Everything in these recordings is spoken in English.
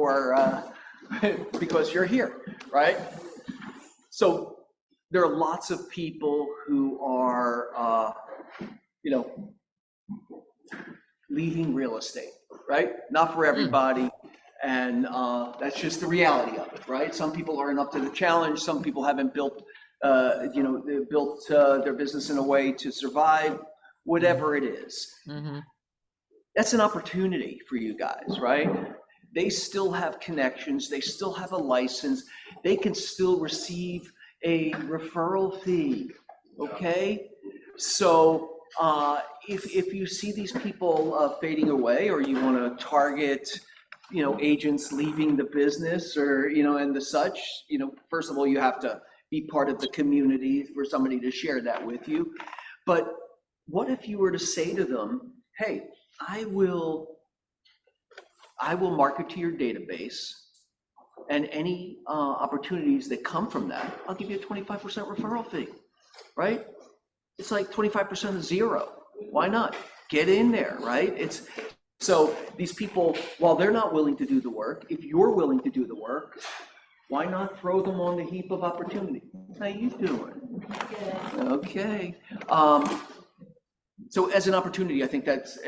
for because you're here, right? So there are lots of people who are, leaving real estate, right? Not for everybody. And that's just the reality of it, right? Some people aren't up to the challenge. Some people haven't built, they built their business in a way to survive, whatever it is. Mm-hmm. That's an opportunity for you guys, right? They still have connections. They still have a license. They can still receive a referral fee, okay? So if you see these people fading away, or you want to target, agents leaving the business, or, and the such, first of all, you have to be part of the community for somebody to share that with you. But what if you were to say to them, hey, I will market to your database, and any opportunities that come from that, I'll give you a 25% referral fee, right? It's like 25% of zero. Why not? Get in there, right? So these people, while they're not willing to do the work, if you're willing to do the work, why not throw them on the heap of opportunity? How you doing? Okay. So as an opportunity, I think that's,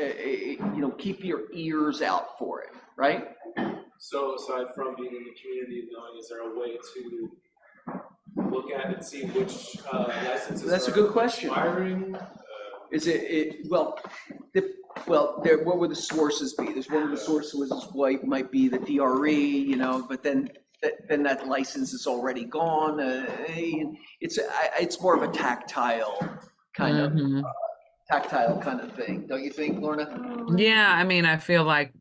keep your ears out for it, right? So aside from being in the community, is there a way to look at and see which licenses That's a good question. Expiring? Is what would the sources be? There's one of the sources might be the DRE, but then that license is already gone. It's more of a tactile kind of thing, don't you think, Lorna? Yeah, I mean, I feel like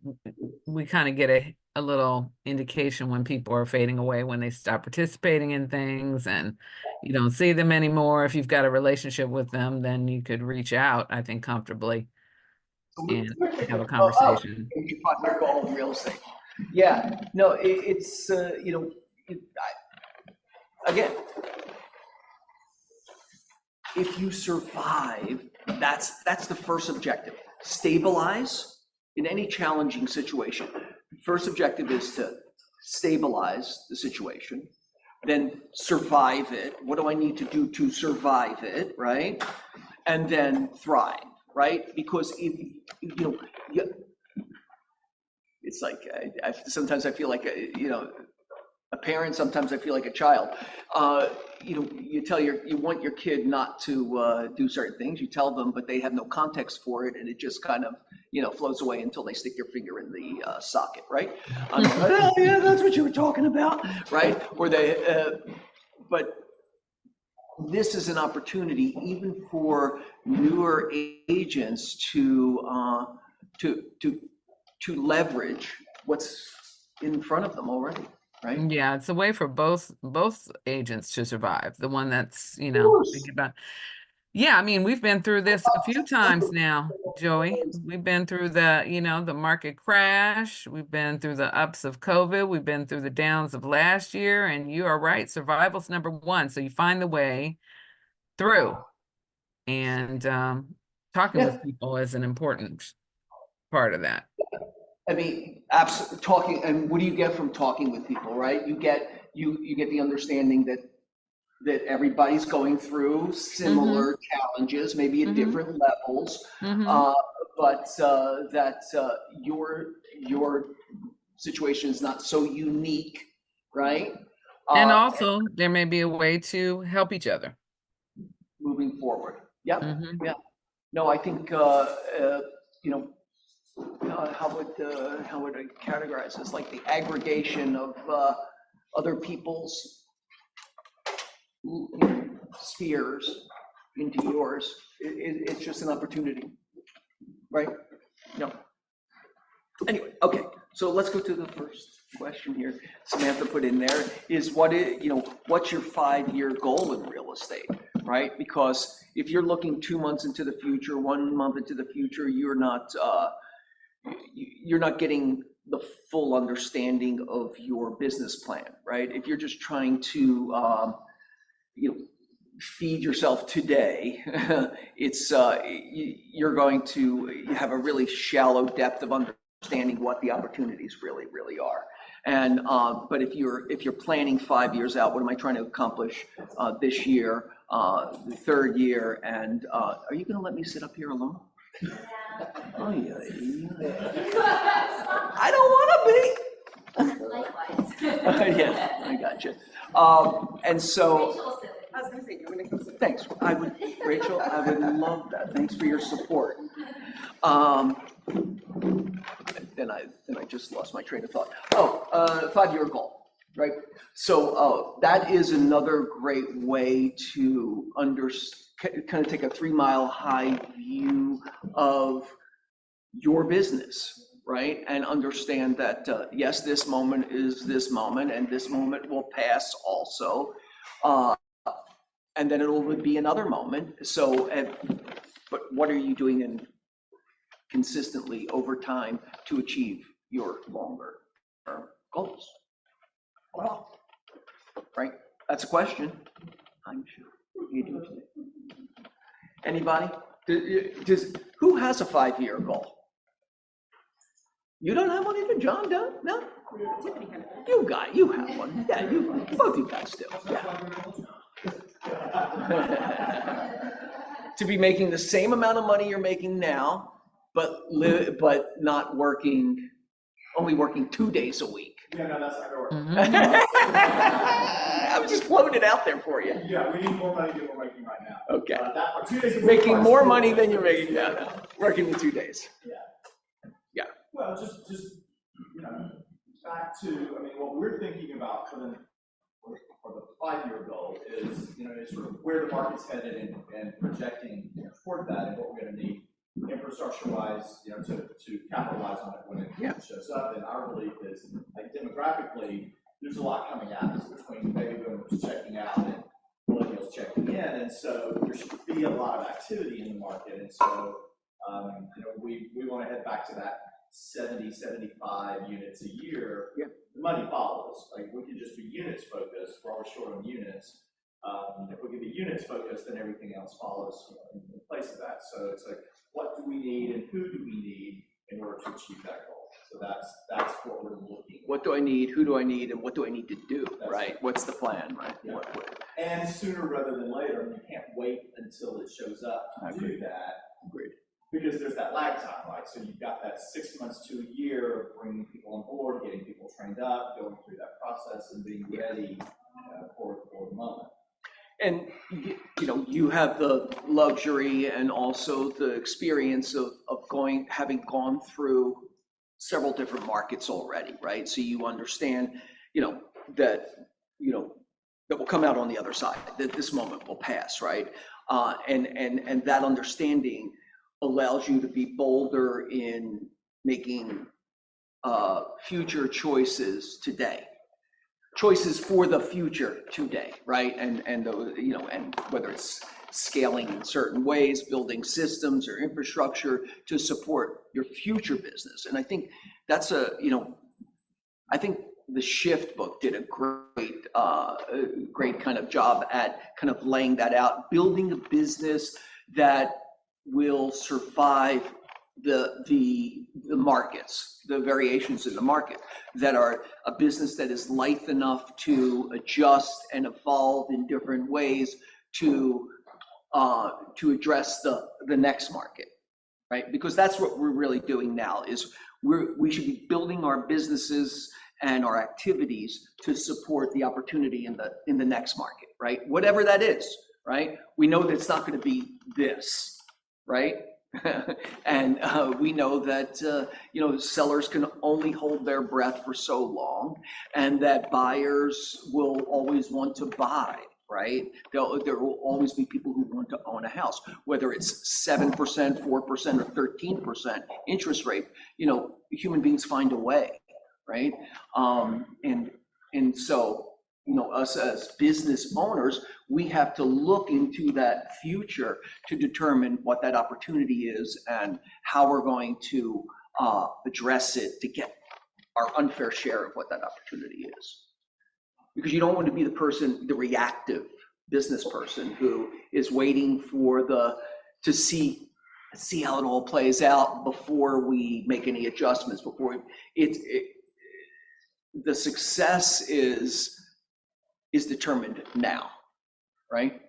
we kind of get a little indication when people are fading away, when they stop participating in things and you don't see them anymore. If you've got a relationship with them, then you could reach out, I think, comfortably and have a conversation. You caught your goal in real estate. Yeah, no, it's, again, if you survive, that's the first objective. Stabilize in any challenging situation. First objective is to stabilize the situation, then survive it. What do I need to do to survive it, right? And then thrive, right? Because if it's like sometimes I feel like a parent. Sometimes I feel like a child. You want your kid not to do certain things. You tell them, but they have no context for it, and it just kind of floats away until they stick their finger in the socket, right? Oh, yeah, that's what you were talking about, right? Or but this is an opportunity even for newer agents to leverage what's in front of them already. Right? Yeah, it's a way for both agents to survive. The one that's, thinking about. Yeah, I mean, we've been through this a few times now, Joey. We've been through the market crash. We've been through the ups of COVID. We've been through the downs of last year. And you are right, survival's number one. So you find the way through. And talking with people is an important part of that. I mean, absolutely talking, and what do you get from talking with people, right? You get the understanding that everybody's going through similar challenges, maybe at different levels, but that your situation is not so unique, right? And also, there may be a way to help each other moving forward. Yep. Yeah. No, I think how would I categorize this? Like the aggregation of other people's spheres into yours. It's just an opportunity, right? No. Anyway, okay. So let's go to the first question here. Samantha put in there is what's your 5-year goal in real estate, right? Because if you're looking 2 months into the future, 1 month into the future, you're not getting the full understanding of your business plan, right? If you're just trying to, feed yourself today, it's you're going to have a really shallow depth of understanding what the opportunities really are. And, but if you're planning 5 years out, what am I trying to accomplish this year, the third year, and are you going to let me sit up here alone? Oh, yeah. I don't want to be. Likewise. Yeah, I got you. And so, I was gonna say, you're gonna come sit. thanks. Rachel, I would love that. Thanks for your support. Then I just lost my train of thought. 5-year goal, right? So that is another great way to kind of take a 3-mile high view of your business, right? And understand that, yes, this moment is this moment, and this moment will pass also. And then it will be another moment. So, but what are you doing consistently over time to achieve your longer term goals? Well, right? That's a question. I'm sure you do today. Anybody? Who has a 5-year goal? You don't have one either, John? No? Tiffany kind of. You have one. Yeah, both you guys do. Yeah. To be making the same amount of money you're making now, but not only working 2 days a week. Yeah, no, that's not gonna work. I was just floating it out there for you. Yeah, we need more money than we're making right now. Okay. That part, 2 days a week. Making more money than you're making now, working in 2 days. Yeah. Well, just, back to, what we're thinking about for the 5-year goal is, is sort of where the market's headed and projecting toward that and what we're gonna need infrastructure-wise, to capitalize on it when it shows up. And our belief is, like, demographically, there's a lot coming at us between baby boomers checking out and millennials checking in, and so there should be a lot of activity in the market. And so, we want to head back to that 70, 75 units a year. Yeah. The money follows. Like, we can just be units focused. We're always short on units. If we can be units focused, then everything else follows in place of that. So it's like, what do we need and who do we need in order to achieve that goal? So that's what we're looking at. What do I need? Who do I need? And what do I need to do? That's right? What's the plan? Right? Yeah. And sooner rather than later. You can't wait until it shows up to do that. Agreed. Because there's that lag time, right? So you've got that 6 months to a year of bringing people on board, getting people trained up, going through that process, and being ready for the moment. And you have the luxury and also the experience of having gone through several different markets already, right? So you understand, that will come out on the other side, that this moment will pass, right? And that understanding allows you to be bolder in making future choices today. Choices for the future today, right? And whether it's scaling in certain ways, building systems or infrastructure to support your future business. And I think that's I think the Shift book did a great kind of job at kind of laying that out, building a business that will survive the markets, the variations in the market, that are a business that is lithe enough to adjust and evolve in different ways to address the next market, right? Because that's what we're really doing now, is we should be building our businesses and our activities to support the opportunity in the next market, right? Whatever that is, right? We know that it's not going to be this, right? And we know that sellers can only hold their breath for so long, and that buyers will always want to buy, right? There will always be people who want to own a house, whether it's 7%, 4%, or 13% interest rate. Human beings find a way, right? And so, us as business owners, we have to look into that future to determine what that opportunity is and how we're going to address it to get our unfair share of what that opportunity is. Because you don't want to be the reactive business person who is waiting for to see how it all plays out before we make any adjustments, the success is determined now, right?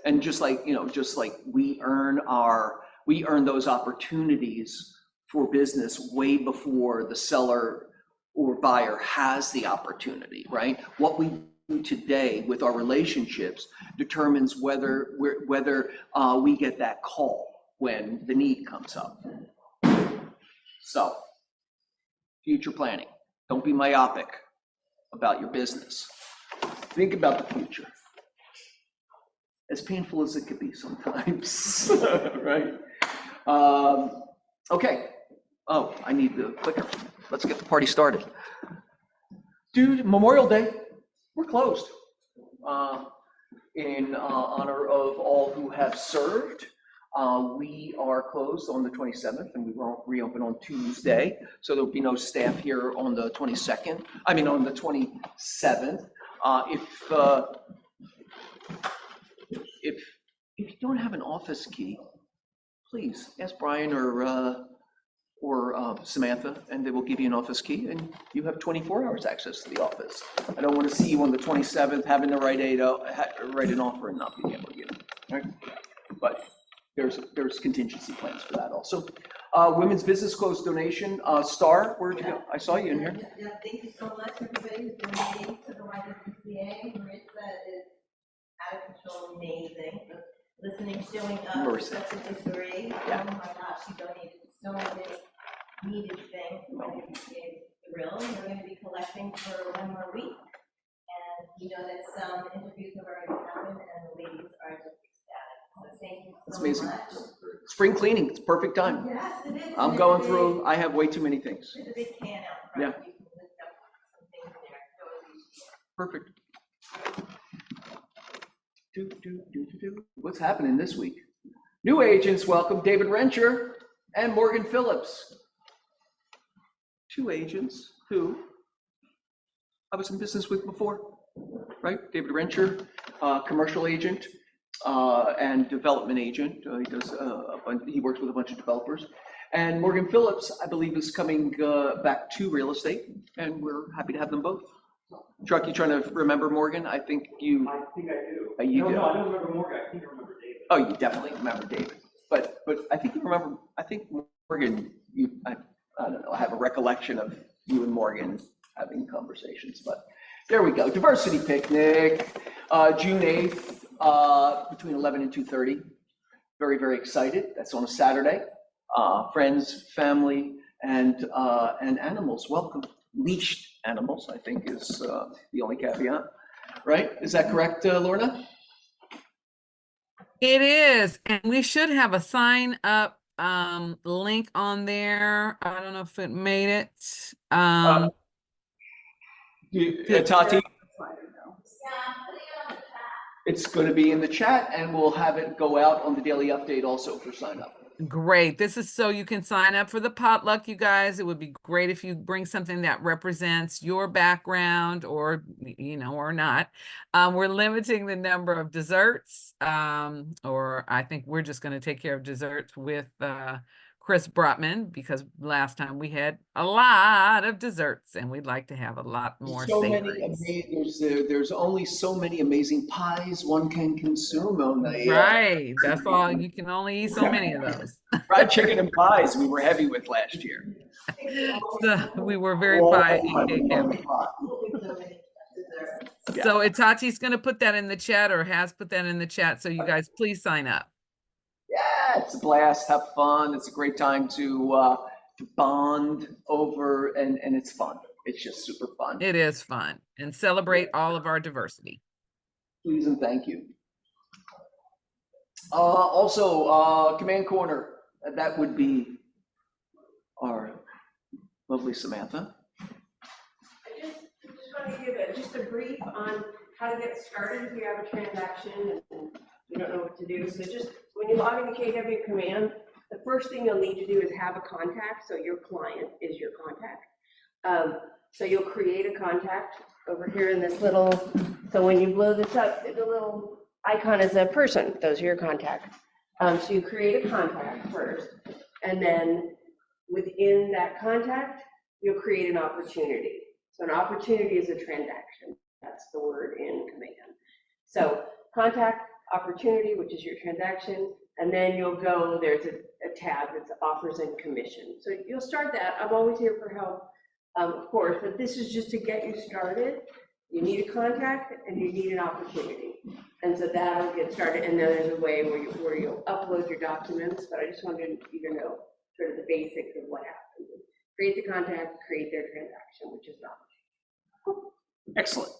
And just like, just like we earn those opportunities for business way before the seller or buyer has the opportunity, right? What we do today with our relationships determines whether we get that call when the need comes up. So, future planning. Don't be myopic about your business. Think about the future. As painful as it could be sometimes, right? Okay. Oh, I need the clicker. Let's get the party started. Dude, Memorial Day, we're closed. In honor of all who have served, we are closed on the 27th, and we won't reopen on Tuesday. So there'll be no staff here on the 22nd. I mean, on the 27th. If you don't have an office key, please ask Brian or Samantha, and they will give you an office key, and you have 24 hours access to the office. I don't want to see you on the 27th having to write an offer and not being able to get it. Right? But there's contingency plans for that also. Women's Business Clothes donation. Star, where'd you go? I saw you in here. Yeah, thank you so much, everybody who's donating to the YWCA. Maritza is out of control, amazing. Listening, showing up, Marissa. such a degree. Yeah. Oh my gosh, she donated so many needed things. The YWCA is thrilled. We're going to be collecting for one more week. And we know that some interviews have already happened and the ladies are just ecstatic. So thank you That's so amazing. much. Spring cleaning, it's perfect time. Yes, it is. I'm going through, I have way too many things. There's a big can out Yeah. front. You can lift up some things in there. So easy. Perfect. What's happening this week? New agents, welcome David Rencher and Morgan Phillips. Two agents who I was in business with before, right? David Rencher, commercial agent and development agent. He works with a bunch of developers. And Morgan Phillips, I believe, is coming back to real estate, and we're happy to have them both. Chuck, you trying to remember Morgan? I think I do. You do. No, I don't remember Morgan. I think I remember David. Oh, you definitely remember David. But I think you remember, I think Morgan, I don't know, I have a recollection of you and Morgan having conversations, but there we go. Diversity picnic, June 8th, between 11 and 2:30. Very, very excited. That's on a Saturday. Friends, family, and animals, welcome. Leashed animals, I think, is the only caveat, right? Is that correct, Lorna? It is, and we should have a sign up link on there. I don't know if it made it. Tati? It's going to be in the chat, and we'll have it go out on the daily update also for sign up. Great. This is so you can sign up for the potluck, you guys. It would be great if you bring something that represents your background or, or not. We're limiting the number of desserts, or I think we're just going to take care of desserts with Chris Brotman, because last time we had a lot of desserts and we'd like to have a lot more savories. There's only so many amazing pies one can consume on the Right. That's all. You can only eat so many of those. fried chicken and pies we were heavy with last year. So we were very pie and cake heavy. Yeah. So Itati's going to put that in the chat, or has put that in the chat. So you guys please sign up. Yeah, it's a blast. Have fun. It's a great time to bond over, and it's fun. It's just super fun. It is fun, and celebrate all of our diversity. Please and thank you. Also, Command Corner. That would be our lovely Samantha. I just want to give just a brief on how to get started if you have a transaction and you don't know what to do. So just when you log into KW Command, the first thing you'll need to do is have a contact. So your client is your contact. So you'll create a contact over here in this little, so when you blow this up, the little icon is a person. Those are your contacts. So you create a contact first, and then within that contact, you'll create an opportunity. So an opportunity is a transaction. That's the word in command. So contact, opportunity, which is your transaction, and then you'll go, there's a tab that's offers and commission. So you'll start that. I'm always here for help, of course, but this is just to get you started. You need a contact and you need an opportunity. And so that'll get started. And then there's a way where you'll upload your documents, but I just wanted you to know sort of the basics of what happens. Create the contact, create their transaction, which is not. Excellent.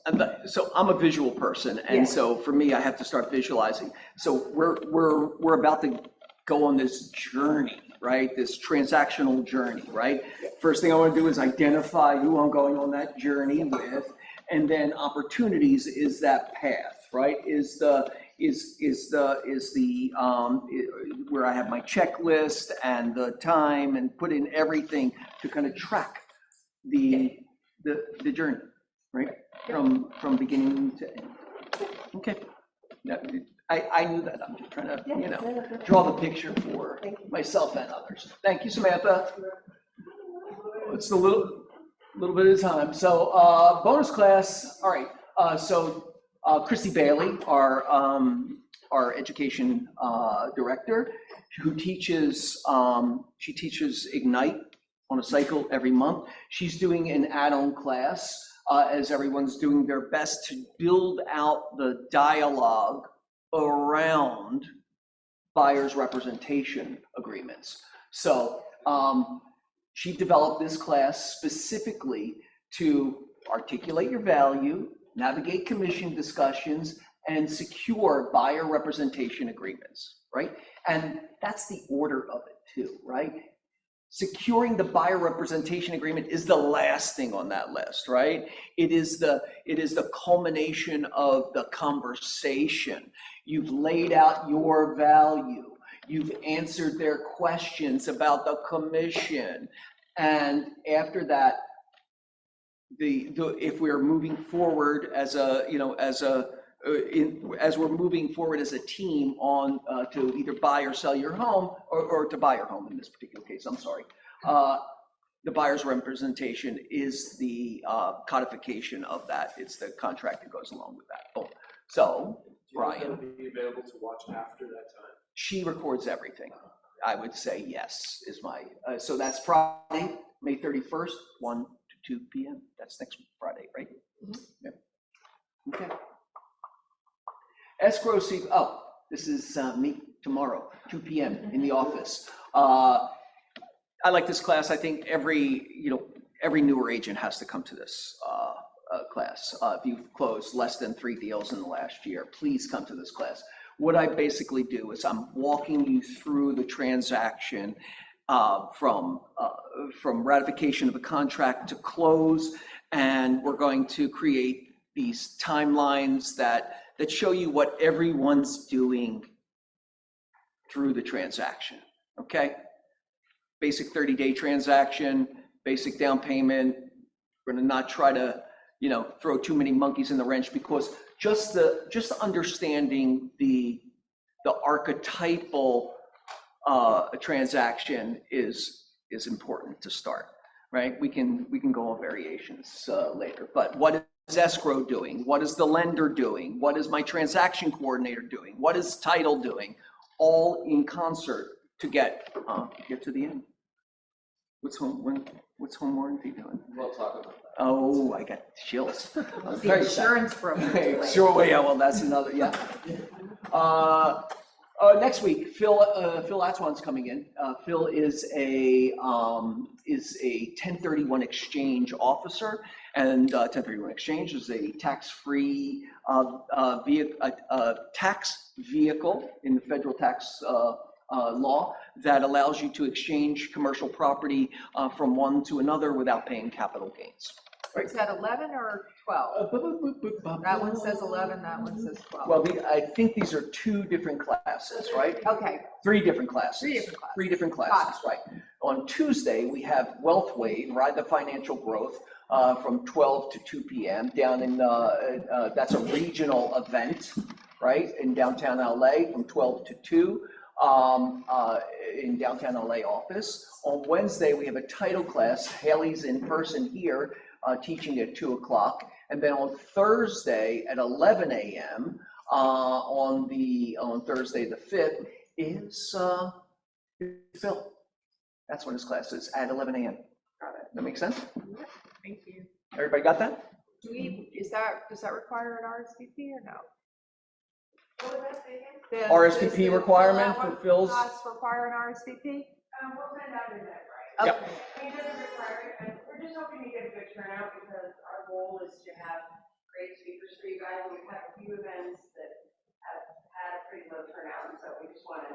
So I'm a visual person, and Yes. so for me, I have to start visualizing. So we're about to go on this journey, right? This transactional journey, right? First thing I want to do is identify who I'm going on that journey with, and then opportunities is that path, right? Is where I have my checklist and the time and put in everything to kind of track the journey, right? From beginning to end. Okay. Yeah, I knew that. I'm just trying to, draw the picture for myself and others. Thank you, Samantha. It's a little bit of time. So bonus class. All right. So Christy Bailey, our education director, who teaches she teaches Ignite on a cycle every month. She's doing an add-on class as everyone's doing their best to build out the dialogue around buyer's representation agreements. So she developed this class specifically to articulate your value, navigate commission discussions, and secure buyer representation agreements, right? And that's the order of it too, right? Securing the buyer representation agreement is the last thing on that list, right? It is the culmination of the conversation. You've laid out your value. You've answered their questions about the commission. And after that, if we're moving forward as we're moving forward as a team on to either buy or sell your home, or to buy your home in this particular case, I'm sorry. The buyer's representation is the codification of that. It's the contract that goes along with that. Boom. So, Brian. Will be available to watch after that time? She records everything. I would say yes is my, so that's Friday, May 31st, 1 to 2 p.m. That's next Friday, right? Mm-hmm. Yep. Okay. Escrow this is me tomorrow, 2 p.m. in the office. I like this class. I think every newer agent has to come to this class. If you've closed less than 3 deals in the last year, please come to this class. What I basically do is I'm walking you through the transaction from ratification of a contract to close, and we're going to create these timelines that show you what everyone's doing through the transaction, okay? Basic 30-day transaction, basic down payment. We're gonna not try to, throw too many monkeys in the wrench, because just understanding the archetypal transaction is important to start, right? We can go on variations later, but what is escrow doing? What is the lender doing? What is my transaction coordinator doing? What is title doing? All in concert to get to the end. What's home warranty doing? We'll talk about that. Oh, I got chills. The insurance broker. Sure, yeah, well, that's another, yeah. Next week, Phil Larchmont's coming in. Phil is a 1031 exchange officer, and 1031 exchange is a tax-free tax vehicle in the federal tax law that allows you to exchange commercial property from one to another without paying capital gains. Right. Is that 11 or 12? That one says 11, that one says 12. Well, I think these are 2 different classes, right? Okay, 3 different classes. 3 different classes. 3 different classes, right. On Tuesday, we have Wealth Wave, Ride the Financial Growth, from 12 to 2 p.m. down in, that's a regional event, right, in downtown LA from 12 to 2. In downtown LA office. On Wednesday, we have a title class. Haley's in person here teaching at 2 o'clock. And then on Thursday at 11 a.m., on Thursday the 5th, is Phil. That's when his class is, at 11 a.m. Got it. That make sense? Thank you. Everybody got that? Does that require an RSVP or no? What was that saying? RSVP Does the requirement Fill Out for Phil's? class require an RSVP? We'll send out an event, right? Yep. I mean, it doesn't require it, and we're just hoping to get a good turnout because our goal is to have great speakers for you guys. We've had a few events that have had a pretty low turnout, and so we just want to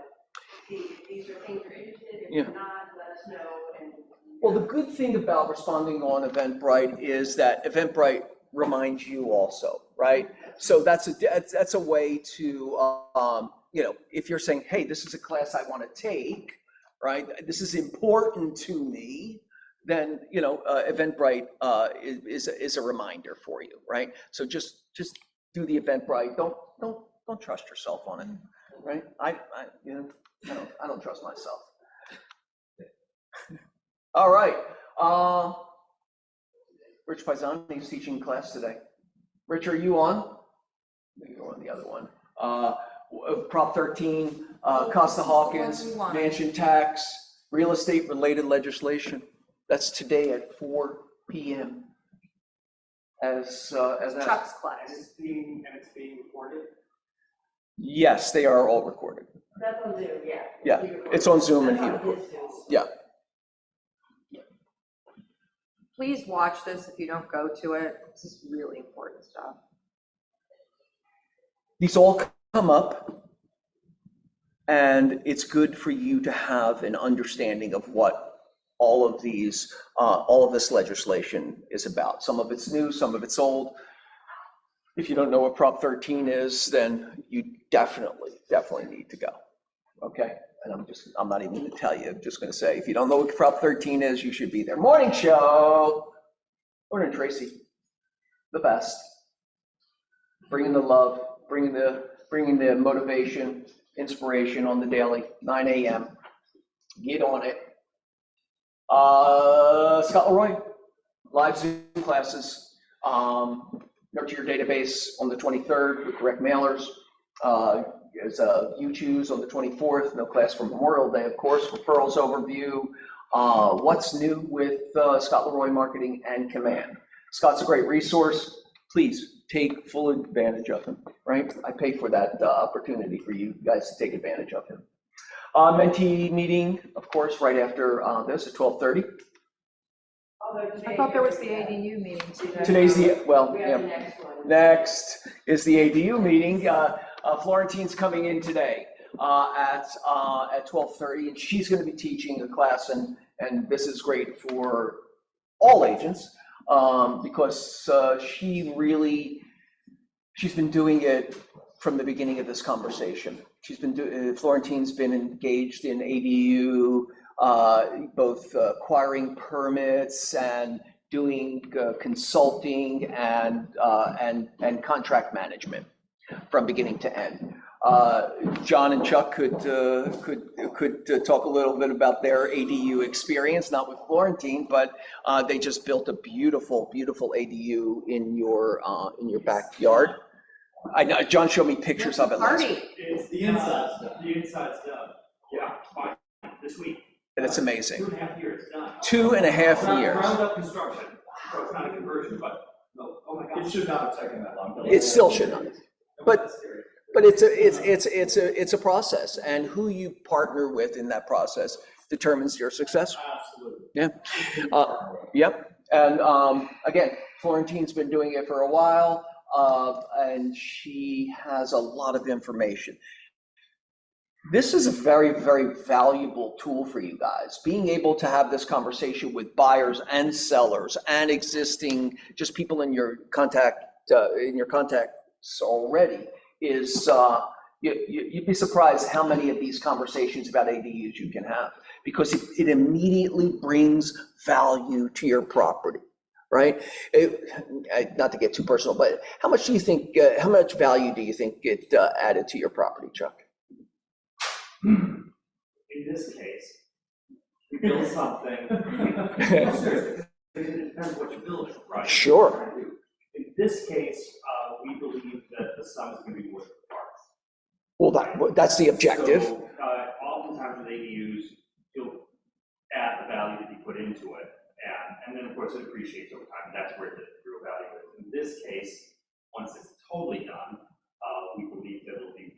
see if these are things you're interested in. If Yeah. you're not, let us know. And Well, the good thing about responding on Eventbrite is that Eventbrite reminds you also, right? So that's a way to, if you're saying, hey, this is a class I want to take, right? This is important to me, then, Eventbrite is a reminder for you, right? So just do the Eventbrite. Don't trust yourself on it, right? I don't trust myself. All right. Rich Paisani is teaching class today. Rich, are you on? You're on the other one. Prop 13, Costa Hawkins, mansion tax, real estate related legislation. That's today at 4 p.m. As that. Chuck's class. And it's being recorded. Yes, they are all recorded. that's on Zoom, yeah. Yeah, it's on Zoom and he That's on records. his Zoom. Yeah. Please watch this if you don't go to it. This is really important stuff. These all come up, and it's good for you to have an understanding of what all of this legislation is about. Some of it's new, some of it's old. If you don't know what Prop 13 is, then you definitely need to go. Okay? And I'm not even going to tell you. I'm just going to say, if you don't know what Prop 13 is, you should be there. Morning show. Morning, Tracy. The best. Bringing the love, bringing the motivation, inspiration on the daily, 9 a.m. Get on it. Scott Leroy, live Zoom classes. Nurture your database on the 23rd with correct mailers. There's You Choose on the 24th. No class for Memorial Day, of course. Referrals overview. What's new with Scott Leroy Marketing and Command. Scott's a great resource. Please take full advantage of him, right? I pay for that opportunity for you guys to take advantage of him. Mentee meeting, of course, right after this at 12:30. I thought there was the ADU meeting today. Today's We have the next one. Next is the ADU meeting. Florentine's coming in today at 12:30, and she's going to be teaching a class, and this is great for all agents because she's been doing it from the beginning of this conversation. Florentine's been engaged in ADU, both acquiring permits and doing consulting and contract management from beginning to end. John and Chuck could talk a little bit about their ADU experience, not with Florentine, but they just built a beautiful ADU in your backyard. I know John showed me pictures of it last week, It's the inside stuff. The inside's done. Yeah, fine, this week. and it's amazing. 2.5 years done. 2.5 years. Ground up construction, so it's not a conversion, but, no, oh my It gosh. should not have taken that long. It still should not. But That's scary. But it's a process, and who you partner with in that process determines your success. Absolutely. Yeah. Yep. And again, Florentine's been doing it for a while, and she has a lot of information. This is a very, very valuable tool for you guys. Being able to have this conversation with buyers and sellers and existing just people in your contacts already is you'd be surprised how many of these conversations about ADUs you can have, because it immediately brings value to your property, right? Not to get too personal, but how much value do you think it added to your property, Chuck? In this case, we built something. No, seriously, it depends what you're building, right? Sure. In this case, we believe that the sum is gonna be worth the parts. Well, that's the objective. So, oftentimes with ADUs, you'll add the value that you put into it, and then of course it appreciates over time, that's where the real value is. In this case, once it's totally done, we believe that it'll be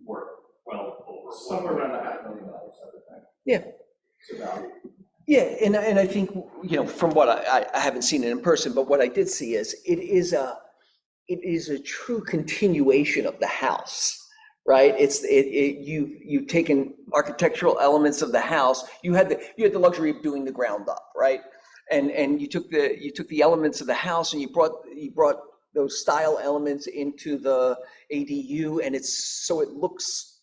worth well over. Somewhere around $500,000, I would think. Yeah. So value. Yeah, and I think, from what I haven't seen it in person, but what I did see is it is a true continuation of the house, right? You've taken architectural elements of the house. You had the luxury of doing the ground up, right? And you took the elements of the house and you brought those style elements into the ADU, and it looks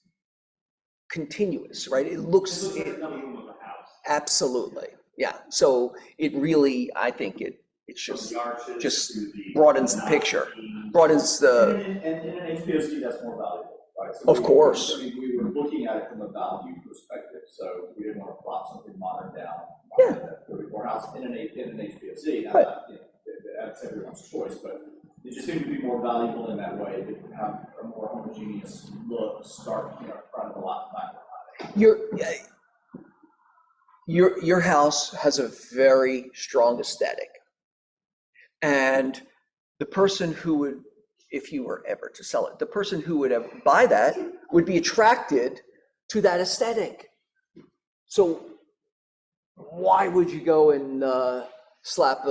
continuous, right? It looks like another room of the house. Absolutely, yeah. So it really, I think it's From just the arches just to the broadens the picture, broadens the. And in an HPOC, that's more valuable, right? So Of course. we were looking at it from a value perspective, so we didn't want to plop something modern down. Yeah. Or house in an HPOC. Now, Right. That's everyone's choice, but it just seemed to be more valuable in that way, to have a more homogeneous look, start, front of the lot, back of the lot. Your house has a very strong aesthetic, and the person who would, if you were ever to sell it, the person who would ever buy that would be attracted to that aesthetic. So why would you go and slap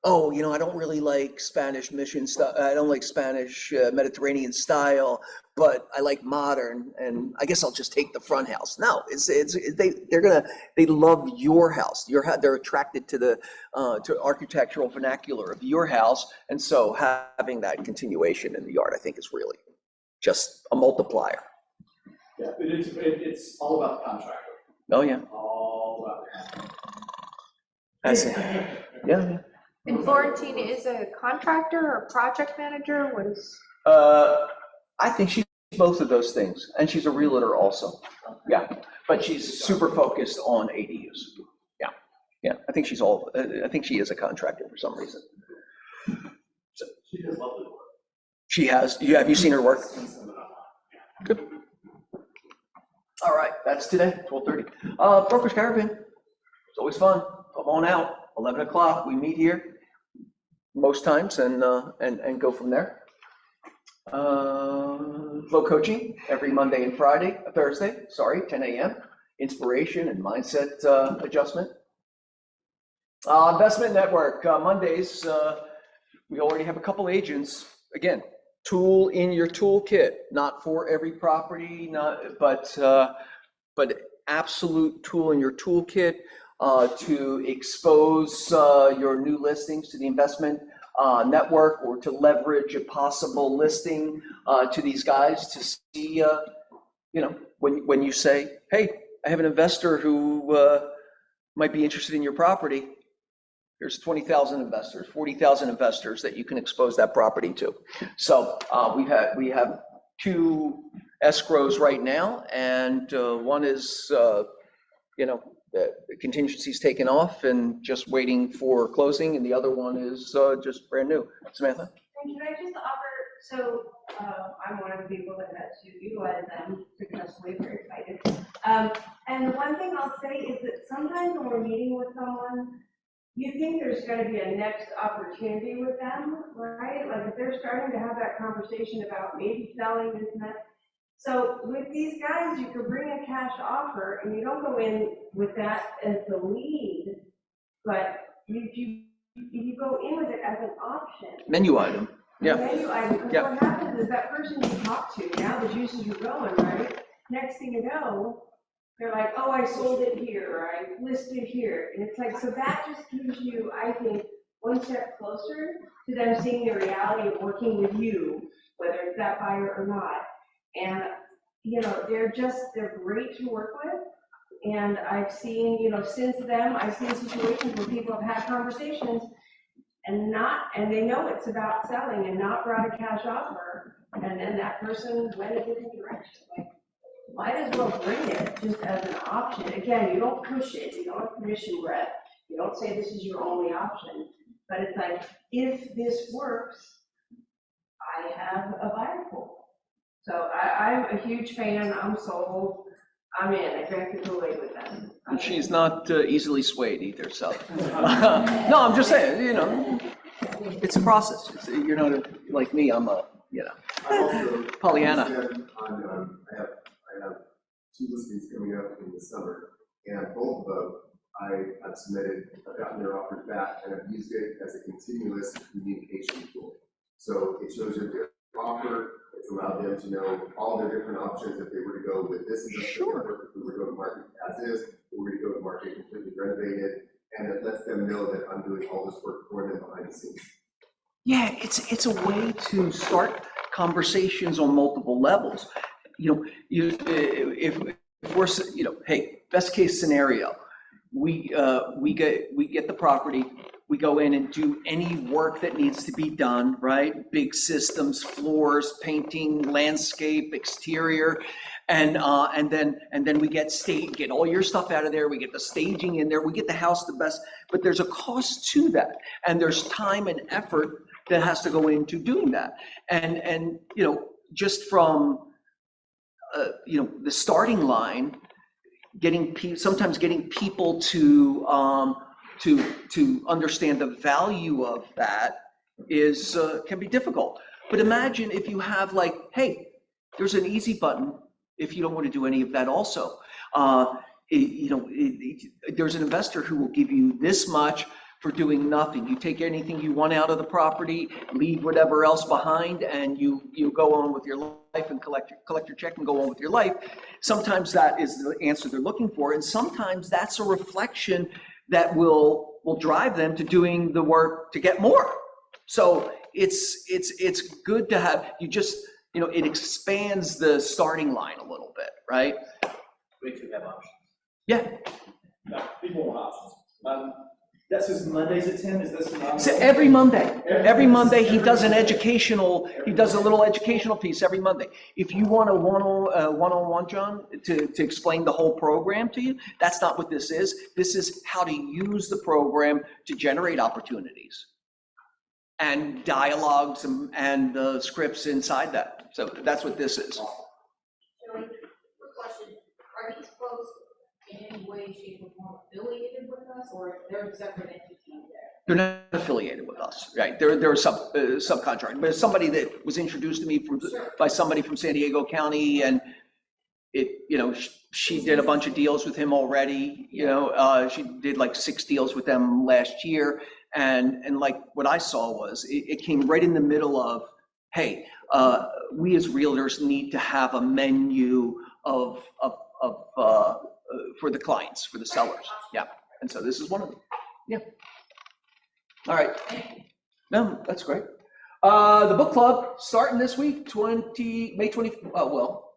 I don't really like Spanish mission stuff. I don't like Spanish Mediterranean style, but I like modern, and I guess I'll just take the front house. No, they love your house. They're attracted to the to architectural vernacular of your house, and so having that continuation in the yard, I think, is really just a multiplier. Yeah, it's all about the contractor. Oh yeah, All about the contractor. that's it. Yeah. And Florentine is a contractor or project manager? What is? I think she's both of those things, and she's a realtor also. Yeah, but she's super focused on ADUs. Yeah. I think I think she is a contractor for some reason. So she does lovely work. She has. Have you seen her work? Seen some of them. Good. All right, that's today, 12:30. Broker's Caravan. It's always fun. Come on out. 11 o'clock. We meet here most times and go from there. Flow coaching every Monday and Thursday, 10 a.m. Inspiration and mindset adjustment. Investment network, Mondays. We already have a couple agents. Again, tool in your toolkit, not for every property, but absolute tool in your toolkit to expose your new listings to the investment network, or to leverage a possible listing to these guys to see, when you say, hey, I have an investor who might be interested in your property. There's 20,000 investors, 40,000 investors that you can expose that property to. So we have 2 escrows right now, and one is, the contingency's taken off and just waiting for closing, and the other one is just brand new. Samantha? And can I just offer, so I'm one of the people that had to utilize them successfully, very excited. And the one thing I'll say is that sometimes when we're meeting with someone, you think there's going to be a next opportunity with them, right? Like if they're starting to have that conversation about maybe selling this and that. So with these guys, you could bring a cash offer and you don't go in with that as the lead, but you go in with it as an option. Menu item. Yeah. Menu item, because Yeah. what happens is that person you talk to, now the juices are going, right? Next thing you know, they're like, oh, I sold it here, or I listed here. And it's like, so that just gives you, I think, one step closer to them seeing the reality of working with you, whether it's that buyer or not. And, they're great to work with. And I've seen, since then, I've seen situations where people have had conversations and they know it's about selling and not brought a cash offer. And then that person went a different direction. Like, might as well bring it just as an option. Again, you don't push it, you don't have permission, Brett. You don't say this is your only option, but it's like, if this works, I have a buyer pool. So I'm a huge fan, I'm sold, I'm in, I drank the Kool-Aid with them. And she's not easily swayed either, so. No, I'm just saying, you know, it's a process. You're not like me, I'm a, you know, I'm also. Pollyanna. I have 2 listings coming up in the summer, and both of them, I've submitted, I've gotten their offers back, and I've used it as a continuous communication tool. So it shows you their offer, it's allowed them to know all their different options if they were to go with this investment network, if we were to go to market as is, if we were to go to market completely renovated, and it lets them know that I'm doing all this work for them behind the scenes. Yeah, it's a way to start conversations on multiple levels. You know, if we're, you know, hey, best case scenario, we get the property, we go in and do any work that needs to be done, right? Big systems, floors, painting, landscape, exterior, and then we get all your stuff out of there, we get the staging in there, we get the house the best, but there's a cost to that, and there's time and effort that has to go into doing that. And you know, just from you know, the starting line, sometimes getting people to understand the value of that is can be difficult. But imagine if you have like, hey, there's an easy button if you don't want to do any of that also. You know, there's an investor who will give you this much for doing nothing. You take anything you want out of the property, leave whatever else behind, and you go on with your life and collect your check and go on with your life. Sometimes that is the answer they're looking for, and sometimes that's a reflection that will drive them to doing the work to get more. So it's good to have, you know, it expands the starting line a little bit, right? We could have options. Yeah. No, people want options. That says Mondays at 10, is this an So every Monday he does he does a little educational piece every Monday. If you want a one-on-one, John, to explain the whole program to you, that's not what this is. This is how to use the program to generate opportunities and dialogues and scripts inside that. So that's what this is. Joey, quick question, are these folks in any way, shape, or form affiliated with us, or they're separate entities there? They're not affiliated with us, right? They're a subcontract, but somebody that was introduced to me by somebody from San Diego County, and you know, she did a bunch of deals with him already. You know, she did like 6 deals with them last year, and like what I saw was it came right in the middle of, hey, we as realtors need to have a menu of for the clients, for the sellers. Yeah, and so this is one of them. Yeah. All right. No, that's great. The book club starting this week, May 20. Oh, well,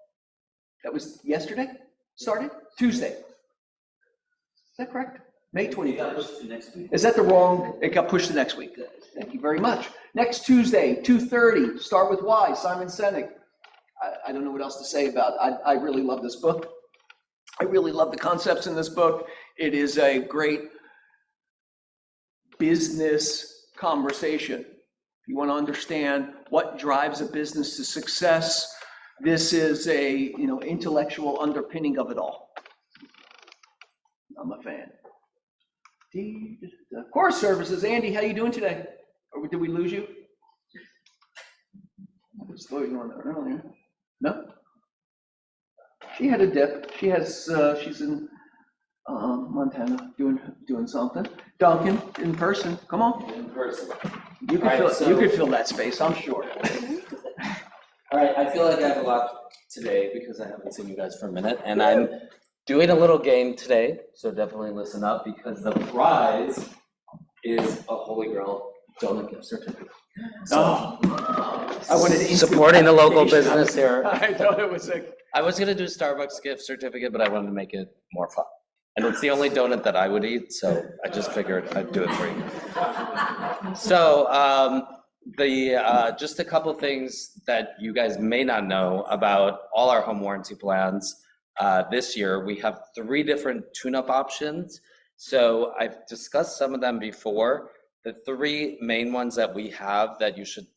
that was yesterday. Started Tuesday. Is that correct? May 21st. Is that the wrong? It got pushed to next week. Thank you very much. Next Tuesday, 2:30. Start with Why, Simon Sinek. I don't know what else to say about it. I really love this book. I really love the concepts in this book. It is a great business conversation. If you want to understand what drives a business to success, this is a, you know, intellectual underpinning of it all. I'm a fan. Core services, Andy, how you doing today? Or did we lose you? I was floating on there earlier. No? She had a dip. She's in Montana doing something. Duncan, in person, come on. In person. You could fill that space, I'm sure. All right, I feel like I have a lot today because I haven't seen you guys for a minute, and I'm doing a little game today, so definitely listen up because the prize is a Holy Grail donut gift certificate. So, I wanted to supporting the local business here. I thought it was I was gonna do Starbucks gift certificate, but I wanted to make it more fun. And it's the only donut that I would eat, so I just figured I'd do it for you. So, just a couple things that you guys may not know about all our home warranty plans. This year, we have 3 different tune-up options. So I've discussed some of them before. The three main ones that we have that you should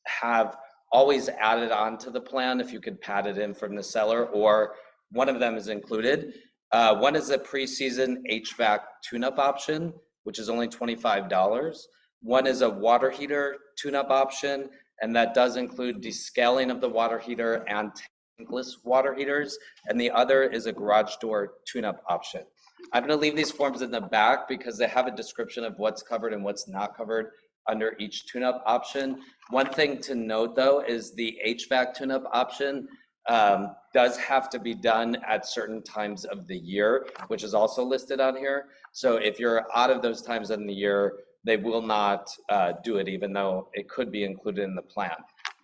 have always added onto the plan if you could pad it in from the seller, or one of them is included. One is a preseason HVAC tune-up option, which is only $25. One is a water heater tune-up option, and that does include descaling of the water heater and tankless water heaters. And the other is a garage door tune-up option. I'm going to leave these forms in the back because they have a description of what's covered and what's not covered under each tune-up option. One thing to note though is the HVAC tune-up option does have to be done at certain times of the year, which is also listed on here. So if you're out of those times in the year, they will not do it, even though it could be included in the plan.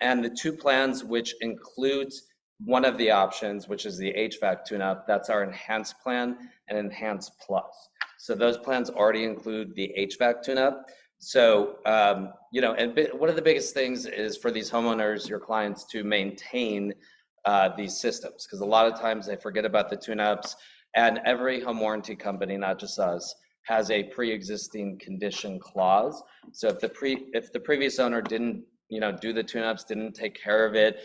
And the two plans, which includes one of the options, which is the HVAC tune-up, that's our Enhanced plan and Enhanced Plus. So those plans already include the HVAC tune-up. So, you know, and one of the biggest things is for these homeowners, your clients, to maintain these systems, because a lot of times they forget about the tune-ups, and every home warranty company, not just us, has a pre-existing condition clause. So if the previous owner didn't, you know, do the tune-ups, didn't take care of it,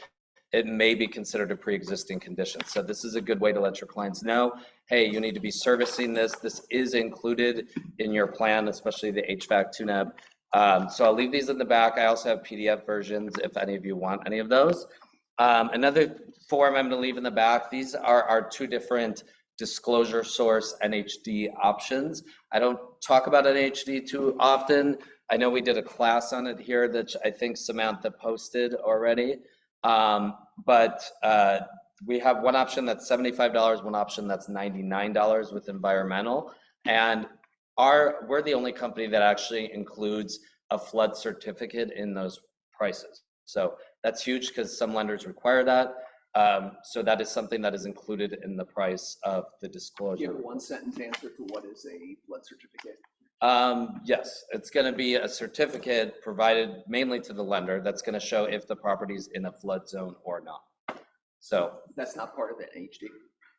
it may be considered a pre-existing condition. So this is a good way to let your clients know, hey, you need to be servicing this. This is included in your plan, especially the HVAC tune-up. So I'll leave these in the back. I also have PDF versions if any of you want any of those. Another form I'm going to leave in the back. These are our two different disclosure source NHD options. I don't talk about NHD too often. I know we did a class on it here that I think Samantha posted already. But we have one option that's $75, one option that's $99 with environmental. And we're the only company that actually includes a flood certificate in those prices. So that's huge because some lenders require that. So that is something that is included in the price of the disclosure. Do you have a one-sentence answer to what is a flood certificate? Yes, it's going to be a certificate provided mainly to the lender that's going to show if the property's in a flood zone or not. So That's not part of the NHD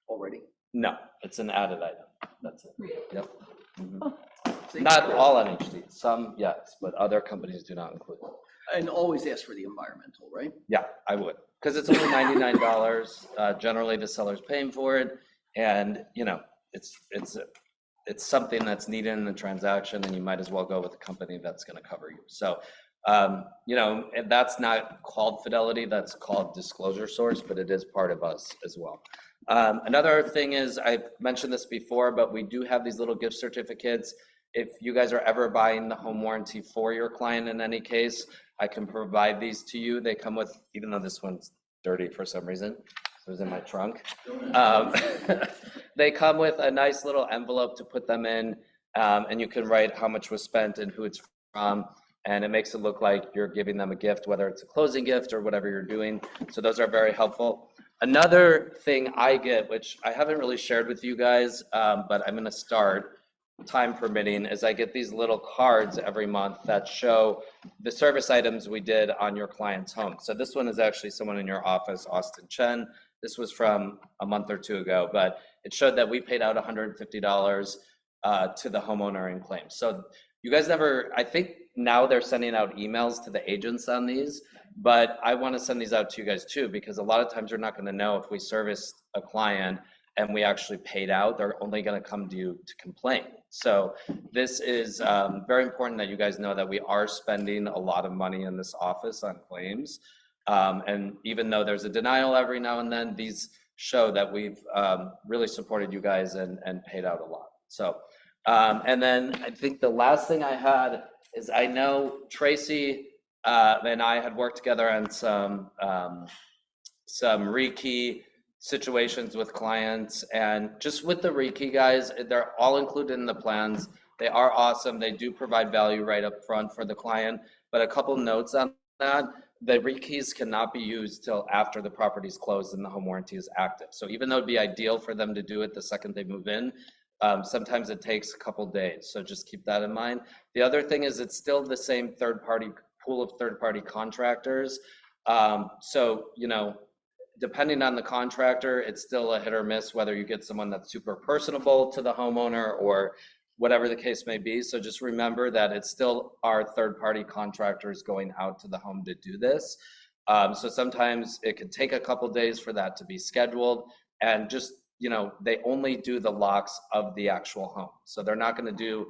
already? no, it's an added item. That's it. Yep. Mhm. See? Not all NHD, some yes, but other companies do not include it. And always ask for the environmental, right? Yeah, I would, because it's only $99. Generally, the seller's paying for it, and you know, it's something that's needed in the transaction, and you might as well go with a company that's going to cover you. So, you know, and that's not called Fidelity, that's called Disclosure Source, but it is part of us as well. Another thing is, I've mentioned this before, but we do have these little gift certificates. If you guys are ever buying the home warranty for your client in any case, I can provide these to you. They come with, even though this one's dirty for some reason, it was in my trunk. They come with a nice little envelope to put them in, and you can write how much was spent and who it's from, and it makes it look like you're giving them a gift, whether it's a closing gift or whatever you're doing. So those are very helpful. Another thing I get, which I haven't really shared with you guys, but I'm going to start, time permitting, is I get these little cards every month that show the service items we did on your client's home. So this one is actually someone in your office, Austin Chen. This was from a month or two ago, but it showed that we paid out $150 to the homeowner in claims. So you guys never, I think now they're sending out emails to the agents on these, but I want to send these out to you guys too, because a lot of times you're not going to know if we serviced a client and we actually paid out. They're only going to come to you to complain. So this is very important that you guys know that we are spending a lot of money in this office on claims. And even though there's a denial every now and then, these show that we've really supported you guys and paid out a lot. So, and then I think the last thing I had is, I know Tracy and I had worked together on some rekey situations with clients, and just with the rekey guys, they're all included in the plans. They are awesome. They do provide value right up front for the client, but a couple notes on that. The rekeys cannot be used till after the property's closed and the home warranty is active. So even though it'd be ideal for them to do it the second they move in, sometimes it takes a couple days. So just keep that in mind. The other thing is, it's still the same third-party pool of third-party contractors. So, you know, depending on the contractor, it's still a hit or miss whether you get someone that's super personable to the homeowner or whatever the case may be. So just remember that it's still our third-party contractors going out to the home to do this. So sometimes it could take a couple days for that to be scheduled, and just, you know, they only do the locks of the actual home. So they're not going to do,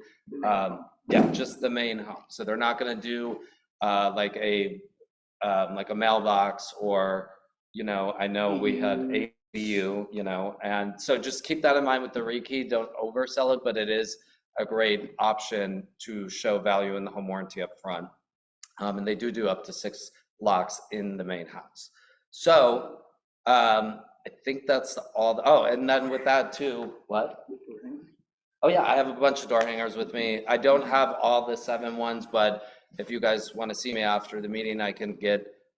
just the main home. So they're not going to do like a mailbox, or, you know, I know we had ADU, you know, and so just keep that in mind with the rekey. Don't oversell it, but it is a great option to show value in the home warranty up front. And they do up to 6 locks in the main house. So I think that's all. Oh, and then with that too, what? Oh yeah, I have a bunch of door hangers with me. I don't have all the 7 ones, but if you guys want to see me after the meeting, I can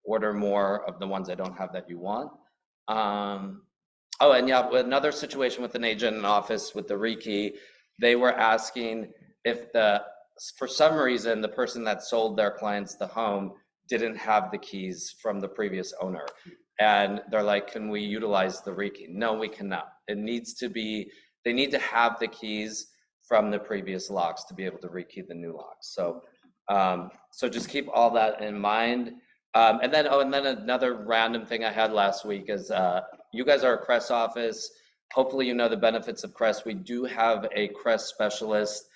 order more of the ones I don't have that you want. Oh, and yeah, another situation with an agent in office with the rekey, they were asking if for some reason, the person that sold their clients the home didn't have the keys from the previous owner. And they're like, can we utilize the rekey? No, we cannot. It needs to be, they need to have the keys from the previous locks to be able to rekey the new locks. So, so just keep all that in mind. And then another random thing I had last week is, you guys are a Crest office. Hopefully you know the benefits of Crest. We do have a Crest specialist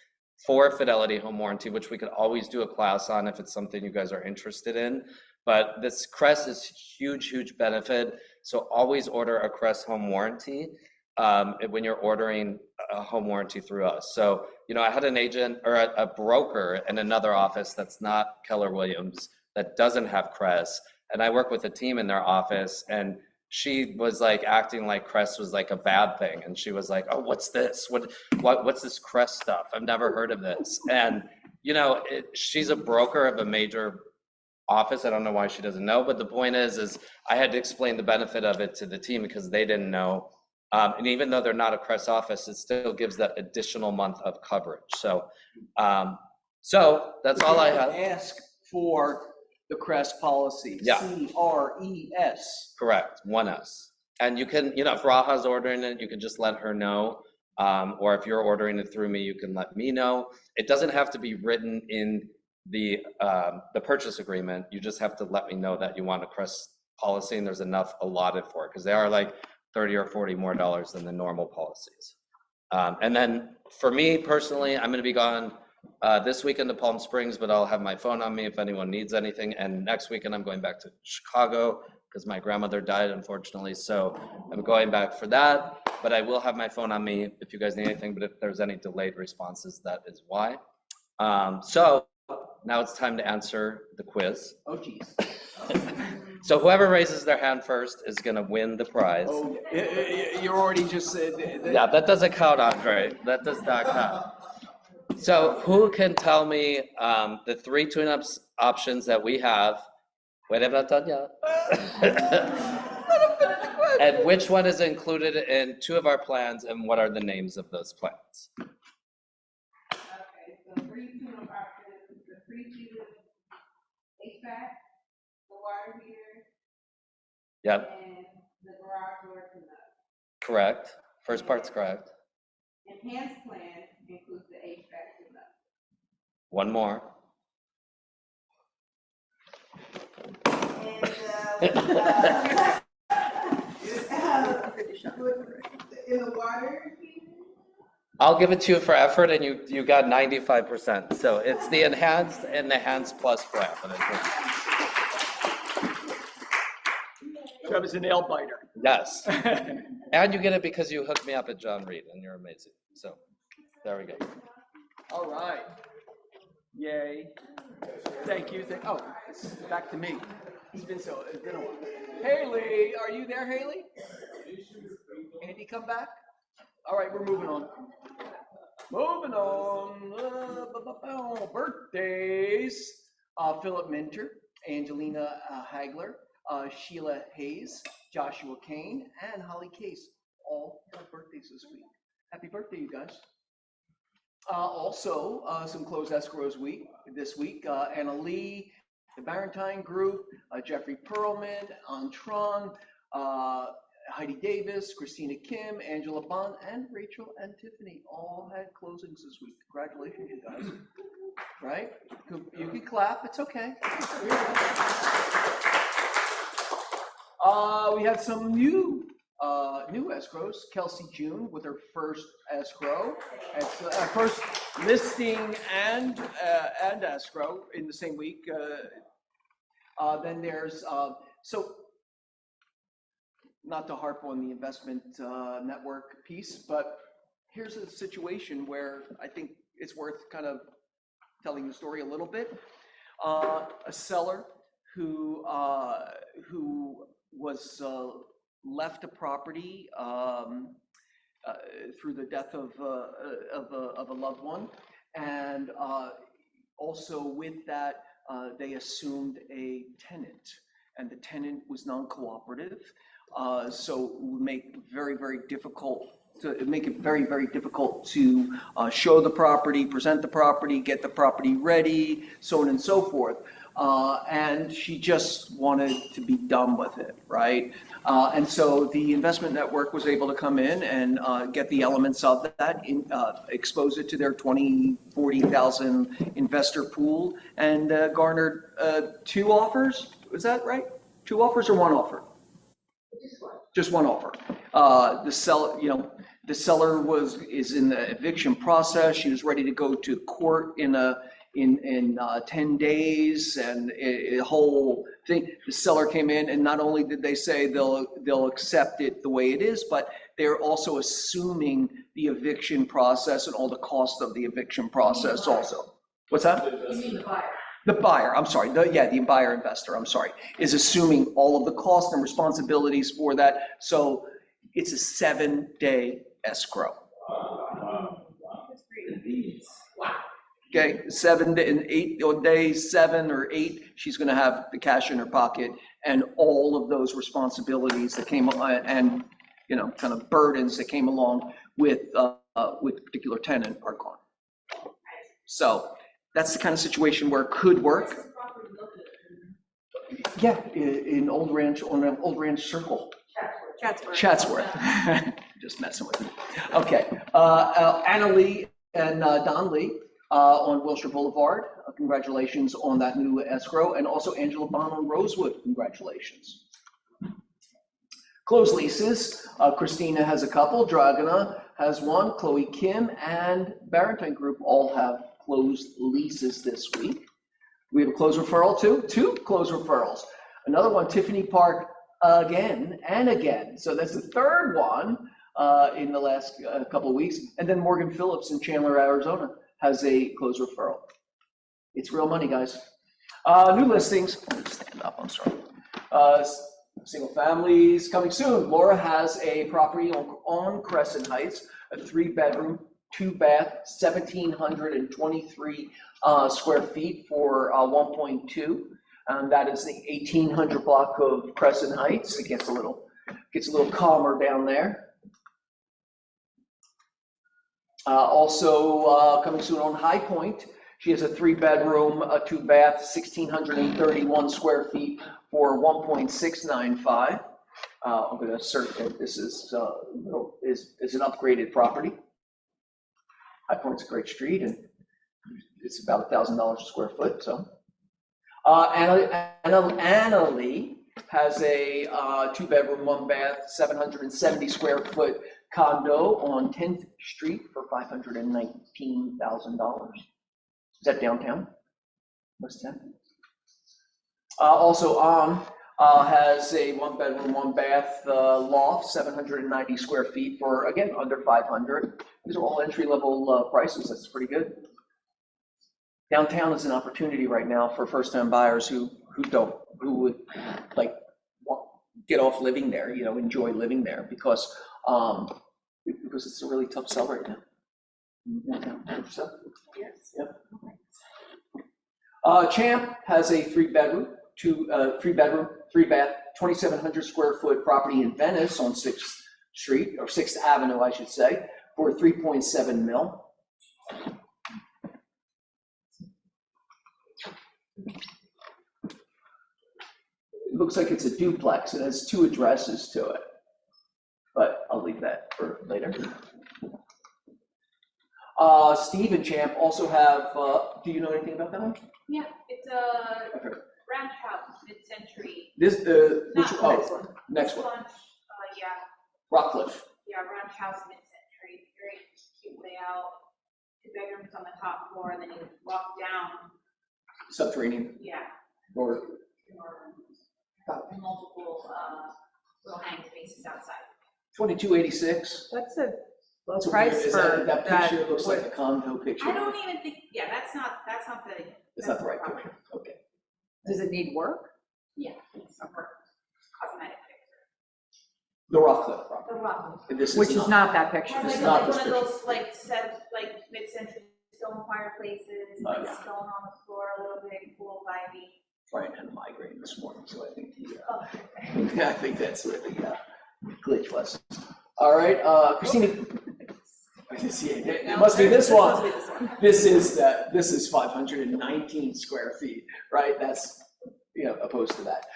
for Fidelity Home Warranty, which we could always do a class on if it's something you guys are interested in. But this Crest is huge benefit. So always order a Crest home warranty when you're ordering a home warranty through us. So, you know, I had an agent or a broker in another office that's not Keller Williams that doesn't have Crest. And I work with a team in their office, and she was like acting like Crest was like a bad thing. And she was like, oh, what's this? What's this Crest stuff? I've never heard of this. And, you know, she's a broker of a major office. I don't know why she doesn't know, but the point is I had to explain the benefit of it to the team because they didn't know. And even though they're not a Crest office, it still gives that additional month of coverage. So, so that's all I have. Ask for the Crest policy. Yeah. CRES. Correct, 1S. And you can, you know, if Raha's ordering it, you can just let her know. Or if you're ordering it through me, you can let me know. It doesn't have to be written in the purchase agreement. You just have to let me know that you want a Crest policy, and there's enough allotted for it, because they are like $30 or $40 more than the normal policies. And then for me personally, I'm going to be gone this weekend to Palm Springs, but I'll have my phone on me if anyone needs anything. And next weekend I'm going back to Chicago because my grandmother died, unfortunately. So I'm going back for that, but I will have my phone on me if you guys need anything. But if there's any delayed responses, that is why. So now it's time to answer the quiz. Oh, geez. So whoever raises their hand first is going to win the prize. Oh, you already just said. Yeah, that doesn't count, Andre. That does not count. So who can tell me the 3 tune-up options that we have? Wait, I'm not done yet. And which one is included in 2 of our plans, and what are the names of those plans? Okay, so 3 tune-up options, the free-season HVAC, the water heater, Yep, and the garage door tune-up. correct. First part's correct. Enhanced plan includes the HVAC tune-up. One more. And in the water heater? I'll give it to you for effort, and you got 95%. So it's the enhanced and the enhanced plus plan. Trevor's a nail biter. Yes. And you get it because you hooked me up at John Reed, and you're amazing. So there we go. All right. Yay. Thank you. Oh, it's back to me. It's been a while. Haley, are you there, Haley? Andy, come back. All right, we're moving on. Moving on. Birthdays. Philip Minter, Angelina Hagler, Sheila Hayes, Joshua Kane, and Holly Case. All have birthdays this week. Happy birthday, you guys. Also, some closed escrows this week. Anna Lee, the Barentine Group, Jeffrey Perlman, Antron, Heidi Davis, Christina Kim, Angela Bond, and Rachel and Tiffany all had closings this week. Congratulations, you guys. Right? You can clap, it's okay. We had some new escrows. Kelsey June with her first escrow. It's first listing and escrow in the same week. Then there's, so not to harp on the investment network piece, but here's a situation where I think it's worth kind of telling the story a little bit. A seller who was left a property through the death of a loved one, and also with that, they assumed a tenant, and the tenant was non-cooperative. So it would make it very, very difficult to show the property, present the property, get the property ready, so on and so forth. And she just wanted to be done with it, right? And so the investment network was able to come in and get the elements of that, expose it to their 40,000 investor pool, and garnered 2 offers. Was that right? 2 offers or 1 offer? Just one offer. The seller is in the eviction process. She was ready to go to court in 10 days, and a whole thing. The seller came in, and not only did they say they'll accept it the way it is, but they're also assuming the eviction process and all the cost of the eviction process also. What's that? You mean the buyer? The buyer, I'm sorry, the buyer investor, I'm sorry, is assuming all of the costs and responsibilities for that. So it's a 7-day escrow. Okay, 7 and 8 days, 7 or 8, she's going to have the cash in her pocket, and all of those responsibilities that came and kind of burdens that came along with the particular tenant are gone. So that's the kind of situation where it could work. Yeah, in Old Ranch, on an Old Ranch Circle. Chatsworth. Just messing with you. Okay, Anna Lee and Don Lee on Wilshire Boulevard. Congratulations on that new escrow, and also Angela Bond on Rosewood. Congratulations. Closed leases. Christina has a couple. Dragana has 1. Chloe Kim and Barrington Group all have closed leases this week. We have a closed referral too. 2 closed referrals. Another one, Tiffany Park, again and again. So that's the 3rd one in the last couple of weeks. And then Morgan Phillips in Chandler, Arizona has a closed referral. It's real money, guys. New listings. Stand up, I'm sorry. Single families coming soon. Laura has a property on Crescent Heights, a 3-bedroom, 2-bath, 1,723 square feet for 1.2. That is the 1800 block of Crescent Heights. It gets a little calmer down there. Also coming soon on High Point, she has a 3-bedroom, a 2-bath, 1,631 square feet for 1.695. I'm going to assert that this is an upgraded property. High Point's a great street, and it's about $1,000 a square foot. So, Anna Lee has a 2-bedroom, 1-bath, 770 square foot condo on 10th Street for $519,000. Is that downtown? West 10. Also has a 1-bedroom, 1-bath loft, 790 square feet for, again, under 500. These are all entry-level prices. That's pretty good. Downtown is an opportunity right now for first-time buyers who would like get off living there, enjoy living there, because it's a really tough sell right now. Yes. Yep. Champ has a 3-bedroom, 3-bath, 2,700 square foot property in Venice on 6th Street, or 6th Avenue, I should say, for $3.7 million. It looks like it's a duplex. It has 2 addresses to it. leave that for later. Steve and Champ also have, do you know anything about that one? Yeah, it's a Okay. ranch house, mid-century. This, which, Not oh, next one. next one, Yeah, Rockcliffe. yeah, ranch house, mid-century, very cute layout. 2 bedrooms on the top floor, and then you walk down, Subterranean, yeah, or, and multiple, little hang spaces outside. 2286. That's a low That's a price weird- is for that picture looks like a condo picture. I don't even think, yeah, that's not the. It's not the right property. picture, okay. Does it need work? Yeah, it's a work, cosmetic fixture. The Rockcliffe property. The rock. And this Which is not that It picture. has This like, is not like this one of picture. those like set, like mid-century stone fireplaces, Oh, like yeah. stone on the floor, a little bit, cool, vibey. Brian had a migraine this morning, so I think he, Oh, I think that's where the glitch was. All right, Christina. It must be this one. This is 519 square feet, right? That's, opposed to that.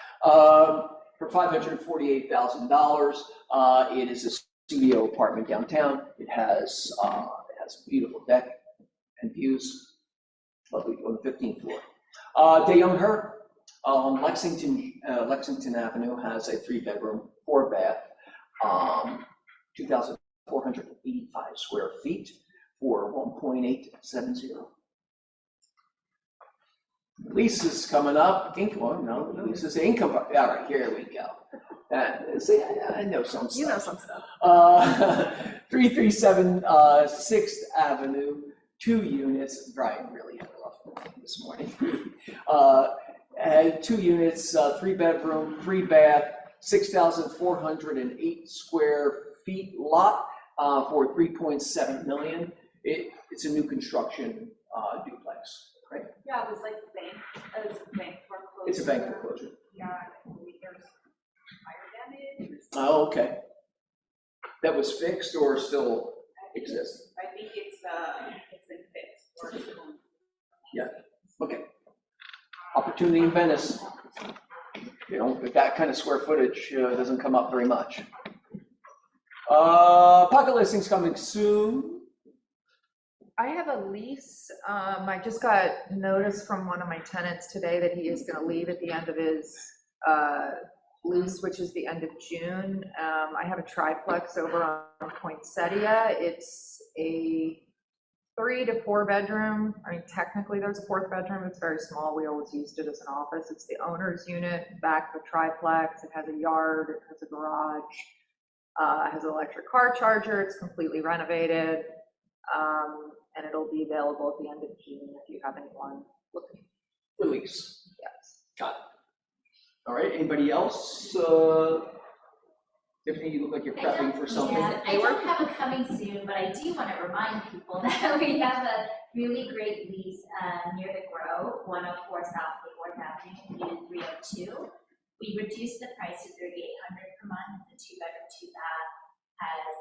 For $548,000, it is a studio apartment downtown. It has a beautiful deck and views, lovely on the 15th floor. DeYoung Her on Lexington Avenue has a 3-bedroom, 4-bath, 2,485 square feet for 1.870. Leases coming up, leases income, all right, here we go. See, I know some stuff. You know some stuff. 337 6th Avenue, 2 units. Brian really had a rough morning this morning. And 2 units, 3-bedroom, 3-bath, 6,408 square feet lot for 3.7 million. It's a new construction duplex, right? yeah, it was like the bank, it was a bank foreclosure. It's a bank foreclosure. Yeah, I believe there's fire damage. Oh, okay. That was fixed or still exists? I think it's been fixed or it's been- Yeah, okay. Opportunity in Venice. With that kind of square footage, doesn't come up very much. Pocket listings coming soon. I have a lease. I just got notice from one of my tenants today that he is gonna leave at the end of his lease, which is the end of June. I have a triplex over on Poinsettia. It's a 3 to 4 bedroom. I mean, technically there's a 4th bedroom. It's very small. We always used it as an office. It's the owner's unit, back of the triplex. It has a yard, it has a garage, it has an electric car charger. It's completely renovated. And it'll be available at the end of June if you have anyone looking. Release. Yes. Got it. All right, anybody else? Tiffany, you look like you're prepping for something. Yeah, I don't have a coming soon, but I do want to remind people that we have a really great lease near the Grove, 104 South Woodward Avenue, Unit 302. We reduced the price to $3,800 per month. It's a 2-bedroom, 2-bath, has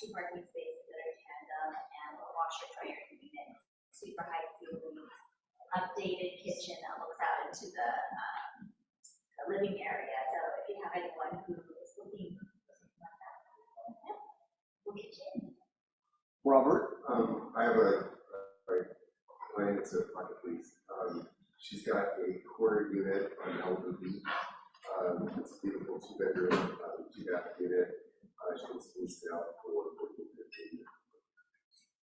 2 parking spaces that are tandem and a washer dryer unit, super high ceiling, updated kitchen that looks out into the living area. So if you have anyone who is looking for something like that, we'll get you in. Robert? I have a client that's a pocket lease. She's got a quarter unit on Elder Beach. It's a beautiful 2-bedroom, 2-bath unit. She wants to lease it out for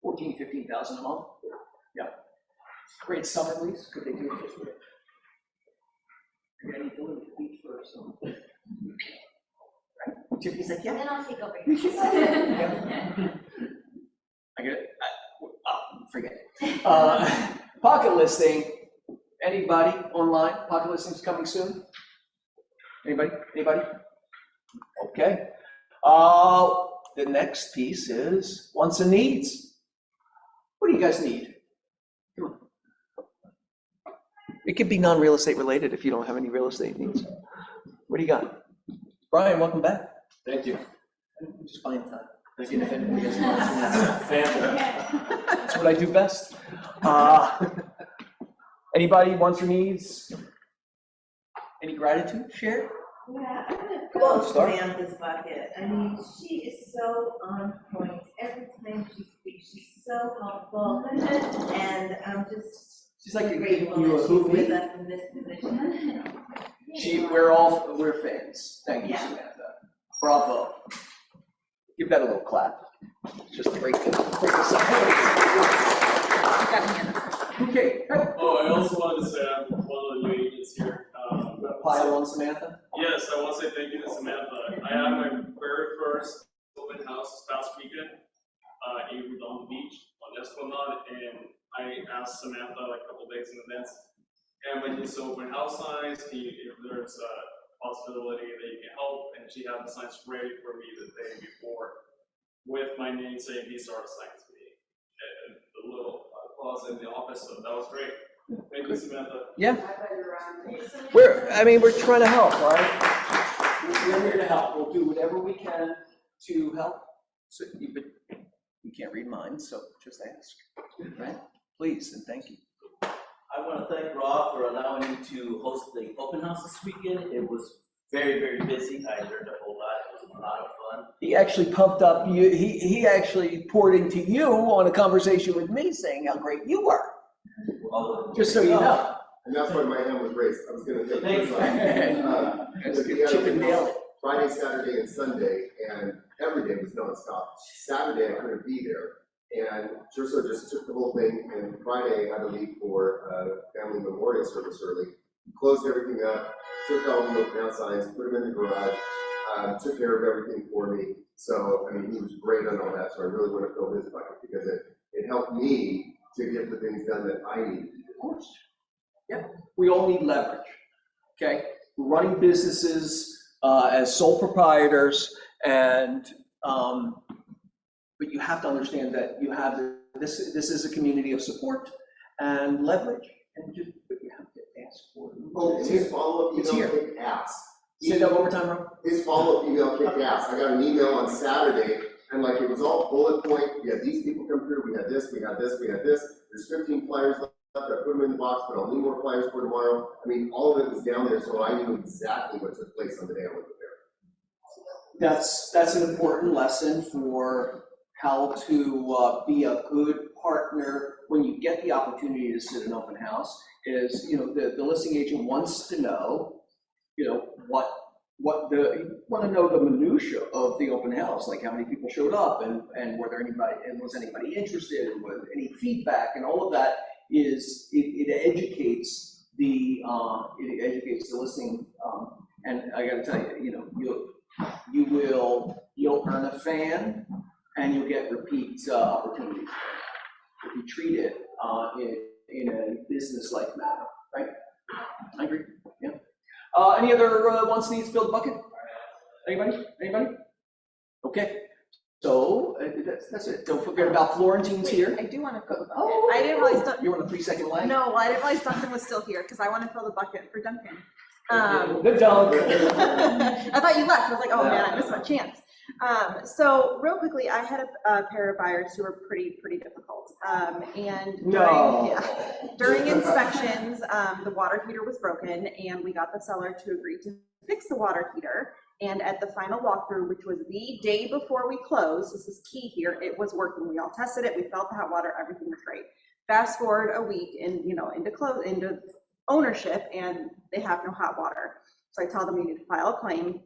14,000, 15,000 a month? Yeah. Great summer lease, could they do it this way? Maybe I need to live at the beach for some. Right? Tiffany's like, And yeah. then I'll take over. I get it. Forget it. Pocket listing, anybody online? Pocket listings coming soon? Anybody? Okay. The next piece is wants and needs. What do you guys need? Come on. It could be non-real estate related if you don't have any real estate needs. What do you got? Brian, welcome back. Thank you. Just buying time. If anybody has questions. Family. That's what I do best. Anybody wants or needs? Any gratitude shared? Yeah, I'm gonna Come on, fill Star. Samantha's bucket. I mean, she is so on point. Every time she speaks, she's so helpful. And I'm just She's like, grateful you that a she's hoot with me? us in this position. We're fans. Thank you, Yeah. Samantha. Bravo. Give that a little clap. Just break this up. Okay, hey, Oh, I also wanted to say I'm one of the new agents here. pile on Samantha. Yes, I want to say thank you to Samantha. I had my very first open house this past weekend, in Redondo Beach on Esplanade, and I asked Samantha like a couple days in advance, and when you open house signs, if there's a possibility that you can help, and she had the signs ready for me the day before with my name saying these are assigned to me, and the little clause in the office, so that was great. Thank you, Samantha. Yeah. We're trying to help, right? We're here to help. We'll do whatever we can to help. So you can't read minds, so just ask, right? Please, and thank you. I want to thank Rob for allowing me to host the open house this weekend. It was very, very busy. I learned a whole lot. It was a lot of fun. He actually pumped up you, he actually poured into you on a conversation with me saying how great you were. Just so you know. And that's why my hand was raised. I was gonna take Thanks. this That's good. Chip and nail it. Friday, Saturday, and Sunday, and every day was nonstop. Saturday, I couldn't be there, and just took the whole thing, and Friday, I had to leave for a family memorial service early. Closed everything up, took all the open house signs, put them in the garage, took care of everything for me. So, I mean, he was great on all that, so I really want to fill his bucket, because it helped me to get the things done that I needed to do. Of course. Yeah, we all need leverage, okay? We're running businesses as sole proprietors, and but you have to understand that you have this is a community of support and leverage, and but you have to ask for it. Oh, and his follow-up It's email here. kicked ass. Say that one more time, Ron. His follow-up email kicked ass. I got an email on Saturday, and like, it was all bullet point. We had these people come through, we had this, we had this, we had this. There's 15 flyers left. I put them in the box, but I'll need more flyers for tomorrow. I mean, all of it was down there, so I knew exactly what took place on the day I went there. That's an important lesson for how to be a good partner when you get the opportunity to sit in open house. Is, you know, the listing agent wants to know, you know, you want to know the minutia of the open house, like how many people showed up, and were there anybody, and was anybody interested, and was any feedback, and all of that is it educates the listing, and I got to tell you, you know, you'll earn a fan, and you'll get repeat opportunities if you treat it in a business-like manner, right? I agree. Yeah. Any other wants, needs, filled bucket? Anybody? Okay. So that's it. Don't forget about Florentine's here. I do want to fill the bucket. Oh, I didn't realize Duncan. You're on the 3-second line? No, well, I didn't realize Duncan was still here because I want to fill the bucket for Duncan. The dog. I thought you left. I was like, oh man, I missed my chance. So real quickly, I had a pair of buyers who were pretty difficult. And during inspections, the water heater was broken, and we got the seller to agree to fix the water heater. And at the final walkthrough, which was the day before we closed, this is key here, it was working. We all tested it. We felt the hot water. Everything was great. Fast forward a week into ownership, and they have no hot water. So I tell them you need to file a claim.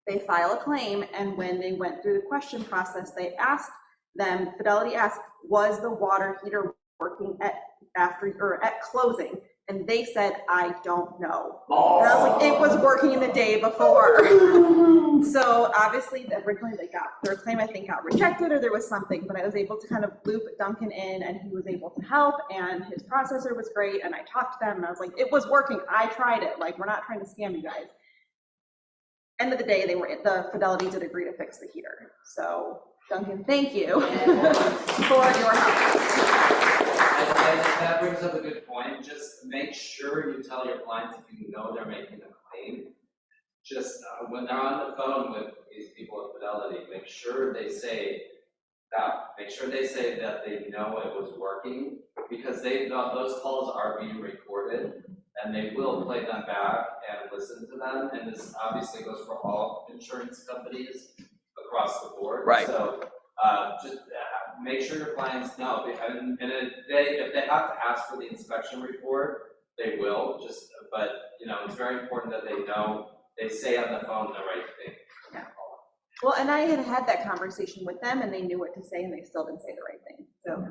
They file a claim, and when they went through the question process, Fidelity asked, was the water heater working at closing? And they said, I don't know. And I was like, it was working the day before. So obviously, originally their claim, I think, got rejected, or there was something, but I was able to kind of loop Duncan in, and he was able to help, and his processor was great, and I talked to them, and I was like, it was working. I tried it. Like, we're not trying to scam you guys. End of the day, the Fidelity did agree to fix the heater. So Duncan, thank you for your help. That brings up a good point. Just make sure you tell your clients if you know they're making a claim. Just when they're on the phone with these people at Fidelity, make sure they say that they know it was working, because those calls are being recorded, and they will play them back and listen to them. And this obviously goes for all insurance companies across the board. Right. So just make sure your clients know. And if they have to ask for the inspection report, they will. But it's very important that they know, they say on the phone the right thing. Well, and I had that conversation with them and they knew what to say and they still didn't say the right thing. So,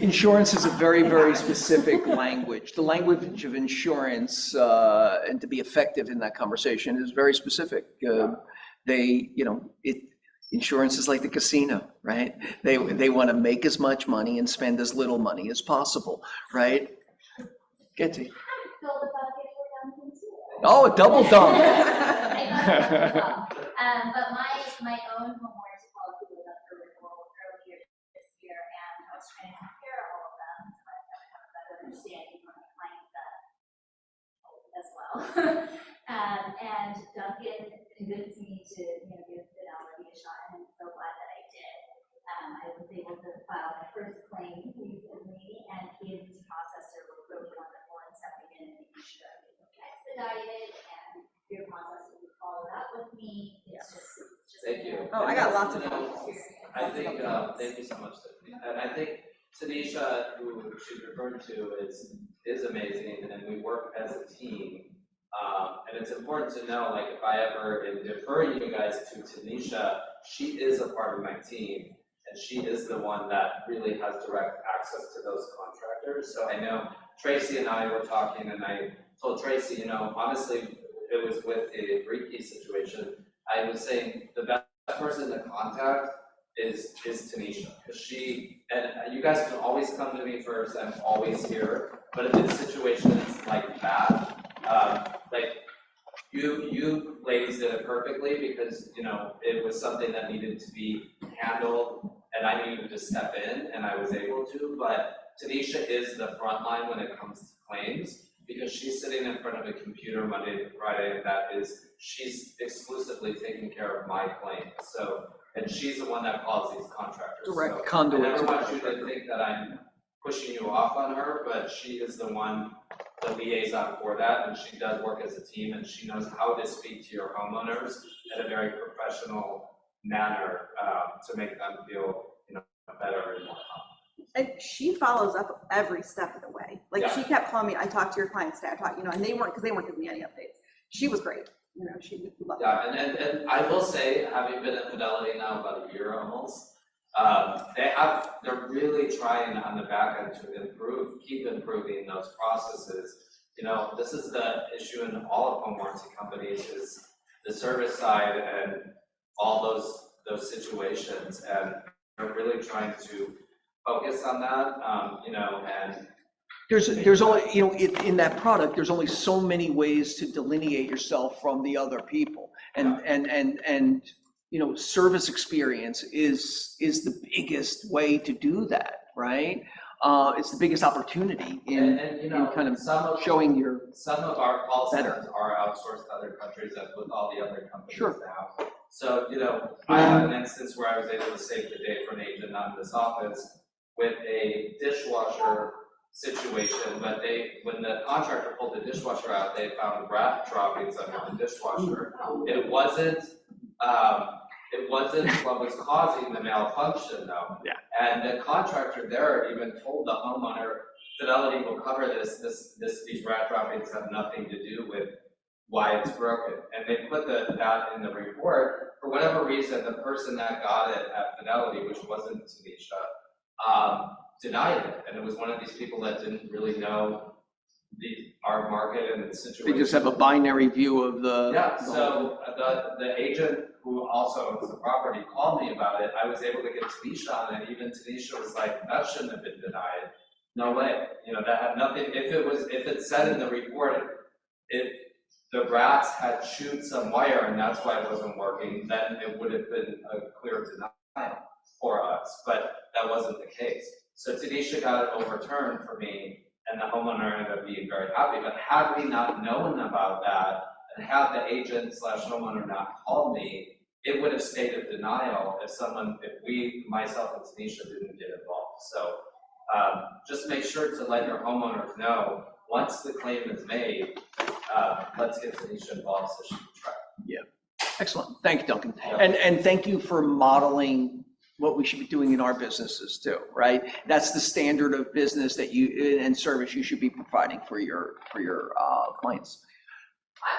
Insurance is a very, very specific language. The language of insurance, and to be effective in that conversation is very specific. Insurance is like the casino, right? They want to make as much money and spend as little money as possible, right? Get to. Oh, a double dunk. But my own homeowners policy was up for renewal earlier this year, and I was trying to compare all of them, so I have a better understanding from the clients as well. And Duncan convinced me to, give Fidelity a shot, and I'm so glad that I did. I was able to file my first claim recently, and his processor was really wonderful and stepping in and making sure everything was expedited, and your processor would follow up with me. It's just Thank you. oh, I got lots of I think, thank you so much, Tiffany. And I think Tanisha, who she's referring to, is amazing, and we work as a team. And it's important to know, like, if I ever am deferring you guys to Tanisha, she is a part of my team, and she is the one that really has direct access to those contractors. So I know Tracy and I were talking, and I told Tracy, honestly, it was with a Reiki situation. I was saying the best person to contact is Tanisha, because and you guys can always come to me first. I'm always here. But if it's situations like that, you ladies did it perfectly, because it was something that needed to be handled, and I needed to step in, and I was able to. But Tanisha is the front line when it comes to claims, because she's sitting in front of a computer Monday to Friday, and she's exclusively taking care of my claims. So, and she's the one that calls these contractors. Direct conduit. I never want you to think that I'm pushing you off on her, but she is the one, the liaison for that, and she does work as a team, and she knows how to speak to your homeowners in a very professional manner to make them feel, better and more confident. And she follows up every step of the way. Like, Yeah. she kept calling me, I talked to your clients today, and they weren't giving me any updates. She was great, she loved it. Yeah, and I will say, having been at Fidelity now about a year almost, they're really trying on the back end to keep improving those processes. This is the issue in all of home warranty companies, is the service side and all those situations, and they're really trying to focus on that, and There's only, in that product, there's only so many ways to delineate yourself from the other people. And service experience is the biggest way to do that, right? It's the biggest opportunity in kind of showing your. Some of our call better. centers are outsourced to other countries, as with all the other companies Sure. now. So, I had an instance where I was able to save the day for an agent out of this office with a dishwasher situation, but when the contractor pulled the dishwasher out, they found rat droppings under the dishwasher. It wasn't what was causing the malfunction though. Yeah. And the contractor there even told the homeowner, Fidelity will cover these rat droppings have nothing to do with why it's broken. And they put that in the report. For whatever reason, the person that got it at Fidelity, which wasn't Tanisha, denied it. And it was one of these people that didn't really know our market and the situation. They just have a binary view of the. Yeah, so the agent who also owns the property called me about it. I was able to get Tanisha on it, and even Tanisha was like, that shouldn't have been denied. No way, that had nothing, if it said in the report, the rats had chewed some wire and that's why it wasn't working, then it would have been a clear denial for us, but that wasn't the case. So Tanisha got it overturned for me, and the homeowner ended up being very happy. But had we not known about that, and had the agent / homeowner not called me, it would have stayed a denial if myself and Tanisha didn't get involved. So just make sure to let your homeowners know once the claim is made, let's get Tanisha involved so she can try. Excellent. Thank you, Duncan. And thank you for modeling what we should be doing in our businesses too, right? That's the standard of business that you, and service you should be providing for your clients.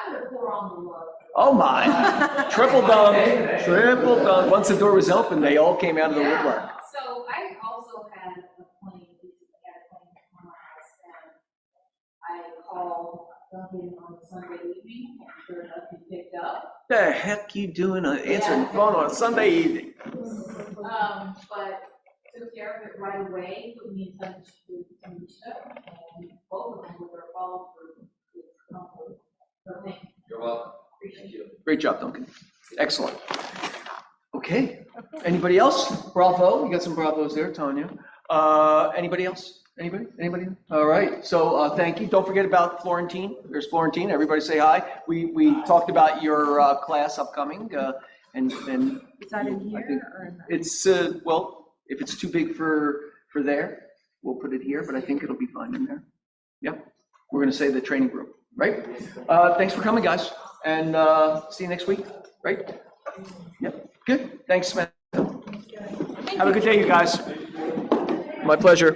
I'm gonna pour on the love. Oh my, triple dunk, triple dunk. Once the door was open, they all came out of the woodwork. So I also had a claim, on my house, and I called Duncan on Sunday evening, and sure enough, he picked up. The heck you doing answering the phone on a Sunday evening? But took care of it right away, put me in touch with Tanisha, and both of them were followed through with comfort. So thank you. You're welcome. Appreciate you. Great job, Duncan. Excellent. Okay, anybody else? Bravo, you got some bravos there, Tanya. Anybody else? Anybody? All right, so thank you. Don't forget about Florentine. There's Florentine, everybody say hi. We talked about your class upcoming, and Is that in I think here or in the? it's, well, if it's too big for there, we'll put it here, but I think it'll be fine in there. Yep, we're gonna say the training group, right? Thanks for coming, guys, and see you next week, right? Yep, good, thanks, Samantha. Have a good day, you guys. My pleasure.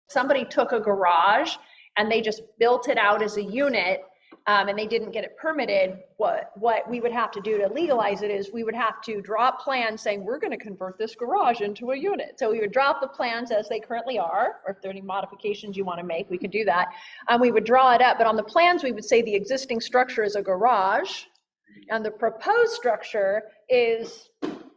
somebody took a garage and they just built it out as a unit, and they didn't get it permitted, what we would have to do to legalize it is we would have to draw up plans saying, we're gonna convert this garage into a unit. So we would draw up the plans as they currently are, or if there are any modifications you wanna make, we could do that. We would draw it up, but on the plans, we would say the existing structure is a garage, and the proposed structure is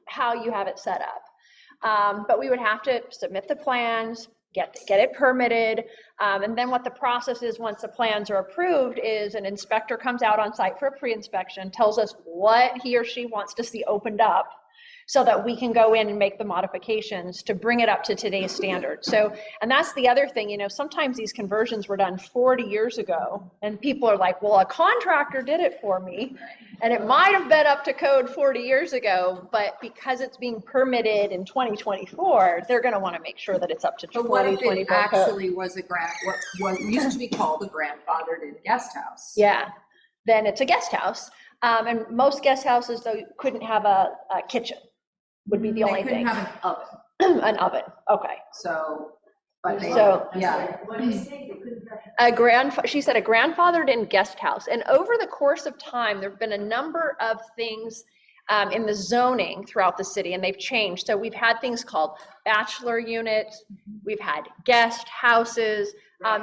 how you have it set up. But we would have to submit the plans, get it permitted, and then what the process is once the plans are approved is an inspector comes out on site for a pre-inspection, tells us what he or she wants to see opened up so that we can go in and make the modifications to bring it up to today's standards. So, and that's the other thing, you know, sometimes these conversions were done 40 years ago and people are like, well, a contractor did it for me. And it might have been up to code 40 years ago, but because it's being permitted in 2024, they're going to want to make sure that it's up to 2024 But what if it code. actually was what used to be called a grandfathered in guest house? Yeah, then it's a guest house. And most guest houses, though, couldn't have a kitchen, would be the only They thing. couldn't have an oven, An oven, okay. so, but they, So- yeah. She said a grandfathered in guest house. And over the course of time, there've been a number of things in the zoning throughout the city, and they've changed. So we've had things called bachelor units, we've had guest houses.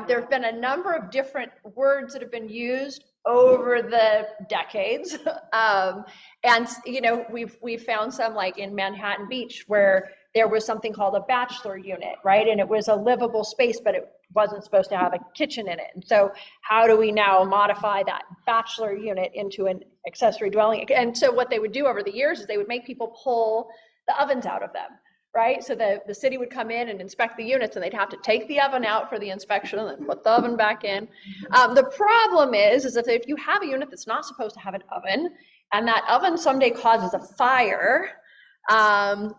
There've been a number of different words that have been used over the decades. And, you know, we've found some like in Manhattan Beach where there was something called a bachelor unit, right? And it was a livable space, but it wasn't supposed to have a kitchen in it. And so how do we now modify that bachelor unit into an accessory dwelling? And so what they would do over the years is they would make people pull the ovens out of them, right? So the city would come in and inspect the units and they'd have to take the oven out for the inspection and then put the oven back in. The problem is if you have a unit that's not supposed to have an oven and that oven someday causes a fire,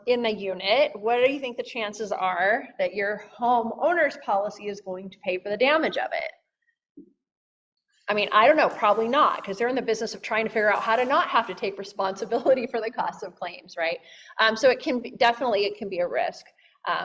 in the unit, what do you think the chances are that your homeowner's policy is going to pay for the damage of it? I mean, I don't know, probably not, because they're in the business of trying to figure out how to not have to take responsibility for the cost of claims, right? So it can be, definitely it can be a risk.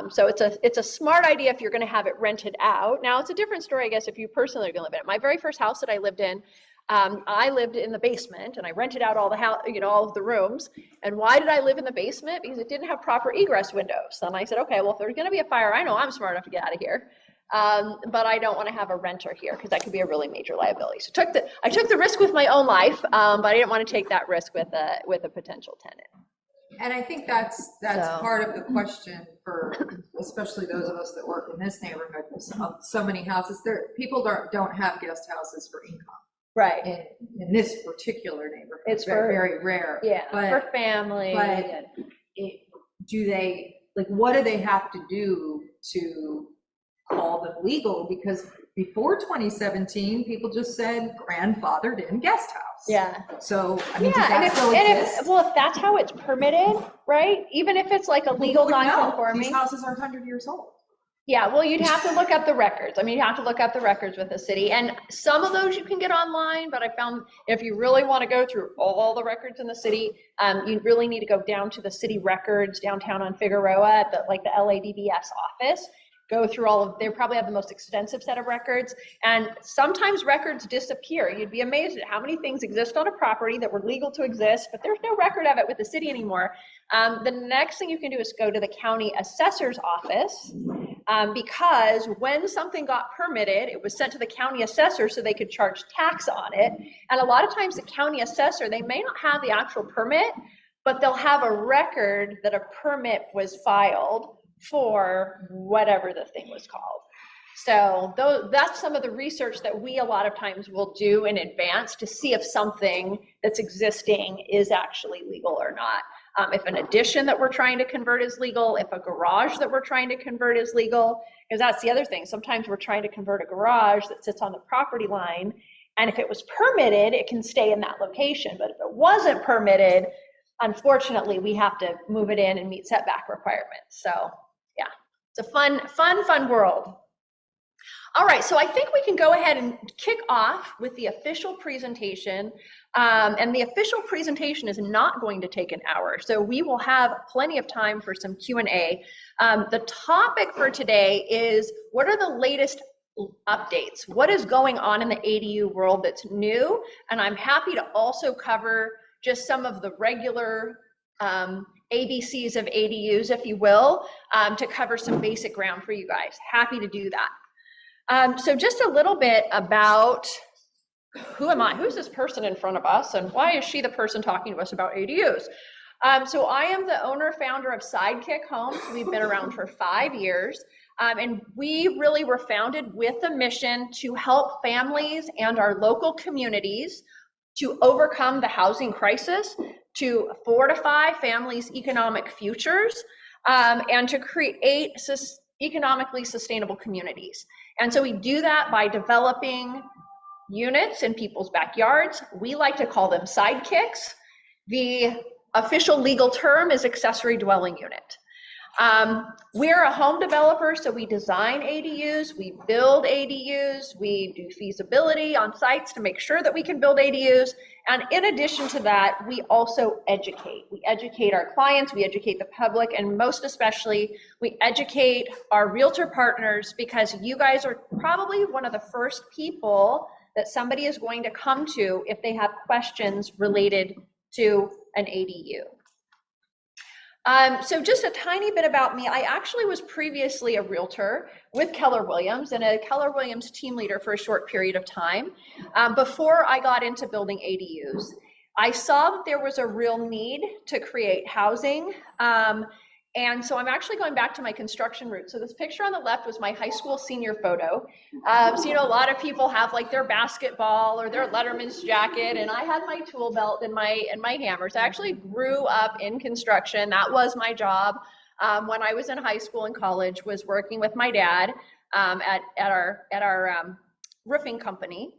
So it's a smart idea if you're going to have it rented out. Now it's a different story, I guess, if you personally are going to live in it. My very first house that I lived in, I lived in the basement and I rented out all the house, you know, all of the rooms. And why did I live in the basement? Because it didn't have proper egress windows. And I said, okay, well, if there's going to be a fire, I know I'm smart enough to get out of here. But I don't want to have a renter here because that could be a really major liability. So I took the risk with my own life, but I didn't want to take that risk with a potential tenant. And I think that's So- part of the question for, especially those of us that work in this neighborhood, of so many houses, people don't have guest houses for income. Right. In this particular neighborhood. It's very, for- very rare. Yeah, But- for family. but and- what do they have to do to call them legal? Because before 2017, people just said grandfathered in guest house. Yeah. So, I mean, does Yeah, that still exist? if that's how it's permitted, right? Even if it's like a legal Who would know? non-conforming. These houses are 100 years old. Yeah, well, you'd have to look up the records. I mean, you have to look up the records with the city. And some of those you can get online, but I found if you really want to go through all the records in the city, you really need to go down to the city records downtown on Figueroa at the LADBS office. Go through they probably have the most extensive set of records. And sometimes records disappear. You'd be amazed at how many things exist on a property that were legal to exist, but there's no record of it with the city anymore. The next thing you can do is go to the county assessor's office, because when something got permitted, it was sent to the county assessor so they could charge tax on it. And a lot of times the county assessor, they may not have the actual permit, but they'll have a record that a permit was filed for whatever the thing was called. So that's some of the research that we a lot of times will do in advance to see if something that's existing is actually legal or not. If an addition that we're trying to convert is legal, if a garage that we're trying to convert is legal, because that's the other thing. Sometimes we're trying to convert a garage that sits on the property line, and if it was permitted, it can stay in that location. But if it wasn't permitted, unfortunately, we have to move it in and meet setback requirements. So yeah, it's a fun world. All right, so I think we can go ahead and kick off with the official presentation. And the official presentation is not going to take an hour, so we will have plenty of time for some Q&A. The topic for today is, what are the latest updates? What is going on in the ADU world that's new? And I'm happy to also cover just some of the regular ABCs of ADUs, if you will, to cover some basic ground for you guys. Happy to do that. So just a little bit about who am I? Who's this person in front of us? And why is she the person talking to us about ADUs? So I am the owner, founder of Sidekick Homes. We've been around for 5 years. And we really were founded with a mission to help families and our local communities to overcome the housing crisis, to fortify families' economic futures, and to create economically sustainable communities. And so we do that by developing units in people's backyards. We like to call them sidekicks. The official legal term is accessory dwelling unit. We're a home developer, so we design ADUs, we build ADUs, we do feasibility on sites to make sure that we can build ADUs. And in addition to that, we also educate. We educate our clients, we educate the public, and most especially, we educate our realtor partners, because you guys are probably one of the first people that somebody is going to come to if they have questions related to an ADU. So just a tiny bit about me. I actually was previously a realtor with Keller Williams and a Keller Williams team leader for a short period of time before I got into building ADUs. I saw that there was a real need to create housing. And so I'm actually going back to my construction roots. So this picture on the left was my high school senior photo. So, you know, a lot of people have like their basketball or their Letterman's jacket, and I had my tool belt and my hammers. I actually grew up in construction. That was my job when I was in high school and college, was working with my dad at our roofing company.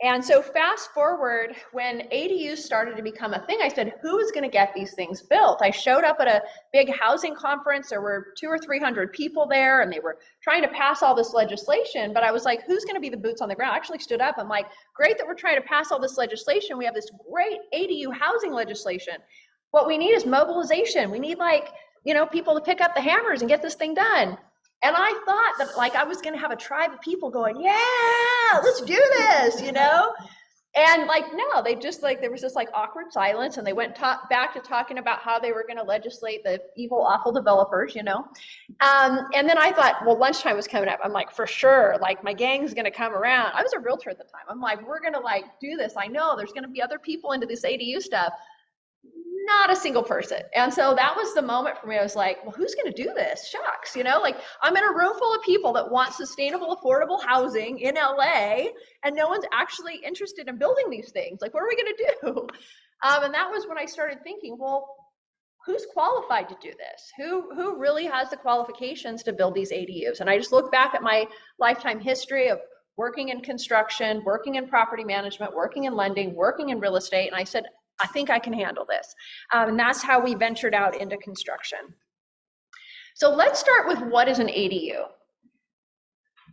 And so fast forward, when ADUs started to become a thing, I said, who is going to get these things built? I showed up at a big housing conference. There were 200 or 300 people there, and they were trying to pass all this legislation. But I was like, who's going to be the boots on the ground? I actually stood up. I'm like, great that we're trying to pass all this legislation. We have this great ADU housing legislation. What we need is mobilization. We need, like, you know, people to pick up the hammers and get this thing done. And I thought that, like, I was going to have a tribe of people going, yeah, let's do this, you know? And like, no, they just, like, there was this like awkward silence, and they went back to talking about how they were going to legislate the evil, awful developers, you know? And then I thought, well, lunchtime was coming up. I'm like, for sure, like, my gang's going to come around. I was a realtor at the time. I'm like, we're going to, like, do this. I know there's going to be other people into this ADU stuff. Not a single person. And so that was the moment for me. I was like, well, who's going to do this? Shucks, you know, like, I'm in a room full of people that want sustainable, affordable housing in LA, and no one's actually interested in building these things. Like, what are we going to do? And that was when I started thinking, well, who's qualified to do this? Who really has the qualifications to build these ADUs? And I just looked back at my lifetime history of working in construction, working in property management, working in lending, working in real estate. And I said, I think I can handle this. And that's how we ventured out into construction. So let's start with, what is an ADU?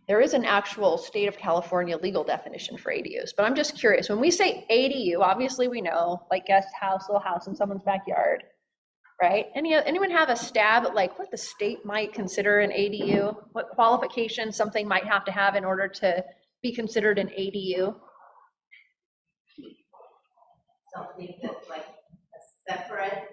There is an actual state of California legal definition for ADUs, but I'm just curious. When we say ADU, obviously we know, like, guest house, little house in someone's backyard, right? Anyone have a stab at, like, what the state might consider an ADU? What qualifications something might have to have in order to be considered an ADU? Something that's like a separate,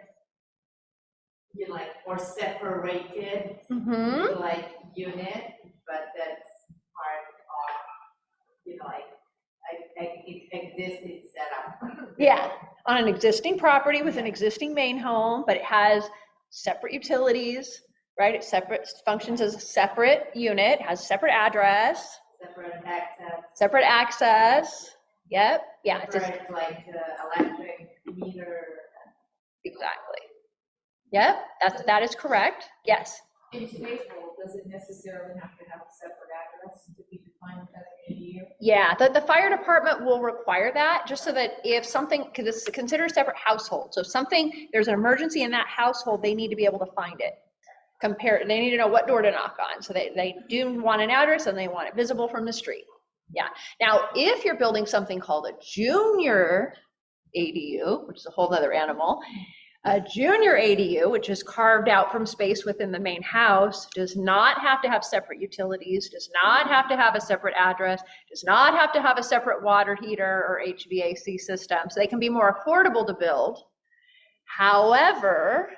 you like, or separated, like, unit, but that's part of, you know, like, it existed setup. Yeah, on an existing property with an existing main home, but it has separate utilities, right? It functions as a separate unit, has separate address. Separate access. Yep, yeah. Separate, like, electric meter. Exactly. Yep, that is correct, yes. In today's world, does it necessarily have to have a separate address to be defined as an ADU? Yeah, the fire department will require that, just so that if something, because it's considered a separate household. So if there's an emergency in that household, they need to be able to find it. They need to know what door to knock on. So they do want an address and they want it visible from the street. Yeah. Now, if you're building something called a junior ADU, which is a whole other animal, a junior ADU, which is carved out from space within the main house, does not have to have separate utilities, does not have to have a separate address, does not have to have a separate water heater or HVAC system. So they can be more affordable to build. However,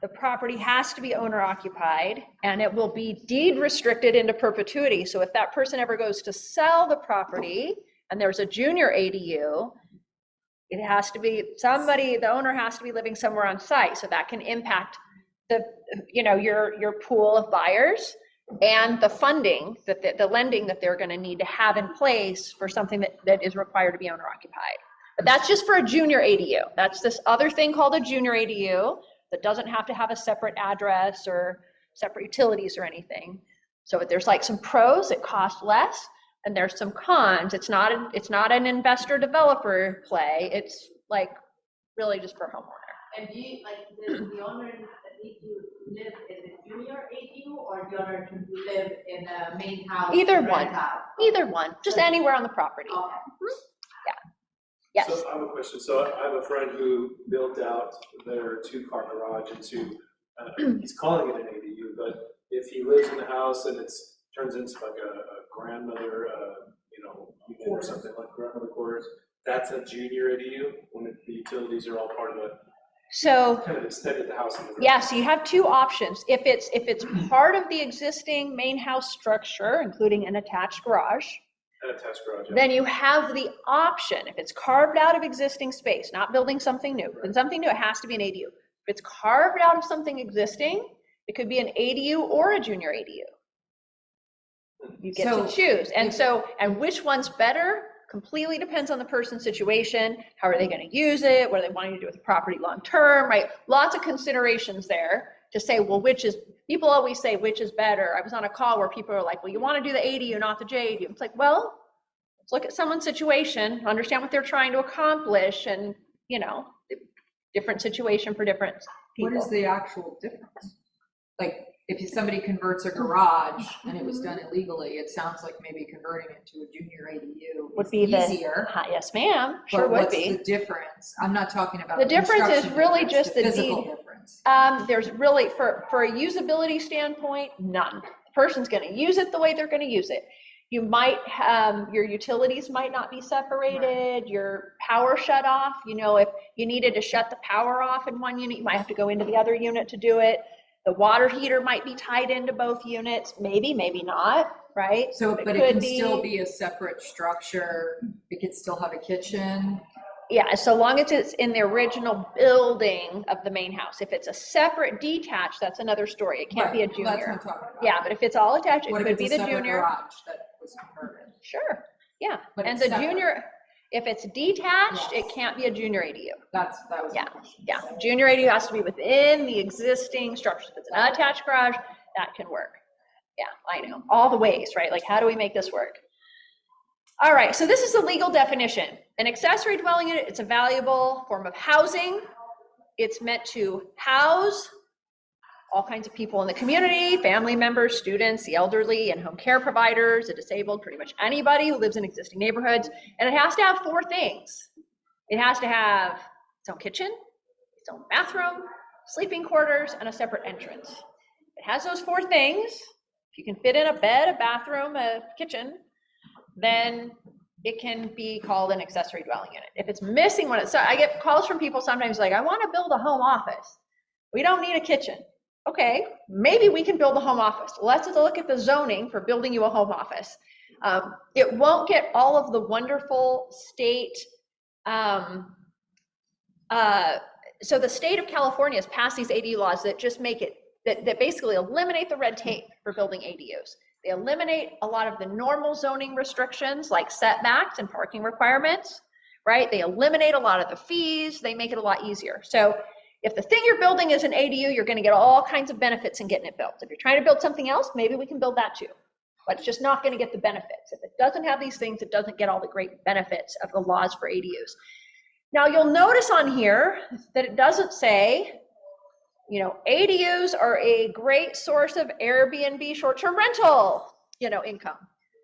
the property has to be owner occupied and it will be deed restricted into perpetuity. So if that person ever goes to sell the property and there's a junior ADU, it has to be the owner has to be living somewhere on site. So that can impact your pool of buyers and the funding the lending that they're going to need to have in place for something that is required to be owner occupied. But that's just for a junior ADU. That's this other thing called a junior ADU that doesn't have to have a separate address or separate utilities or anything. So there's like some pros, it costs less, and there's some cons. It's not an investor developer play. It's like really just for homeowner. And do you, the owner need to live in a junior ADU or the owner can live in a main house? Either rent one. out? Either one, just anywhere on the property. Okay. Yes. So I have a question. So I have a friend who built out their 2-car garage into, he's calling it an ADU, but if he lives in the house and turns into like a grandmother, unit or something like grandmother quarters, that's a junior ADU when the utilities are all part of the, So kind of extended the house. yeah, so you have two options. If it's part of the existing main house structure, including an attached garage, then you have the option, if it's carved out of existing space, not building something new. When something new, it has to be an ADU. If it's carved out of something existing, it could be an ADU or a junior ADU. You get to choose. And which one's better completely depends on the person's situation. How are they going to use it? What are they wanting to do with the property long term, right? Lots of considerations there to say, well, people always say, which is better? I was on a call where people are like, well, you want to do the ADU, not the JADU. It's like, well, let's look at someone's situation, understand what they're trying to accomplish, and, different situation for different people. What is the actual difference? Like, if somebody converts a garage and it was done illegally, it sounds like maybe converting it to a junior ADU would be easier. Yes, ma'am, sure would be. What's the difference? I'm not talking about the difference is really just the physical deed. difference. There's really, for a usability standpoint, none. The person's going to use it the way they're going to use it. You might your utilities might not be separated, your power shut off. If you needed to shut the power off in one unit, you might have to go into the other unit to do it. The water heater might be tied into both units, maybe not, right? So, but it can still be a separate structure. It could still have a kitchen. Yeah, so long as it's in the original building of the main house. If it's a separate detached, that's another story. It can't be a junior. That's what I'm talking about. Yeah, but if it's all attached, it What could if be it's a the separate junior. garage that was converted? Sure, yeah. But And it's the separate. junior, if it's detached, Yes. it can't be a junior ADU. That was Yeah, my question. yeah. Junior ADU has to be within the existing structure. If it's an attached garage, that can work. Yeah, I know. All the ways, right? Like, how do we make this work? All right, so this is the legal definition. An accessory dwelling unit, it's a valuable form of housing. It's meant to house all kinds of people in the community, family members, students, the elderly, and home care providers, the disabled, pretty much anybody who lives in existing neighborhoods. And it has to have 4 things. It has to have its own kitchen, its own bathroom, sleeping quarters, and a separate entrance. It has those 4 things. If you can fit in a bed, a bathroom, a kitchen, then it can be called an accessory dwelling unit. If it's missing one, so I get calls from people sometimes like, I want to build a home office. We don't need a kitchen. Okay, maybe we can build a home office. Let's look at the zoning for building you a home office. It won't get all of the wonderful state, so the state of California has passed these ADU laws that just make it, that basically eliminate the red tape for building ADUs. They eliminate a lot of the normal zoning restrictions like setbacks and parking requirements, right? They eliminate a lot of the fees. They make it a lot easier. So if the thing you're building is an ADU, you're going to get all kinds of benefits in getting it built. If you're trying to build something else, maybe we can build that too. But it's just not going to get the benefits. If it doesn't have these things, it doesn't get all the great benefits of the laws for ADUs. Now you'll notice on here that it doesn't say ADUs are a great source of Airbnb short-term rental, income.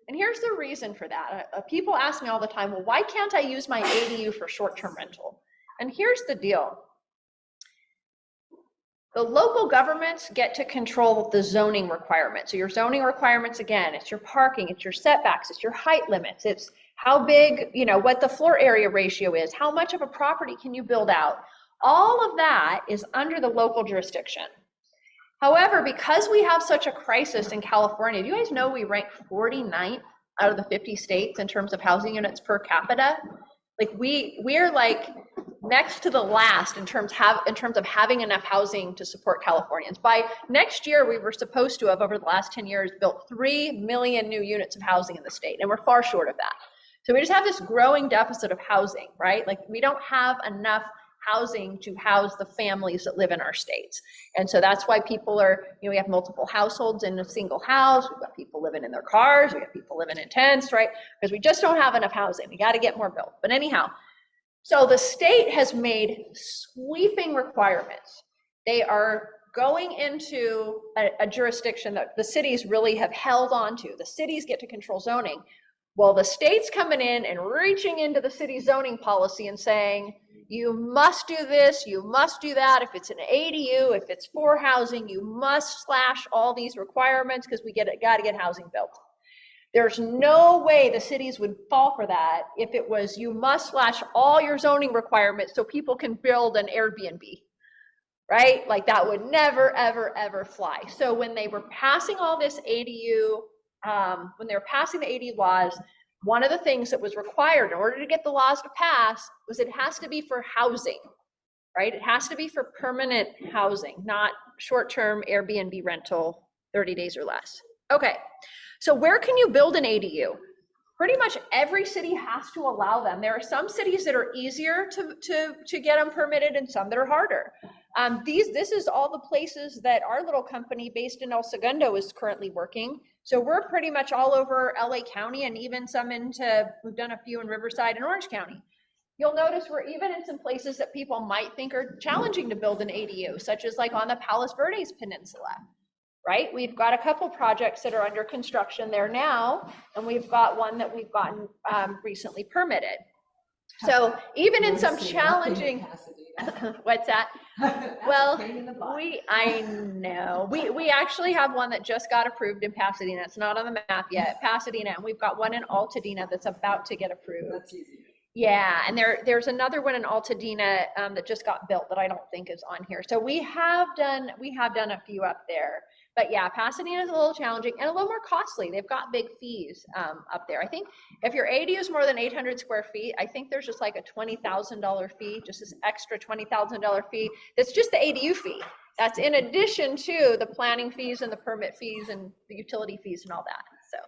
And here's the reason for that. People ask me all the time, well, why can't I use my ADU for short-term rental? And here's the deal. The local governments get to control the zoning requirements. So your zoning requirements, again, it's your parking, it's your setbacks, it's your height limits, it's how big, what the floor area ratio is, how much of a property can you build out. All of that is under the local jurisdiction. However, because we have such a crisis in California, do you guys know we rank 49th out of the 50 states in terms of housing units per capita? Like we're like next to the last in terms of having enough housing to support Californians. By next year, we were supposed to have, over the last 10 years, built 3 million new units of housing in the state, and we're far short of that. So we just have this growing deficit of housing, right? Like we don't have enough housing to house the families that live in our states. And so that's why people are, we have multiple households in a single house. We've got people living in their cars. We have people living in tents, right? Because we just don't have enough housing. We got to get more built. But anyhow, so the state has made sweeping requirements. They are going into a jurisdiction that the cities really have held on to. The cities get to control zoning. Well, the state's coming in and reaching into the city zoning policy and saying, you must do this, you must do that. If it's an ADU, if it's for housing, you must slash all these requirements because we got to get housing built. There's no way the cities would fall for that if it was you must slash all your zoning requirements so people can build an Airbnb, right? Like that would never, ever, ever fly. So when they were passing all this ADU, when they were passing the ADU laws, one of the things that was required in order to get the laws to pass was it has to be for housing, right? It has to be for permanent housing, not short-term Airbnb rental, 30 days or less. Okay, so where can you build an ADU? Pretty much every city has to allow them. There are some cities that are easier to get them permitted and some that are harder. This is all the places that our little company based in El Segundo is currently working. So we're pretty much all over LA County and even some we've done a few in Riverside and Orange County. You'll notice we're even in some places that people might think are challenging to build an ADU, such as like on the Palos Verdes Peninsula, right? We've got a couple projects that are under construction there now, and we've got one that we've gotten recently permitted. So even in some challenging, what's that? Well, I know. We actually have one that just got approved in Pasadena. It's not on the map yet, Pasadena, and we've got one in Altadena that's about to get approved. That's easy. Yeah, and there's another one in Altadena that just got built that I don't think is on here. So we have done a few up there. But yeah, Pasadena is a little challenging and a little more costly. They've got big fees up there. I think if your ADU is more than 800 square feet, I think there's just like a $20,000 fee, just this extra $20,000 fee. That's just the ADU fee. That's in addition to the planning fees and the permit fees and the utility fees and all that. So,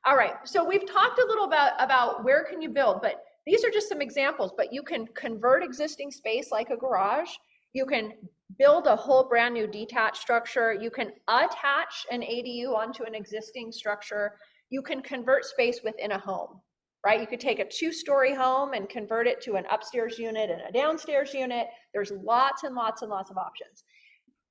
all right. So we've talked a little about where can you build, but these are just some examples. But you can convert existing space like a garage. You can build a whole brand new detached structure. You can attach an ADU onto an existing structure. You can convert space within a home, right? You could take a 2-story home and convert it to an upstairs unit and a downstairs unit. There's lots and lots and lots of options.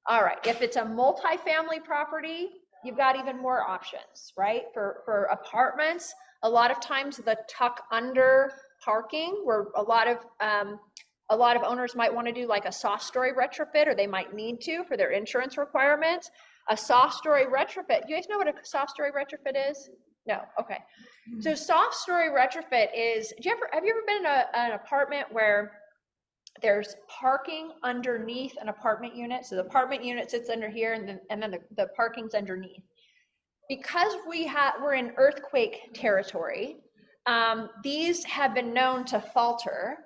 All right, if it's a multifamily property, you've got even more options, right? For apartments, a lot of times the tuck under parking where a lot of owners might want to do like a soft story retrofit, or they might need to for their insurance requirements. A soft story retrofit, you guys know what a soft story retrofit is? No, okay. So soft story retrofit is, have you ever been in an apartment where there's parking underneath an apartment unit? So the apartment unit sits under here and then the parking's underneath. Because we're in earthquake territory, these have been known to falter,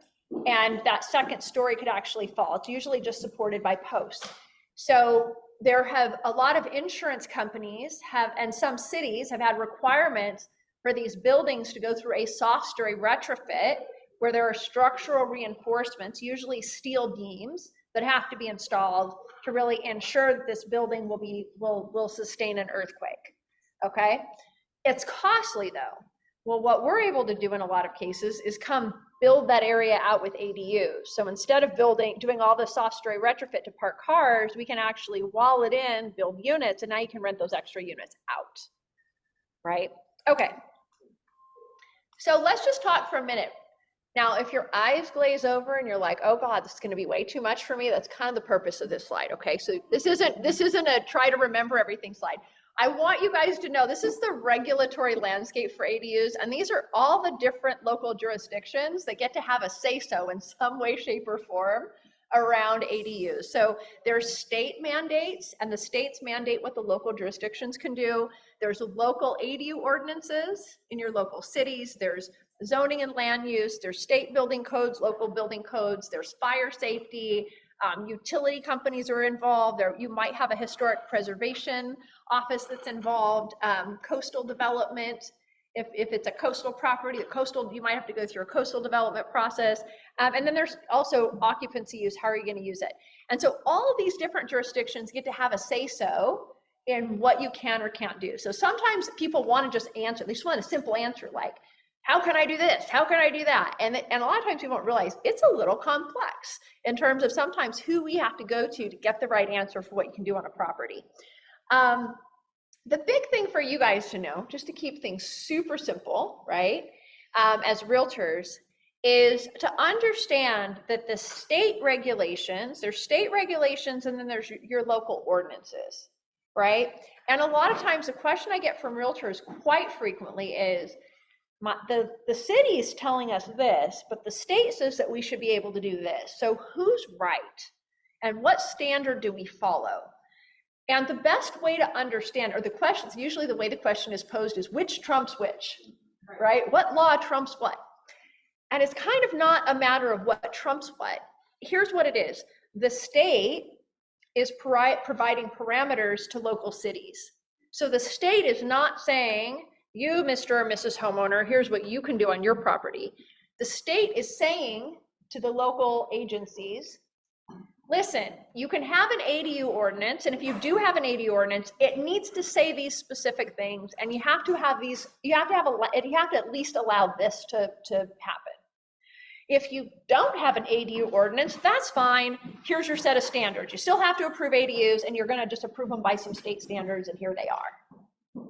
and that second story could actually fall. It's usually just supported by posts. So there have a lot of insurance companies and some cities have had requirements for these buildings to go through a soft story retrofit where there are structural reinforcements, usually steel beams, that have to be installed to really ensure that this building will sustain an earthquake. Okay, it's costly though. Well, what we're able to do in a lot of cases is come build that area out with ADUs. So instead of doing all the soft story retrofit to park cars, we can actually wall it in, build units, and now you can rent those extra units out, right? Okay. So let's just talk for a minute. Now, if your eyes glaze over and you're like, oh God, this is gonna be way too much for me, that's kind of the purpose of this slide, okay? So this isn't a try to remember everything slide. I want you guys to know this is the regulatory landscape for ADUs, and these are all the different local jurisdictions that get to have a say-so in some way, shape, or form around ADUs. So there's state mandates, and the states mandate what the local jurisdictions can do. There's local ADU ordinances in your local cities. There's zoning and land use. There's state building codes, local building codes. There's fire safety. Utility companies are involved. You might have a historic preservation office that's involved, coastal development. If it's a coastal property, you might have to go through a coastal development process. And then there's also occupancy use. How are you going to use it? And so all of these different jurisdictions get to have a say-so in what you can or can't do. So sometimes people want to just answer. They just want a simple answer like, how can I do this? How can I do that? And a lot of times people don't realize it's a little complex in terms of sometimes who we have to go to get the right answer for what you can do on a property. The big thing for you guys to know, just to keep things super simple, right, as realtors, is to understand that the state regulations, there's state regulations and then there's your local ordinances, right? And a lot of times the question I get from realtors quite frequently is, the city is telling us this, but the state says that we should be able to do this. So who's right? And what standard do we follow? And the best way to understand, or the questions, usually the way the question is posed is which trumps which, right? What law trumps what? And it's kind of not a matter of what trumps what. Here's what it is. The state is providing parameters to local cities. So the state is not saying, you, Mr. or Mrs. Homeowner, here's what you can do on your property. The state is saying to the local agencies, listen, you can have an ADU ordinance, and if you do have an ADU ordinance, it needs to say these specific things, and you have to have these, you have to at least allow this to happen. If you don't have an ADU ordinance, that's fine. Here's your set of standards. You still have to approve ADUs, and you're gonna just approve them by some state standards, and here they are.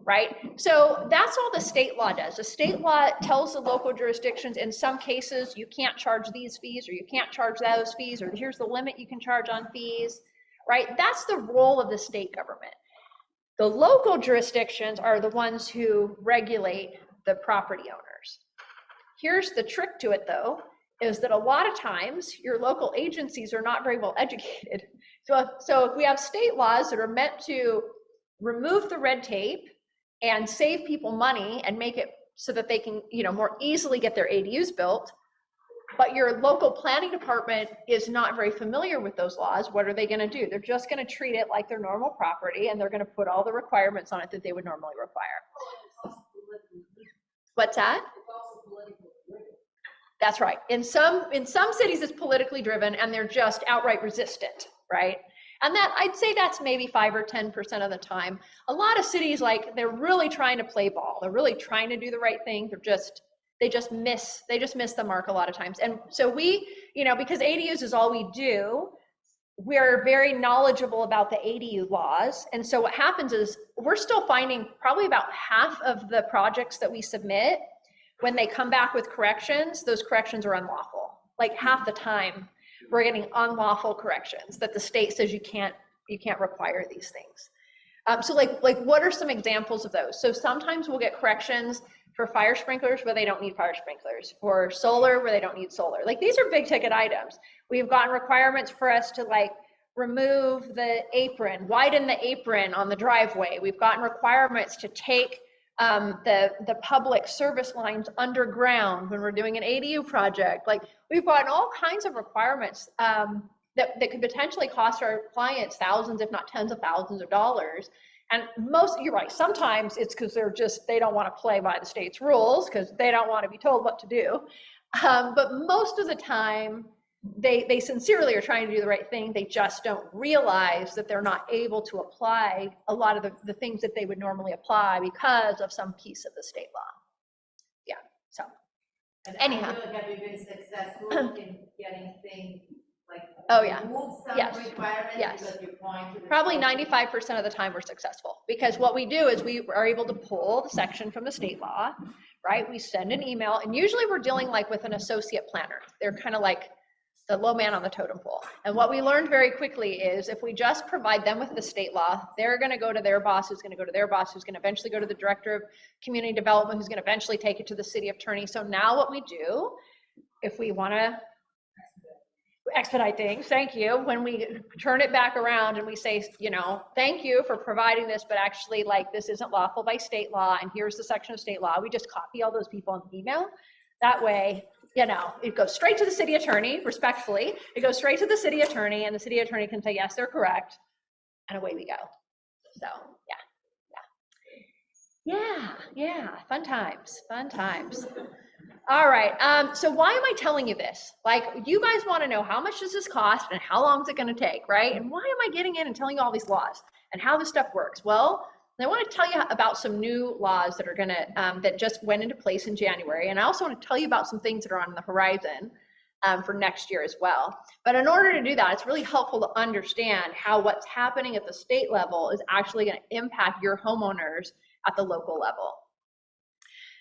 Right? So that's all the state law does. The state law tells the local jurisdictions in some cases you can't charge these fees or you can't charge those fees or here's the limit you can charge on fees, right? That's the role of the state government. The local jurisdictions are the ones who regulate the property owners. Here's the trick to it though, is that a lot of times your local agencies are not very well educated. So if we have state laws that are meant to remove the red tape and save people money and make it so that they can, more easily get their ADUs built, but your local planning department is not very familiar with those laws, what are they gonna do? They're just gonna treat it like their normal property and they're gonna put all the requirements on it that they would normally require. What's that? That's right. In some cities it's politically driven and they're just outright resistant, right? And that, I'd say that's maybe 5 or 10% of the time. A lot of cities, they're really trying to play ball. They're really trying to do the right thing. They just miss the mark a lot of times. And so we, because ADUs is all we do, we're very knowledgeable about the ADU laws. And so what happens is we're still finding probably about half of the projects that we submit, when they come back with corrections, those corrections are unlawful. Like half the time, we're getting unlawful corrections that the state says you can't require these things. So what are some examples of those? So sometimes we'll get corrections for fire sprinklers where they don't need fire sprinklers, or solar where they don't need solar. These are big ticket items. We've gotten requirements for us to remove the apron, widen the apron on the driveway. We've gotten requirements to take the public service lines underground when we're doing an ADU project. We've gotten all kinds of requirements that could potentially cost our clients thousands, if not tens of thousands of dollars. And you're right, sometimes it's because they don't want to play by the state's rules because they don't want to be told what to do. But most of the time, they sincerely are trying to do the right thing. They just don't realize that they're not able to apply a lot of the things that they would normally apply because of some piece of the state law. Yeah, so And Anyhow. I feel like have you been successful in getting things like? Oh, yeah. Remove some Yes. requirements Yes. because you're going to the. Probably state. 95% of the time we're successful, because what we do is we are able to pull the section from the state law, right? We send an email, and usually we're dealing like with an associate planner. They're kind of like the low man on the totem pole. And what we learned very quickly is if we just provide them with the state law, they're going to go to their boss, who's going to go to their boss, who's going to eventually go to the director of community development, who's going to eventually take it to the city attorney. So now what we do, if we want to expedite things, thank you, when we turn it back around and we say, you know, thank you for providing this, but actually like this isn't lawful by state law, and here's the section of state law, we just copy all those people in the email. That way, you know, it goes straight to the city attorney, respectfully, it goes straight to the city attorney, and the city attorney can say, yes, they're correct, and away we go. So, yeah, fun times, fun times. All right, so why am I telling you this? Like, you guys want to know how much does this cost and how long is it going to take, right? And why am I getting in and telling you all these laws and how this stuff works? Well, I want to tell you about some new laws that are going to, that just went into place in January. And I also want to tell you about some things that are on the horizon for next year as well. But in order to do that, it's really helpful to understand how what's happening at the state level is actually going to impact your homeowners at the local level.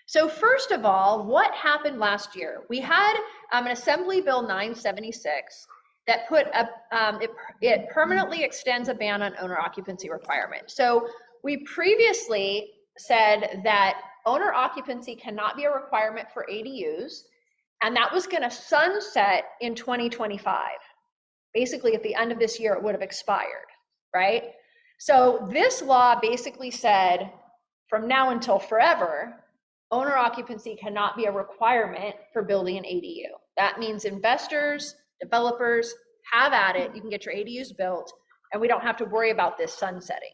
So first of all, what happened last year? We had an Assembly Bill 976 that put it permanently extends a ban on owner occupancy requirement. So we previously said that owner occupancy cannot be a requirement for ADUs, and that was going to sunset in 2025. Basically, at the end of this year, it would have expired, right? So this law basically said, from now until forever, owner occupancy cannot be a requirement for building an ADU. That means investors, developers, have at it. You can get your ADUs built, and we don't have to worry about this sunsetting.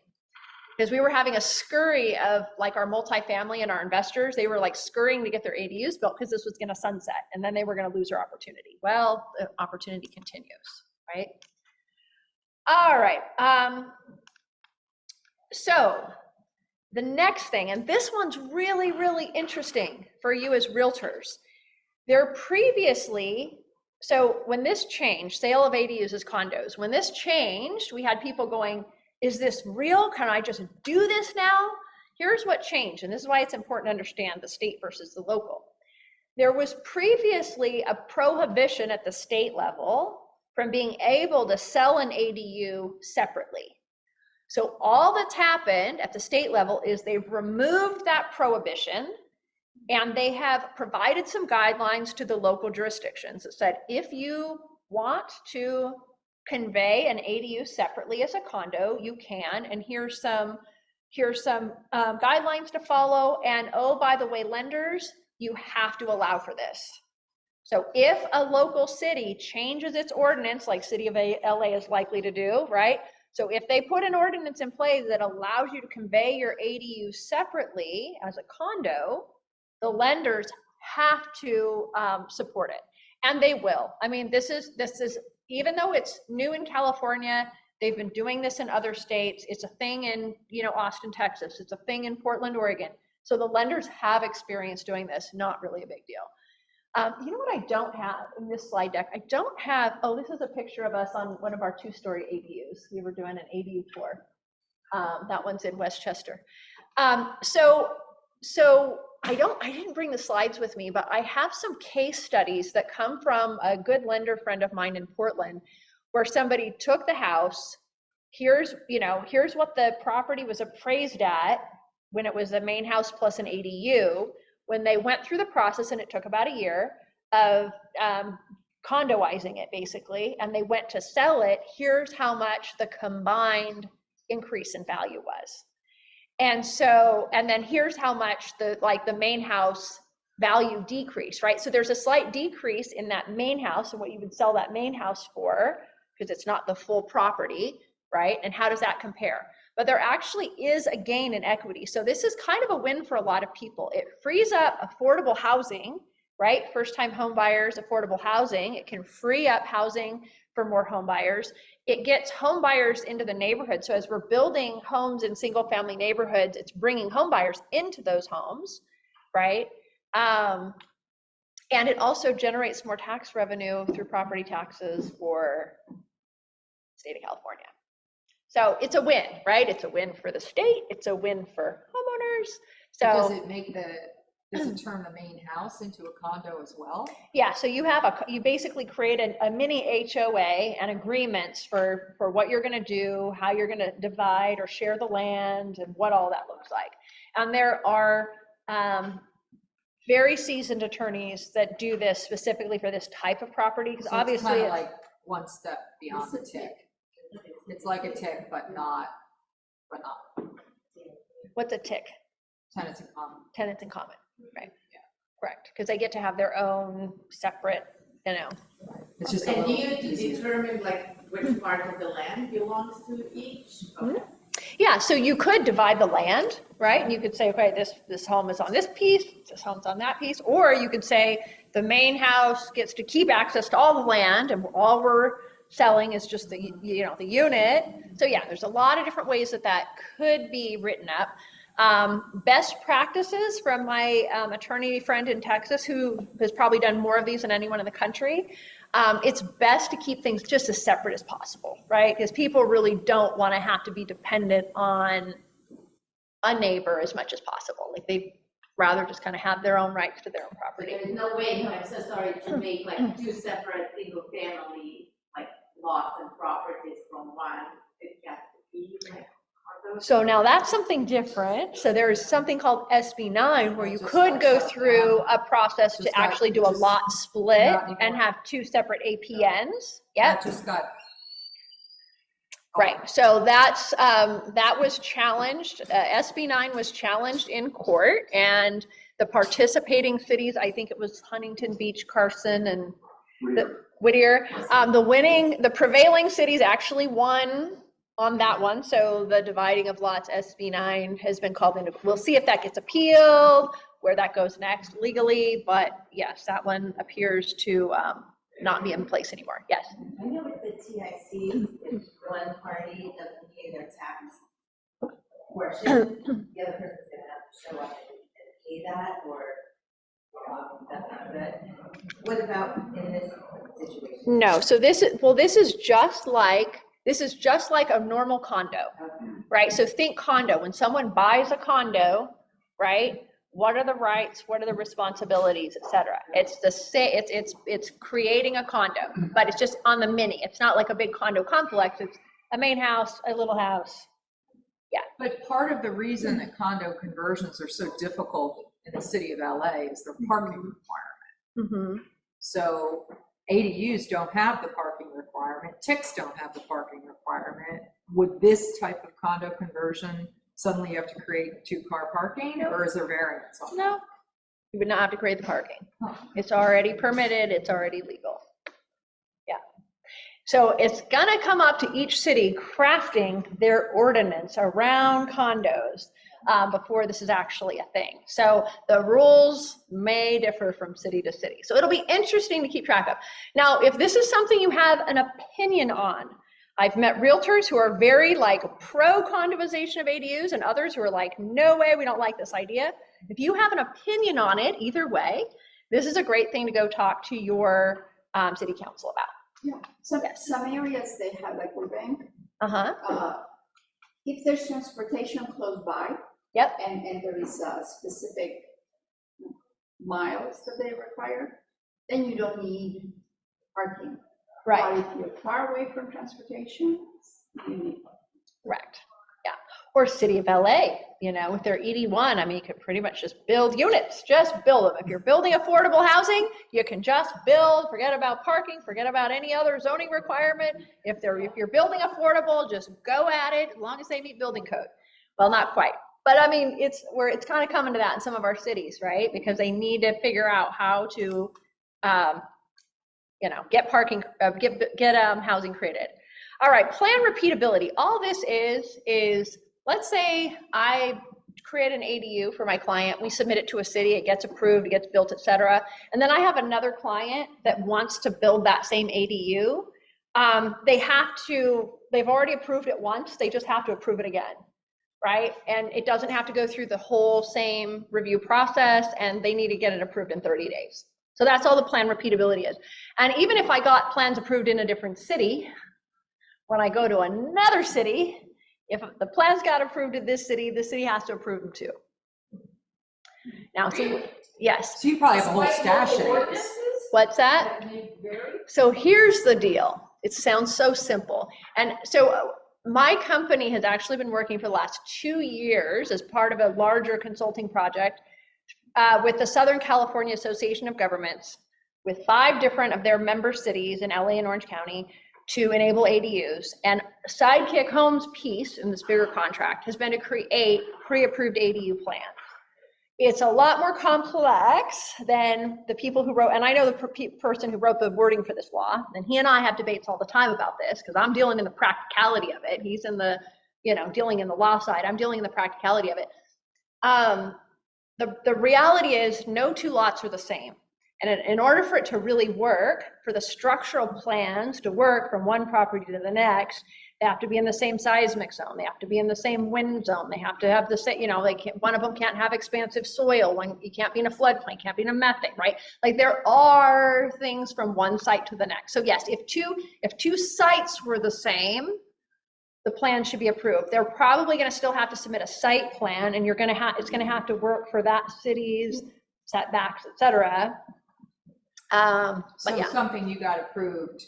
Because we were having a scurry of like our multifamily and our investors, they were like scurrying to get their ADUs built because this was going to sunset, and then they were going to lose their opportunity. Well, the opportunity continues, right? All right. So the next thing, and this one's really, really interesting for you as realtors. There previously, so when this changed, sale of ADUs as condos, when this changed, we had people going, is this real? Can I just do this now? Here's what changed, and this is why it's important to understand the state versus the local. There was previously a prohibition at the state level from being able to sell an ADU separately. So all that's happened at the state level is they've removed that prohibition, and they have provided some guidelines to the local jurisdictions that said, if you want to convey an ADU separately as a condo, you can, and here's some guidelines to follow, and oh, by the way, lenders, you have to allow for this. So if a local city changes its ordinance, like City of LA is likely to do, right? So if they put an ordinance in place that allows you to convey your ADU separately as a condo, the lenders have to support it, and they will. I mean, this is even though it's new in California, they've been doing this in other states. It's a thing in, you know, Austin, Texas. It's a thing in Portland, Oregon. So the lenders have experience doing this. Not really a big deal. You know what I don't have in this slide deck? I don't have, oh, this is a picture of us on one of our 2-story ADUs. We were doing an ADU tour. That one's in Westchester. So I didn't bring the slides with me, but I have some case studies that come from a good lender friend of mine in Portland, where somebody took the house. Here's what the property was appraised at when it was a main house plus an ADU. When they went through the process, and it took about a year of condoizing it basically, and they went to sell it, here's how much the combined increase in value was. And so, and then here's how much the main house value decreased, right? So there's a slight decrease in that main house and what you would sell that main house for, because it's not the full property, right? And how does that compare? But there actually is a gain in equity. So this is kind of a win for a lot of people. It frees up affordable housing, right? First-time home buyers, affordable housing. It can free up housing for more home buyers. It gets home buyers into the neighborhood. So as we're building homes in single-family neighborhoods, it's bringing home buyers into those homes, right? And it also generates more tax revenue through property taxes for the state of California. So it's a win, right? It's a win for the state. It's a win for homeowners. Does So it make does it turn the main house into a condo as well? yeah, so you basically create a mini HOA and agreements for what you're gonna do, how you're gonna divide or share the land, and what all that looks like. And there are very seasoned attorneys that do this specifically for this type of property, because So it's obviously kind of it's, like one step beyond the TIC. It's like a TIC, but not. what's a TIC? Tenants in common. Tenants in common, right? Yeah, correct, because they get to have their own separate, It's just a And do little you easier. determine like which part of the land belongs to each? Okay. Yeah, so you could divide the land, right? And you could say, okay, this home is on this piece, this home's on that piece, or you could say the main house gets to keep access to all the land, and all we're selling is just the unit. So yeah, there's a lot of different ways that could be written up. Best practices from my attorney friend in Texas, who has probably done more of these than anyone in the country. It's best to keep things just as separate as possible, right? Because people really don't want to have to be dependent on a neighbor as much as possible. Like they'd rather just kind of have their own rights to their own property. There's no way, I'm so sorry, to make like two separate single family, like lots and properties from one, it has to be like. So now that's something different. So there is something called SB9 where you could go through a process to actually do a lot split and have two separate APNs. Yeah. That just got. Right. So that was challenged. SB9 was challenged in court, and the participating cities, I think it was Huntington Beach, Carson, and Whittier. The prevailing cities actually won on that one. So the dividing of lots, SB9, has been called into, we'll see if that gets appealed, where that goes next legally. But yes, that one appears to not be in place anymore. Yes. I know with the TIC, if one party doesn't pay their tax portion, the other person's gonna have to show up and pay that, or that's not good. What about in this situation? No, so this is just like a normal condo, right? So think condo. When someone buys a condo, right? What are the rights? What are the responsibilities, et cetera? It's the same. It's creating a condo, but it's just on the mini. It's not like a big condo complex. It's a main house, a little house. Yeah. But part of the reason that condo conversions are so difficult in the city of LA is the parking requirement. Mm-hmm. So ADUs don't have the parking requirement. TICs don't have the parking requirement. Would this type of condo conversion suddenly you have to create two-car parking, or is there variance on that? No, you would not have to create the parking. It's already permitted, it's already legal. Yeah. So it's gonna come up to each city crafting their ordinance around condos before this is actually a thing. So the rules may differ from city to city. So it'll be interesting to keep track of. Now, if this is something you have an opinion on, I've met realtors who are very like pro condomization of ADUs, and others who are like, no way, we don't like this idea. If you have an opinion on it, either way, this is a great thing to go talk to your city council about. Yeah, some areas they have like Burbank. Uh-huh. If there's transportation close by. Yep. And there is a specific miles that they require, then you don't need parking. Right. But if you're far away from transportation, you need. Correct. Yeah. Or City of LA, with their ED1, I mean, you could pretty much just build units, just build them. If you're building affordable housing, you can just build, forget about parking, forget about any other zoning requirement. If you're building affordable, just go at it, as long as they meet building code. Well, not quite. But I mean, it's kind of coming to that in some of our cities, right? Because they need to figure out how to, get parking, get housing created. All right, plan repeatability. All this is let's say I create an ADU for my client. We submit it to a city, it gets approved, it gets built, et cetera. And then I have another client that wants to build that same ADU. They've already approved it once, they just have to approve it again. Right? And it doesn't have to go through the whole same review process, and they need to get it approved in 30 days. So that's all the plan repeatability is. And even if I got plans approved in a different city, when I go to another city, if the plans got approved in this city, the city has to approve them too. Now, so, yes. So you probably have a whole stash of these. What's that? So here's the deal. It sounds so simple. And so my company has actually been working for the last 2 years as part of a larger consulting project with the Southern California Association of Governments, with 5 different of their member cities in LA and Orange County to enable ADUs. And Sidekick Homes' piece in this bigger contract has been to create pre-approved ADU plans. It's a lot more complex than the people who wrote, and I know the person who wrote the wording for this law, and he and I have debates all the time about this, because I'm dealing in the practicality of it. He's in the, dealing in the law side. I'm dealing in the practicality of it. The reality is no 2 lots are the same. And in order for it to really work, for the structural plans to work from one property to the next, they have to be in the same seismic zone. They have to be in the same wind zone. They have to have the same, one of them can't have expansive soil. One, you can't be in a floodplain, can't be in a methane, right? Like there are things from one site to the next. So yes, if two sites were the same, the plan should be approved. They're probably going to still have to submit a site plan, and it's going to have to work for that city's setbacks, et cetera. So yeah. something you got approved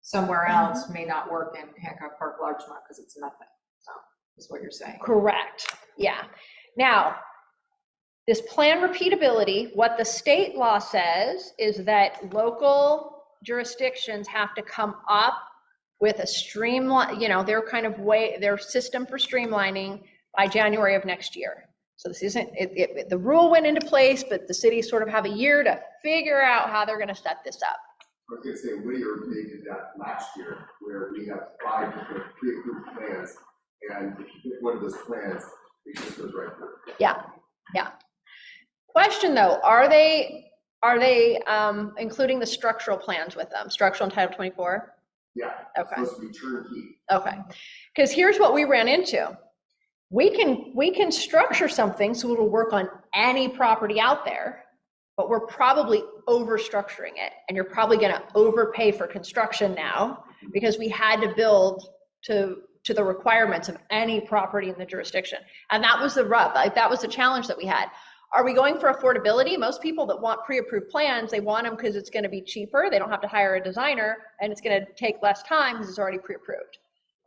somewhere else may not work in Hancock Park, Larchmont, because it's nothing, so, is what you're saying. Correct, yeah. Now, this plan repeatability, what the state law says is that local jurisdictions have to come up with a streamline, their system for streamlining by January of next year. So this isn't, the rule went into place, but the cities sort of have a year to figure out how they're going to set this up. I was going to say, Whittier, they did that last year, where we have 5 different pre-approved plans, and if you pick one of those plans, it just goes right through. Yeah. Question though, are they including the structural plans with them, structural and Title 24? Yeah. Okay. It's supposed to be turnkey. Okay. Because here's what we ran into. We can structure something so it'll work on any property out there, but we're probably over-structuring it, and you're probably going to overpay for construction now because we had to build to the requirements of any property in the jurisdiction. And that was the rub. That was the challenge that we had. Are we going for affordability? Most people that want pre-approved plans, they want them because it's going to be cheaper. They don't have to hire a designer, and it's going to take less time because it's already pre-approved,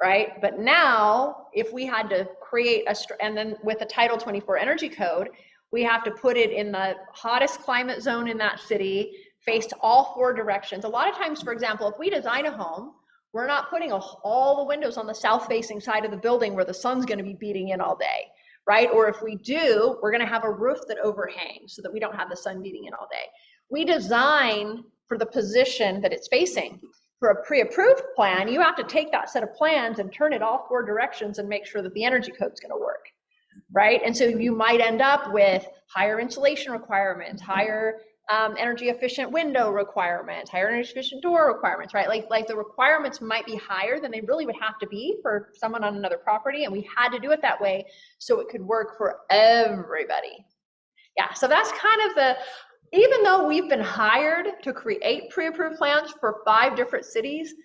right? But now, if we had to create and then with the Title 24 Energy Code, we have to put it in the hottest climate zone in that city, faced all 4 directions. A lot of times, for example, if we design a home, we're not putting all the windows on the south-facing side of the building where the sun's going to be beating in all day, right? Or if we do, we're going to have a roof that overhangs so that we don't have the sun beating in all day. We design for the position that it's facing. For a pre-approved plan, you have to take that set of plans and turn it all 4 directions and make sure that the energy code's going to work, right? And so you might end up with higher insulation requirements, higher energy efficient window requirements, higher energy efficient door requirements, right? Like the requirements might be higher than they really would have to be for someone on another property, and we had to do it that way so it could work for everybody. Yeah, so that's kind of even though we've been hired to create pre-approved plans for 5 different cities,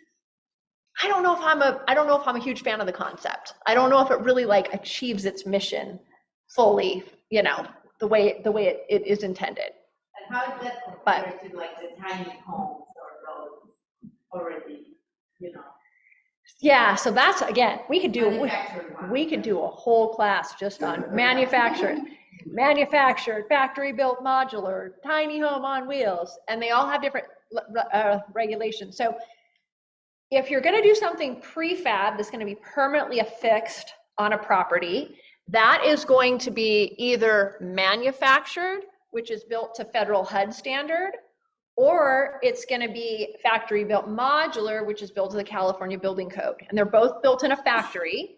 I don't know if I'm a huge fan of the concept. I don't know if it really achieves its mission fully, the way it is intended. And how does that compare to the tiny homes or those already, Yeah, so that's, again, we could do a whole class just on manufactured, factory built modular, tiny home on wheels, and they all have different regulations. So if you're going to do something prefab that's going to be permanently affixed on a property, that is going to be either manufactured, which is built to federal HUD standard, or it's going to be factory built modular, which is built to the California Building Code. And they're both built in a factory.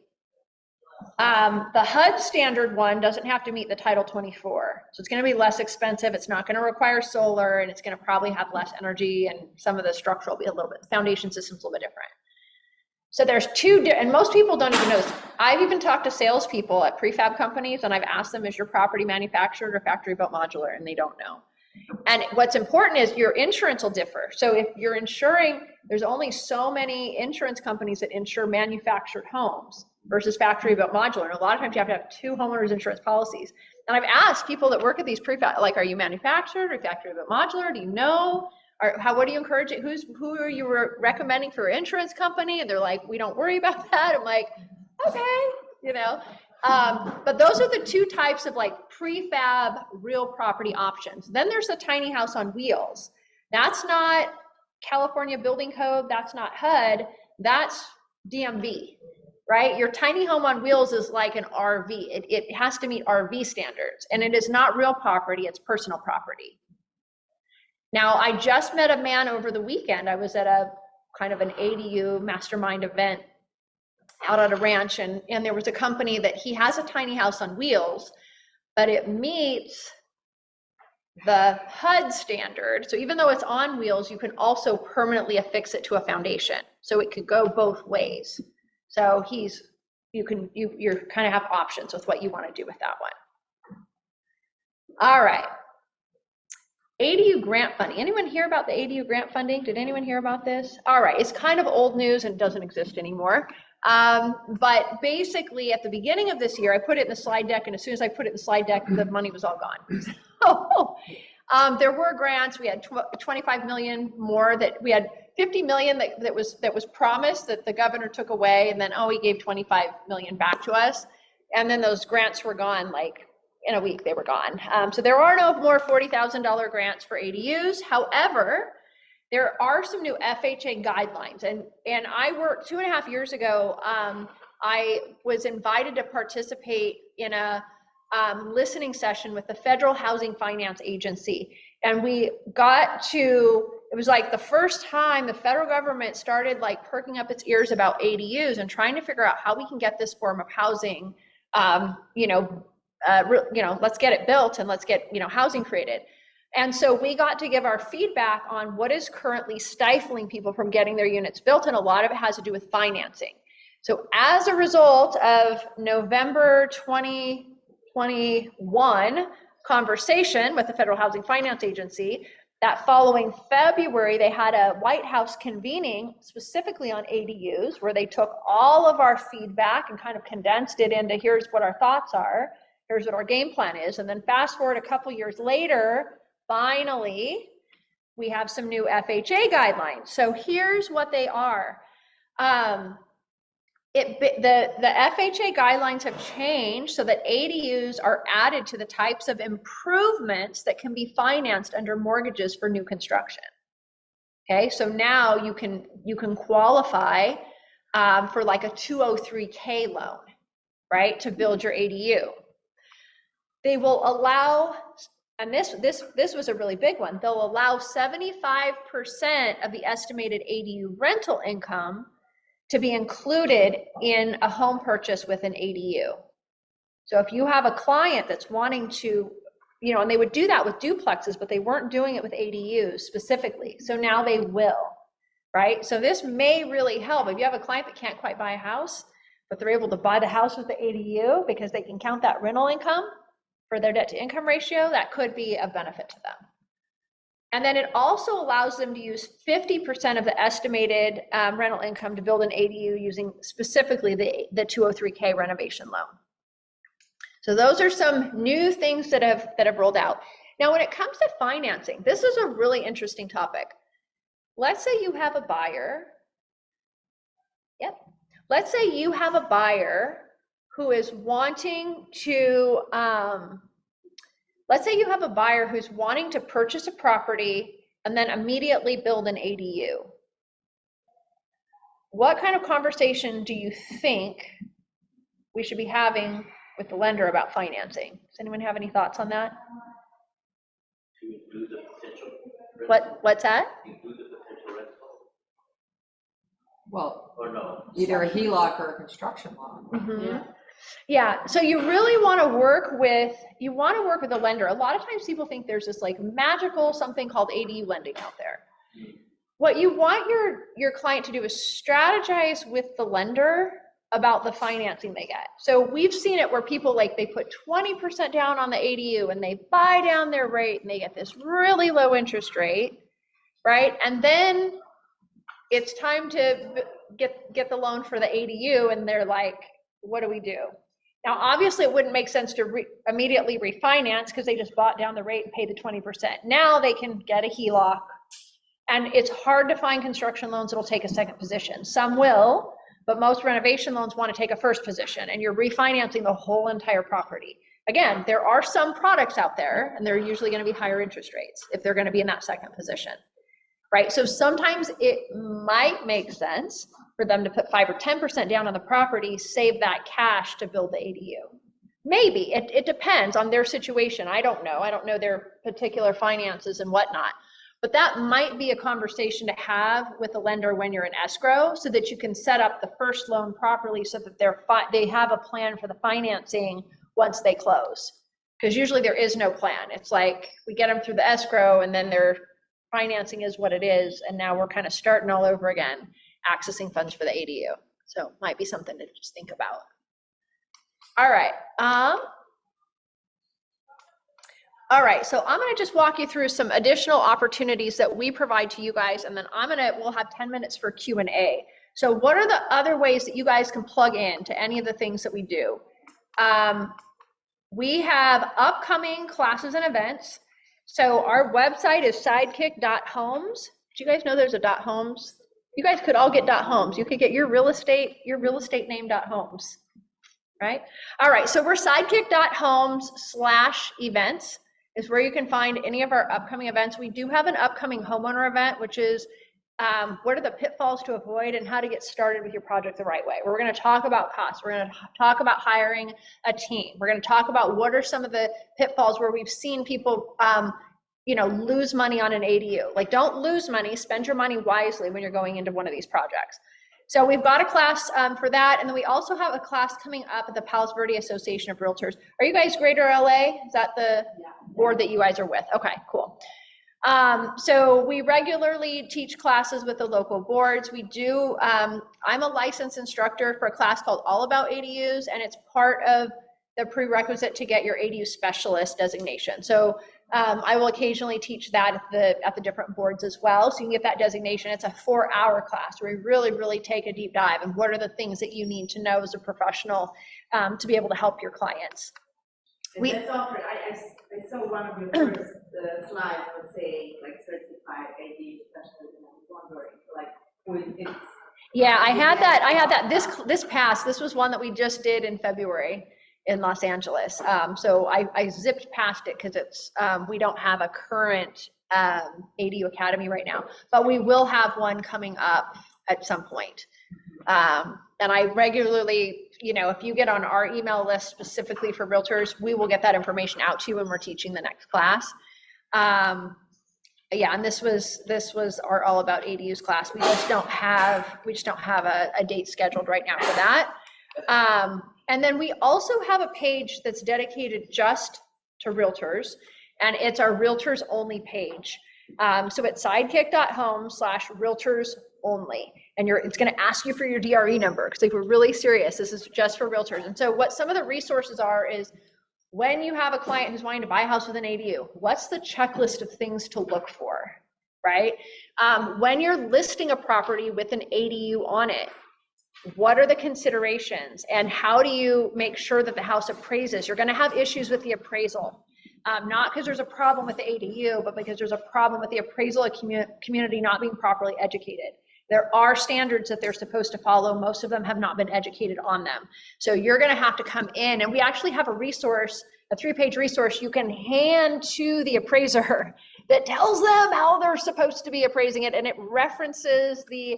The HUD standard one doesn't have to meet the Title 24. So it's going to be less expensive. It's not going to require solar, and it's going to probably have less energy, and some of the structural will be a little bit, foundation system's a little bit different. So there's 2, and most people don't even know this. I've even talked to salespeople at prefab companies, and I've asked them, is your property manufactured or factory built modular? And they don't know. And what's important is your insurance will differ. So if you're insuring, there's only so many insurance companies that insure manufactured homes versus factory built modular. And a lot of times you have to have 2 homeowners insurance policies. And I've asked people that work at these prefab, like, are you manufactured or factory built modular? Do you know? Or what do you encourage it? Who are you recommending for your insurance company? And they're like, we don't worry about that. I'm like, okay, you know. But those are the 2 types of like prefab real property options. Then there's the tiny house on wheels. That's not California Building Code. That's not HUD. That's DMV, right? Your tiny home on wheels is like an RV. It has to meet RV standards, and it is not real property. It's personal property. Now, I just met a man over the weekend. I was at a kind of an ADU mastermind event out at a ranch, and there was a company that he has a tiny house on wheels, but it meets the HUD standard. So even though it's on wheels, you can also permanently affix it to a foundation. So it could go both ways. So you kind of have options with what you want to do with that one. All right. ADU grant funding. Anyone hear about the ADU grant funding? Did anyone hear about this? All right, it's kind of old news and doesn't exist anymore. But basically at the beginning of this year, I put it in the slide deck, and as soon as I put it in the slide deck, the money was all gone. So there were grants. We had 25 million more that we had 50 million that was promised that the governor took away, and then he gave 25 million back to us. And then those grants were gone, like in a week they were gone. So there are no more $40,000 grants for ADUs. However, there are some new FHA guidelines, and I worked 2.5 years ago. I was invited to participate in a listening session with the Federal Housing Finance Agency, and we got to, it was like the first time the federal government started like perking up its ears about ADUs and trying to figure out how we can get this form of housing, let's get it built and let's get housing created. And so we got to give our feedback on what is currently stifling people from getting their units built, and a lot of it has to do with financing. So as a result of November 2021 conversation with the Federal Housing Finance Agency, that following February, they had a White House convening specifically on ADUs, where they took all of our feedback and kind of condensed it into here's what our thoughts are, here's what our game plan is. And then fast forward a couple years later, finally, we have some new FHA guidelines. So here's what they are. The FHA guidelines have changed so that ADUs are added to the types of improvements that can be financed under mortgages for new construction. Okay, so now you can qualify for like a 203K loan, right, to build your ADU. They will allow, and this was a really big one, they'll allow 75% of the estimated ADU rental income to be included in a home purchase with an ADU. So if you have a client that's wanting to, and they would do that with duplexes, but they weren't doing it with ADUs specifically. So now they will, right? So this may really help. If you have a client that can't quite buy a house, but they're able to buy the house with the ADU because they can count that rental income for their debt to income ratio, that could be a benefit to them. And then it also allows them to use 50% of the estimated rental income to build an ADU using specifically the 203K renovation loan. So those are some new things that have rolled out. Now, when it comes to financing, this is a really interesting topic. Let's say you have a buyer. Yep. Let's say you have a buyer who is wanting to, let's say you have a buyer who's wanting to purchase a property and then immediately build an ADU. What kind of conversation do you think we should be having with the lender about financing? Does anyone have any thoughts on that? To include the potential. What's that? Include the potential rental. Well, Or no? either a HELOC or a construction loan. Mm-hmm. Yeah, so you really want to work with the lender. A lot of times people think there's this like magical something called ADU lending out there. What you want your client to do is strategize with the lender about the financing they get. So we've seen it where people like, they put 20% down on the ADU and they buy down their rate and they get this really low interest rate, right? And then it's time to get the loan for the ADU and they're like, what do we do? Now, obviously it wouldn't make sense to immediately refinance because they just bought down the rate and paid the 20%. Now they can get a HELOC, and it's hard to find construction loans that'll take a second position. Some will, but most renovation loans want to take a first position, and you're refinancing the whole entire property. Again, there are some products out there, and they're usually going to be higher interest rates if they're going to be in that second position, right? So sometimes it might make sense for them to put 5 or 10% down on the property, save that cash to build the ADU. Maybe, it depends on their situation. I don't know their particular finances and whatnot. But that might be a conversation to have with the lender when you're in escrow, so that you can set up the first loan properly so that they have a plan for the financing once they close. Because usually there is no plan. It's like we get them through the escrow and then their financing is what it is. And now we're kind of starting all over again, accessing funds for the ADU. So it might be something to just think about. All right. All right, so I'm gonna just walk you through some additional opportunities that we provide to you guys, and then we'll have 10 minutes for Q&A. So what are the other ways that you guys can plug in to any of the things that we do? We have upcoming classes and events. So our website is sidekick.homes. Did you guys know there's a .homes? You guys could all get .homes. You could get your real estate name .homes, right? All right, so we're sidekick.homes/events. Is where you can find any of our upcoming events. We do have an upcoming homeowner event, which is what are the pitfalls to avoid and how to get started with your project the right way. We're going to talk about costs. We're going to talk about hiring a team. We're going to talk about what are some of the pitfalls where we've seen people lose money on an ADU. Like, don't lose money, spend your money wisely when you're going into one of these projects. So we've got a class for that, and then we also have a class coming up at the Palos Verde Association of Realtors. Are you guys Greater LA? Is that the board that you guys are with? Okay, cool. So we regularly teach classes with the local boards. We do, I'm a licensed instructor for a class called All About ADUs, and it's part of the prerequisite to get your ADU specialist designation. So I will occasionally teach that at the different boards as well. So you can get that designation. It's a 4-hour class where we really, really take a deep dive and what are the things that you need to know as a professional to be able to help your clients. And that's offered, I saw one of your first slides would say like certified AD specialist, and I was wondering, like, it's. Yeah, I had that, this was one that we just did in February in Los Angeles. So I zipped past it because it's, we don't have a current ADU Academy right now, but we will have one coming up at some point. And I regularly, if you get on our email list specifically for realtors, we will get that information out to you when we're teaching the next class. Yeah, and this was our All About ADUs class. We just don't have a date scheduled right now for that. And then we also have a page that's dedicated just to realtors, and it's our realtors only page. So it's sidekick.homes/realtors only. And it's going to ask you for your DRE number, because if we're really serious, this is just for realtors. And so what some of the resources are is, when you have a client who's wanting to buy a house with an ADU, what's the checklist of things to look for, right? When you're listing a property with an ADU on it, what are the considerations and how do you make sure that the house appraises? You're going to have issues with the appraisal, not because there's a problem with the ADU, but because there's a problem with the appraisal community not being properly educated. There are standards that they're supposed to follow. Most of them have not been educated on them. So you're going to have to come in, and we actually have a resource, a 3-page resource you can hand to the appraiser that tells them how they're supposed to be appraising it, and it references the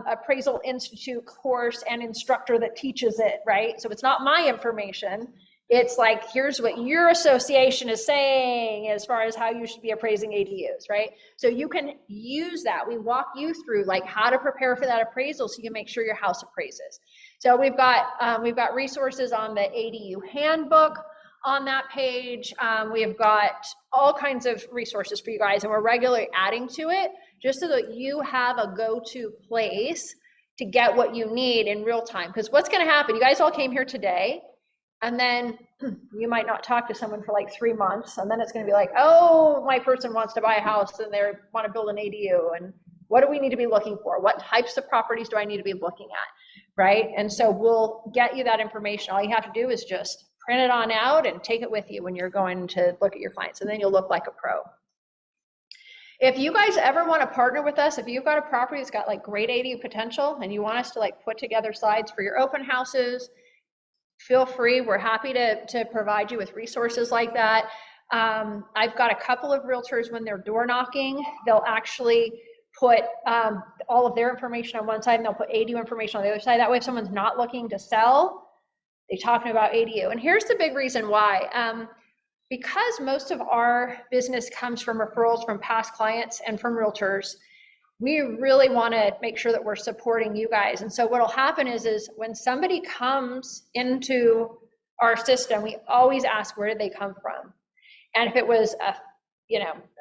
Appraisal Institute course and instructor that teaches it, right? So it's not my information. It's like, here's what your association is saying as far as how you should be appraising ADUs, right? So you can use that. We walk you through like how to prepare for that appraisal so you can make sure your house appraises. So we've got resources on the ADU handbook on that page. We have got all kinds of resources for you guys, and we're regularly adding to it just so that you have a go-to place to get what you need in real time. Because what's going to happen, you guys all came here today, and then you might not talk to someone for like 3 months, and then it's going to be like, oh, my person wants to buy a house and they want to build an ADU, and what do we need to be looking for? What types of properties do I need to be looking at, right? And so we'll get you that information. All you have to do is just print it on out and take it with you when you're going to look at your clients, and then you'll look like a pro. If you guys ever want to partner with us, if you've got a property that's got like great ADU potential and you want us to like put together slides for your open houses, feel free. We're happy to provide you with resources like that. I've got a couple of realtors, when they're door knocking, they'll actually put all of their information on one side and they'll put ADU information on the other side. That way, if someone's not looking to sell, they're talking about ADU. And here's the big reason why. Because most of our business comes from referrals from past clients and from realtors, we really want to make sure that we're supporting you guys. And so what'll happen is when somebody comes into our system, we always ask, where did they come from? And if it was a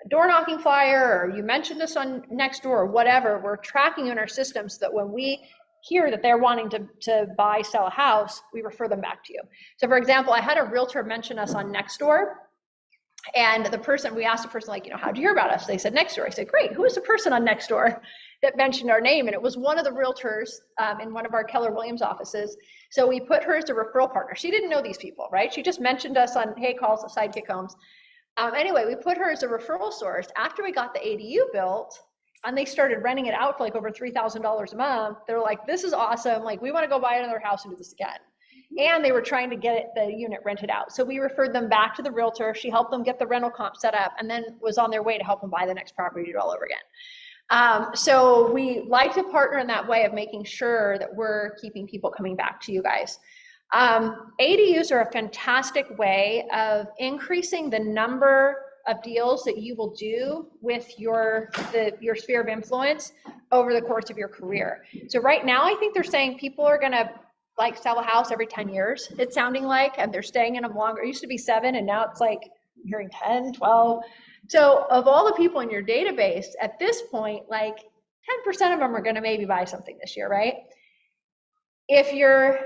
door knocking flyer, or you mentioned this on Nextdoor or whatever, we're tracking in our system so that when we hear that they're wanting to buy, sell a house, we refer them back to you. So for example, I had a realtor mention us on Nextdoor, and we asked the person, like, how'd you hear about us? They said Nextdoor. I said, great, who is the person on Nextdoor that mentioned our name? And it was one of the realtors in one of our Keller Williams offices. So we put her as a referral partner. She didn't know these people, right? She just mentioned us on Hey Calls, the Sidekick Homes. Anyway, we put her as a referral source. After we got the ADU built, and they started renting it out for like over $3,000 a month, they're like, this is awesome. Like, we want to go buy another house and do this again. And they were trying to get the unit rented out. So we referred them back to the realtor. She helped them get the rental comp set up, and then was on their way to help them buy the next property, do it all over again. So we like to partner in that way of making sure that we're keeping people coming back to you guys. ADUs are a fantastic way of increasing the number of deals that you will do with your sphere of influence over the course of your career. So right now, I think they're saying people are gonna like sell a house every 10 years, it's sounding like, and they're staying in them longer. It used to be 7, and now it's like, I'm hearing 10, 12. So of all the people in your database, at this point, like 10% of them are gonna maybe buy something this year, right? If your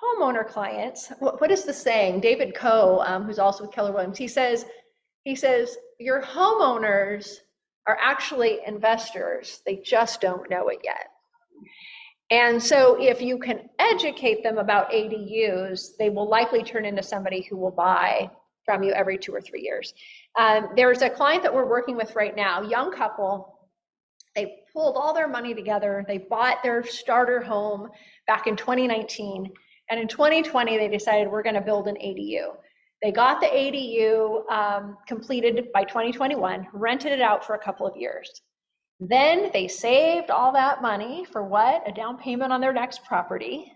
homeowner clients, what is the saying? David Coe, who's also with Keller Williams, he says, your homeowners are actually investors. They just don't know it yet. And so if you can educate them about ADUs, they will likely turn into somebody who will buy from you every 2 or 3 years. There's a client that we're working with right now, young couple. They pulled all their money together. They bought their starter home back in 2019. And in 2020, they decided, we're going to build an ADU. They got the ADU completed by 2021, rented it out for a couple of years. Then they saved all that money for what? A down payment on their next property,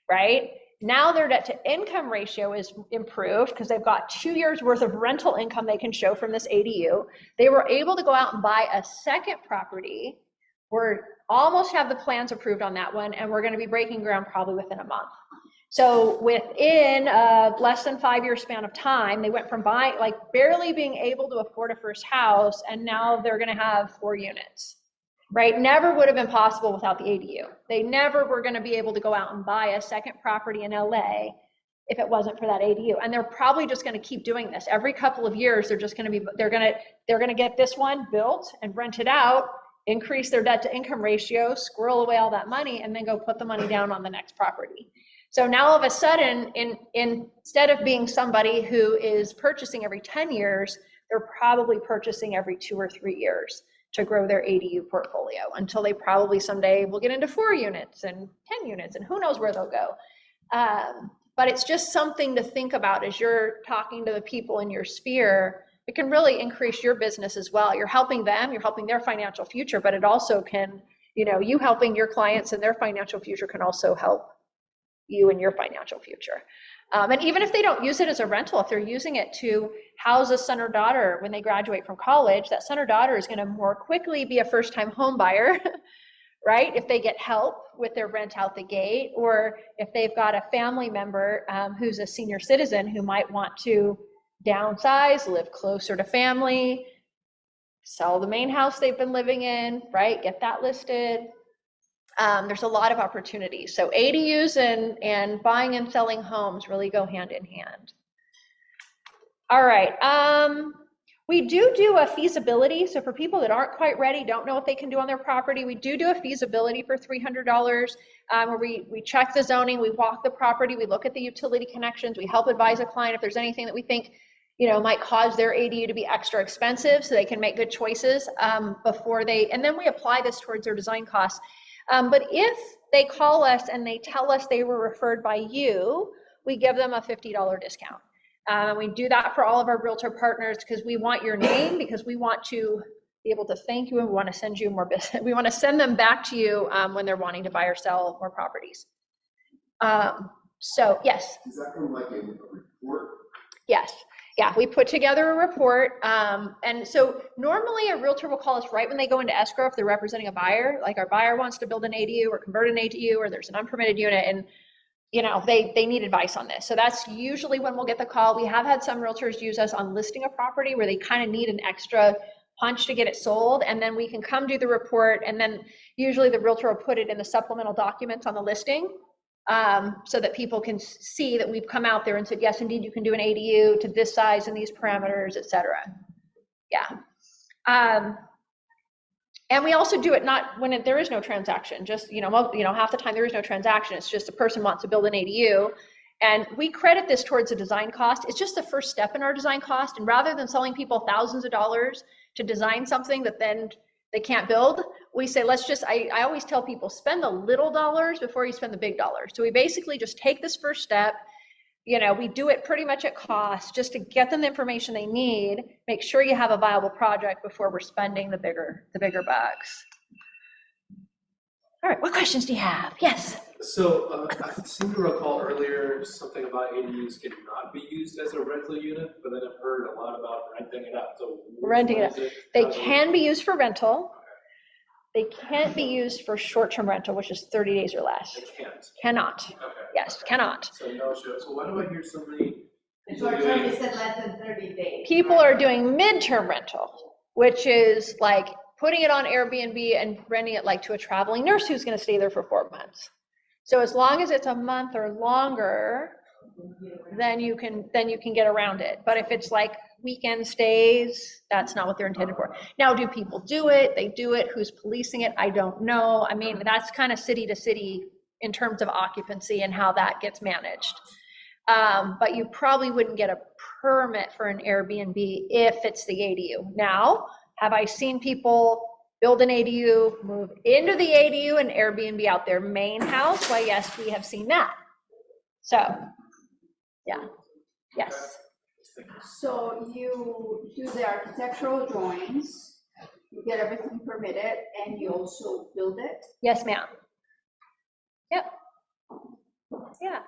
right? Now their debt to income ratio is improved because they've got 2 years worth of rental income they can show from this ADU. They were able to go out and buy a second property. We're almost have the plans approved on that one, and we're going to be breaking ground probably within a month. So within a less than 5 year span of time, they went from buying, like barely being able to afford a first house, and now they're gonna have 4 units, right? Never would have been possible without the ADU. They never were gonna be able to go out and buy a second property in LA if it wasn't for that ADU. And they're probably just gonna keep doing this. Every couple of years, they're gonna get this one built and rent it out, increase their debt to income ratio, squirrel away all that money, and then go put the money down on the next property. So now all of a sudden, instead of being somebody who is purchasing every 10 years, they're probably purchasing every 2 or 3 years to grow their ADU portfolio, until they probably someday will get into 4 units and 10 units, and who knows where they'll go. But it's just something to think about as you're talking to the people in your sphere. It can really increase your business as well. You're helping them, you're helping their financial future, but it also can, you helping your clients and their financial future can also help you and your financial future. And even if they don't use it as a rental, if they're using it to house a son or daughter when they graduate from college, that son or daughter is going to more quickly be a first-time home buyer, right? If they get help with their rent out the gate, or if they've got a family member who's a senior citizen who might want to downsize, live closer to family, sell the main house they've been living in, right? Get that listed. There's a lot of opportunities. So ADUs and buying and selling homes really go hand in hand. All right. We do a feasibility. So for people that aren't quite ready, don't know what they can do on their property, we do a feasibility for $300, where we check the zoning, we walk the property, we look at the utility connections, we help advise a client if there's anything that we think, you know, might cause their ADU to be extra expensive, so they can make good choices before and then we apply this towards their design costs. But if they call us and they tell us they were referred by you, we give them a $50 discount. We do that for all of our realtor partners because we want your name, because we want to be able to thank you and we want to send you more business. We want to send them back to you when they're wanting to buy or sell more properties. So yes. Is that from like a report? Yes. Yeah, we put together a report. And so normally a realtor will call us right when they go into escrow if they're representing a buyer, like our buyer wants to build an ADU or convert an ADU, or there's an unpermitted unit, and you know, they need advice on this. So that's usually when we'll get the call. We have had some realtors use us on listing a property where they kind of need an extra punch to get it sold. And then we can come do the report. And then usually the realtor will put it in the supplemental documents on the listing so that people can see that we've come out there and said, yes, indeed, you can do an ADU to this size and these parameters, et cetera. Yeah. And we also do it not when there is no transaction, just, half the time there is no transaction. It's just a person wants to build an ADU. And we credit this towards a design cost. It's just the first step in our design cost. And rather than selling people thousands of dollars to design something that then they can't build, we say, I always tell people, spend the little dollars before you spend the big dollars. So we basically just take this first step. We do it pretty much at cost just to get them the information they need, make sure you have a viable project before we're spending the bigger bucks. All right, what questions do you have? Yes. So I seem to recall earlier something about ADUs cannot be used as a rental unit, but then I've heard a lot about renting it out. So renting it out. They can be used for rental. They can't be used for short-term rental, which is 30 days or less. They can't. Cannot. Okay. Yes, cannot. So no show. So why do I hear so many? Short-term, you said less than 30 days. People are doing mid-term rental, which is like putting it on Airbnb and renting it like to a traveling nurse who's going to stay there for 4 months. So as long as it's a month or longer, then you can get around it. But if it's like weekend stays, that's not what they're intended for. Now, do people do it? They do it. Who's policing it? I don't know. I mean, that's kind of city to city in terms of occupancy and how that gets managed. But you probably wouldn't get a permit for an Airbnb if it's the ADU. Now, have I seen people build an ADU, move into the ADU and Airbnb out their main house? Why, yes, we have seen that. So, yeah, yes. So you do the architectural drawings, you get everything permitted, and you also build it? Yes, ma'am. Yep. Yeah.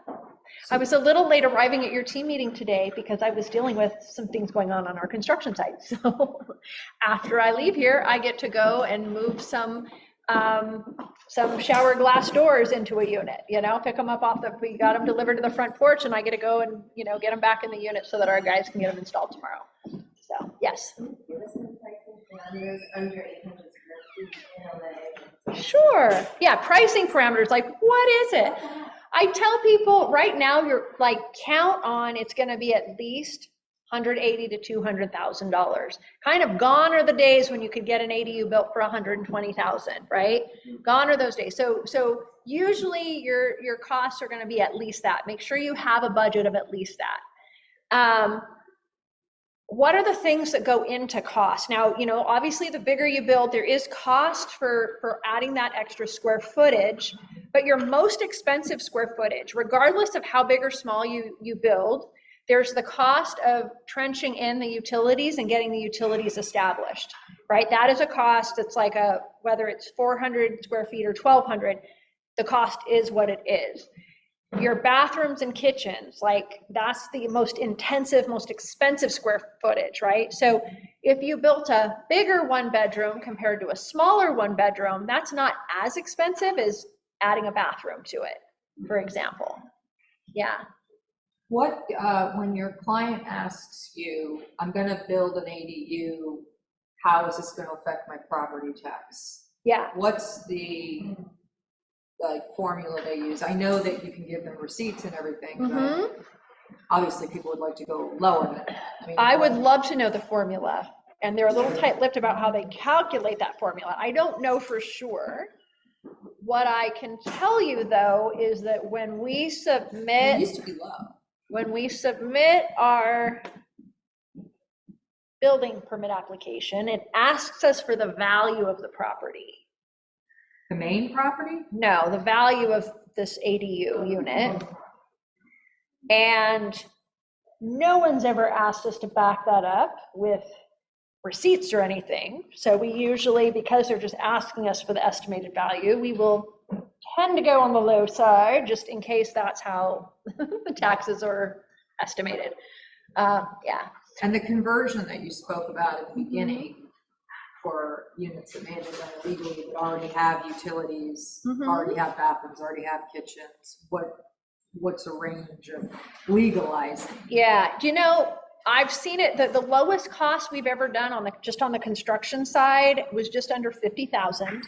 I was a little late arriving at your team meeting today because I was dealing with some things going on our construction site. So after I leave here, I get to go and move some shower glass doors into a unit, pick them up we got them delivered to the front porch, and I get to go and, get them back in the unit so that our guys can get them installed tomorrow. So, yes. Give us some pricing parameters under 800 square feet in LA. Sure. Yeah, pricing parameters, like what is it? I tell people right now, you're like, count on it's going to be at least $180,000 to $200,000. Kind of gone are the days when you could get an ADU built for $120,000, right? Gone are those days. So usually your costs are going to be at least that. Make sure you have a budget of at least that. What are the things that go into cost? Now, obviously the bigger you build, there is cost for adding that extra square footage, but your most expensive square footage, regardless of how big or small you build, there's the cost of trenching in the utilities and getting the utilities established, right? That is a cost. It's like whether it's 400 square feet or 1,200, the cost is what it is. Your bathrooms and kitchens, like that's the most intensive, most expensive square footage, right? So if you built a bigger 1-bedroom compared to a smaller 1-bedroom, that's not as expensive as adding a bathroom to it, for example. Yeah. What, when your client asks you, I'm gonna build an ADU, how is this gonna affect my property tax? Yeah. What's the like formula they use? I know that you can give them receipts and everything, but Mhm. obviously people would like to go lower than that. mean, I would love to know the formula, and they're a little tight-lipped about how they calculate that formula. I don't know for sure. What I can tell you, though, is that when we It submit, used to be low. when we submit our building permit application, it asks us for the value of the property. The main property? No, the value of this ADU unit. And no one's ever asked us to back that up with receipts or anything. So we usually, because they're just asking us for the estimated value, we will tend to go on the low side, just in case that's how the taxes are estimated. Yeah. And the conversion that you spoke about at the beginning for units that may have been done illegally, but already have utilities, already have bathrooms, already have kitchens, what's a range of legalizing? Yeah, do you know, I've seen it, the lowest cost we've ever done on just on the construction side was just under 50,000.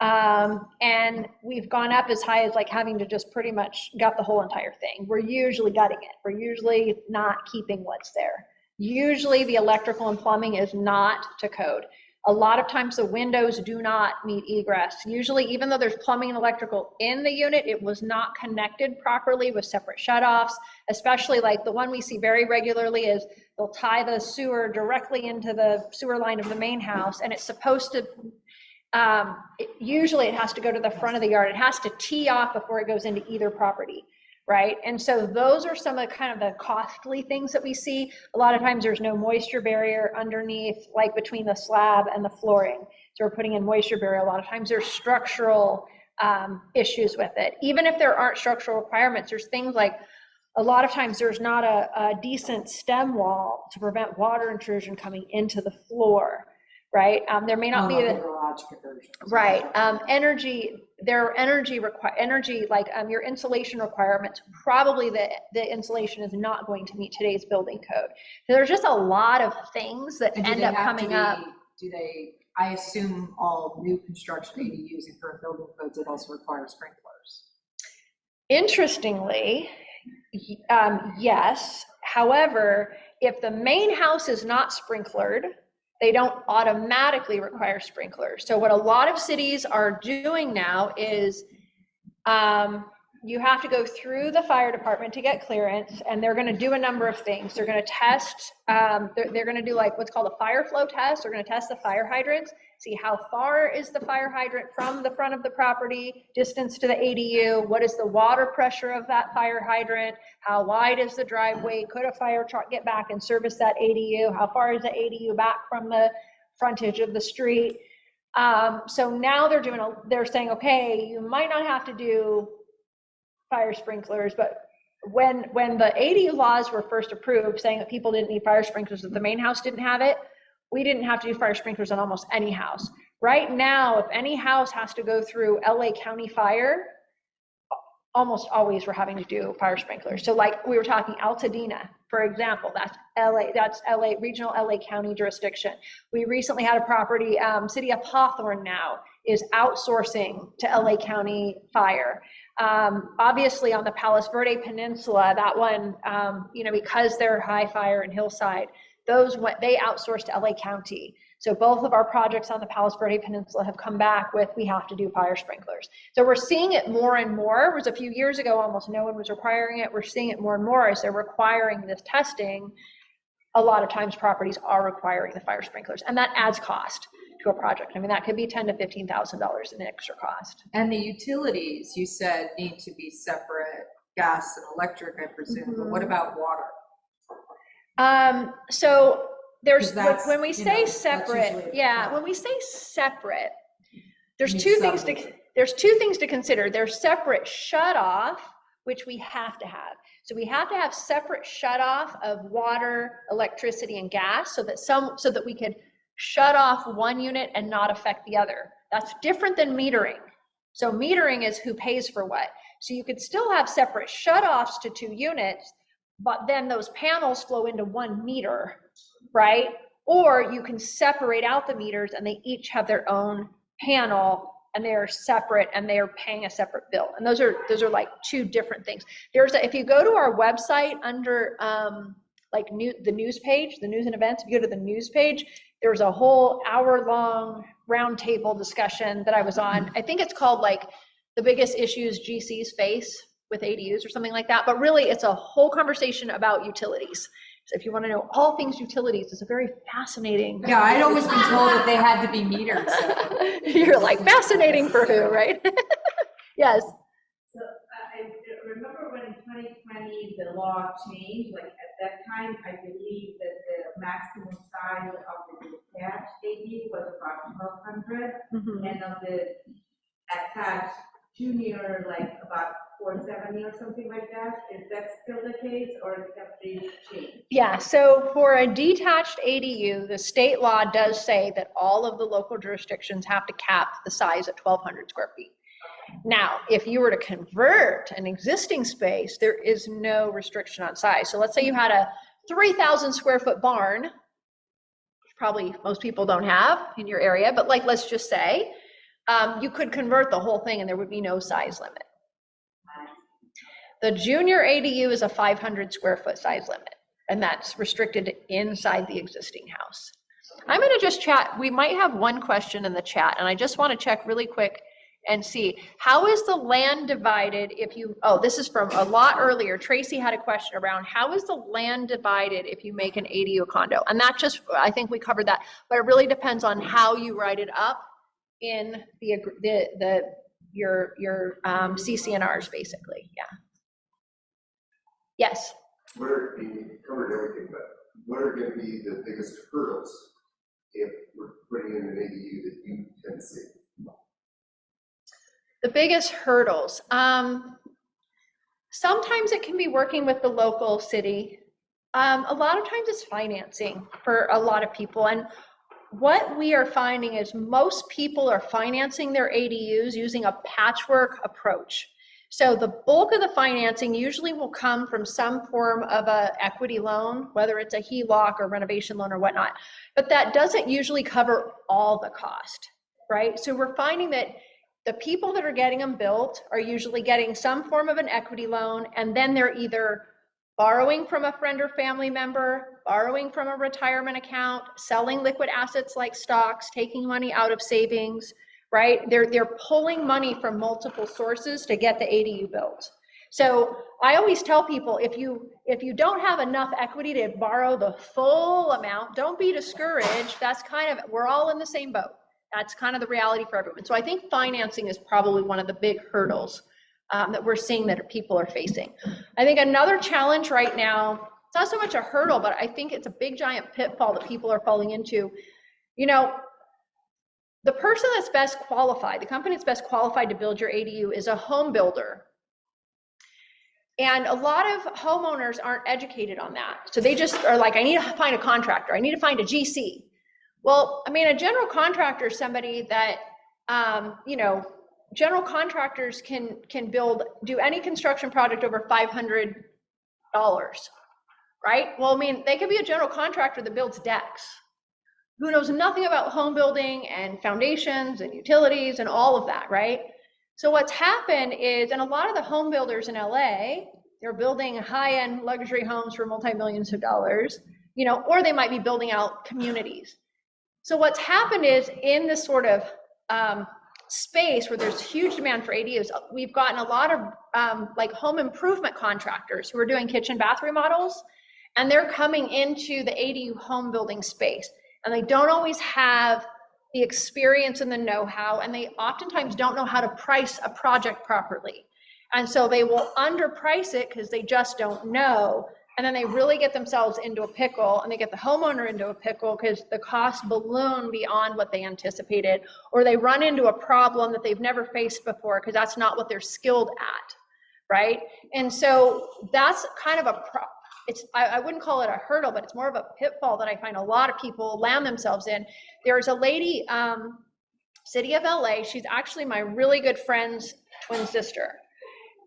And we've gone up as high as like having to just pretty much gut the whole entire thing. We're usually gutting it. We're usually not keeping what's there. Usually the electrical and plumbing is not to code. A lot of times the windows do not meet egress. Usually, even though there's plumbing and electrical in the unit, it was not connected properly with separate shutoffs, especially like the one we see very regularly is they'll tie the sewer directly into the sewer line of the main house, and it's supposed to, usually it has to go to the front of the yard. It has to tee off before it goes into either property. Right. And so those are some of the kind of the costly things that we see. A lot of times there's no moisture barrier underneath, like between the slab and the flooring. So we're putting in moisture barrier. A lot of times there's structural issues with it. Even if there aren't structural requirements, there's things like a lot of times there's not a decent stem wall to prevent water intrusion coming into the floor. Right. There may not be the garage conversion. Right. Energy, their energy like your insulation requirements, probably the insulation is not going to meet today's building code. So there's just a lot of things that end up coming up. I assume all new construction ADUs and current building codes that also require sprinklers. Interestingly, yes. However, if the main house is not sprinklered, they don't automatically require sprinklers. So what a lot of cities are doing now is you have to go through the fire department to get clearance, and they're gonna do a number of things. They're gonna test, they're gonna do like what's called a fire flow test. They're gonna test the fire hydrants, see how far is the fire hydrant from the front of the property, distance to the ADU, what is the water pressure of that fire hydrant, how wide is the driveway, could a fire truck get back and service that ADU, how far is the ADU back from the frontage of the street. So now they're saying, okay, you might not have to do fire sprinklers, but when the ADU laws were first approved, saying that people didn't need fire sprinklers, that the main house didn't have it, we didn't have to do fire sprinklers on almost any house. Right now, if any house has to go through LA County Fire, almost always we're having to do fire sprinklers. So like we were talking Altadena, for example, that's LA, regional LA County jurisdiction. We recently had a property, City of Hawthorne now is outsourcing to LA County Fire. Obviously on the Palos Verde Peninsula, that one, because they're high fire and hillside, they outsourced to LA County. So both of our projects on the Palos Verde Peninsula have come back with, we have to do fire sprinklers. So we're seeing it more and more. It was a few years ago, almost no one was requiring it. We're seeing it more and more as they're requiring this testing. A lot of times properties are requiring the fire sprinklers, and that adds cost to a project. I mean, that could be $10,000 to $15,000 in extra cost. And the utilities, you said, need to be separate, gas and electric, I presume, but what about water? So there's, when we you say know, separate, when we say separate, there's You two mean things to consider. There's separate shut off, which we have to have. So we have to have separate shut off of water, electricity, and gas so that we could shut off one unit and not affect the other. That's different than metering. So metering is who pays for what. So you could still have separate shut offs to two units, but then those panels flow into one meter, right? Or you can separate out the meters and they each have their own panel and they are separate and they are paying a separate bill. And those are like two different things. If you go to our website under the news page, the news and events, if you go to the news page, there's a whole hour-long roundtable discussion that I was on. I think it's called like the biggest issues GCs face with ADUs or something like that. But really, it's a whole conversation about utilities. So if you want to know all things utilities, it's a very fascinating. Yeah, I'd always been told that they had to be metered, so. You're like, fascinating for who, right? Yes. So I remember when in 2020, the law changed, like at that time, I believe that the maximum size of the detached ADU was about 1,200, and of the attached junior, like about 470 or something like that. Is that still the case, or have they changed? Yeah, so for a detached ADU, the state law does say that all of the local jurisdictions have to cap the size at 1,200 square feet. Now, if you were to convert an existing space, there is no restriction on size. So let's say you had a 3,000 square foot barn, which probably most people don't have in your area, but like, let's just say, you could convert the whole thing and there would be no size limit. The junior ADU is a 500 square foot size limit, and that's restricted inside the existing house. I'm gonna just chat, we might have one question in the chat, and I just wanna check really quick and see, how is the land divided if you, this is from a lot earlier. Tracy had a question around, how is the land divided if you make an ADU condo? And that just, I think we covered that, but it really depends on how you write it up in your CCNRs, basically, yeah. Yes. You covered everything, but what are gonna be the biggest hurdles if we're putting in an ADU that you tend to see? The biggest hurdles. Sometimes it can be working with the local city. A lot of times it's financing for a lot of people. And what we are finding is most people are financing their ADUs using a patchwork approach. So the bulk of the financing usually will come from some form of a equity loan, whether it's a HELOC or renovation loan or whatnot. But that doesn't usually cover all the cost, right? So we're finding that the people that are getting them built are usually getting some form of an equity loan, and then they're either borrowing from a friend or family member, borrowing from a retirement account, selling liquid assets like stocks, taking money out of savings, right? They're pulling money from multiple sources to get the ADU built. So I always tell people, if you don't have enough equity to borrow the full amount, don't be discouraged. That's kind of, we're all in the same boat. That's kind of the reality for everyone. So I think financing is probably one of the big hurdles that we're seeing that people are facing. I think another challenge right now, it's not so much a hurdle, but I think it's a big giant pitfall that people are falling into. You know, the person that's best qualified, the company that's best qualified to build your ADU is a home builder. And a lot of homeowners aren't educated on that. So they just are like, I need to find a contractor. I need to find a GC. Well, I mean, a general contractor is somebody that, general contractors can do any construction project over $500, right? Well, I mean, they could be a general contractor that builds decks, who knows nothing about home building and foundations and utilities and all of that, right? So what's happened is, and a lot of the home builders in LA, they're building high-end luxury homes for multi-millions of dollars, or they might be building out communities. So what's happened is, in this sort of space where there's huge demand for ADUs, we've gotten a lot of like home improvement contractors who are doing kitchen bath remodels, and they're coming into the ADU home building space, and they don't always have the experience and the know-how, and they oftentimes don't know how to price a project properly. And so they will underprice it because they just don't know. And then they really get themselves into a pickle, and they get the homeowner into a pickle because the costs balloon beyond what they anticipated, or they run into a problem that they've never faced before because that's not what they're skilled at, right? And so that's kind of I wouldn't call it a hurdle, but it's more of a pitfall that I find a lot of people land themselves in. There's a lady, city of LA, she's actually my really good friend's twin sister.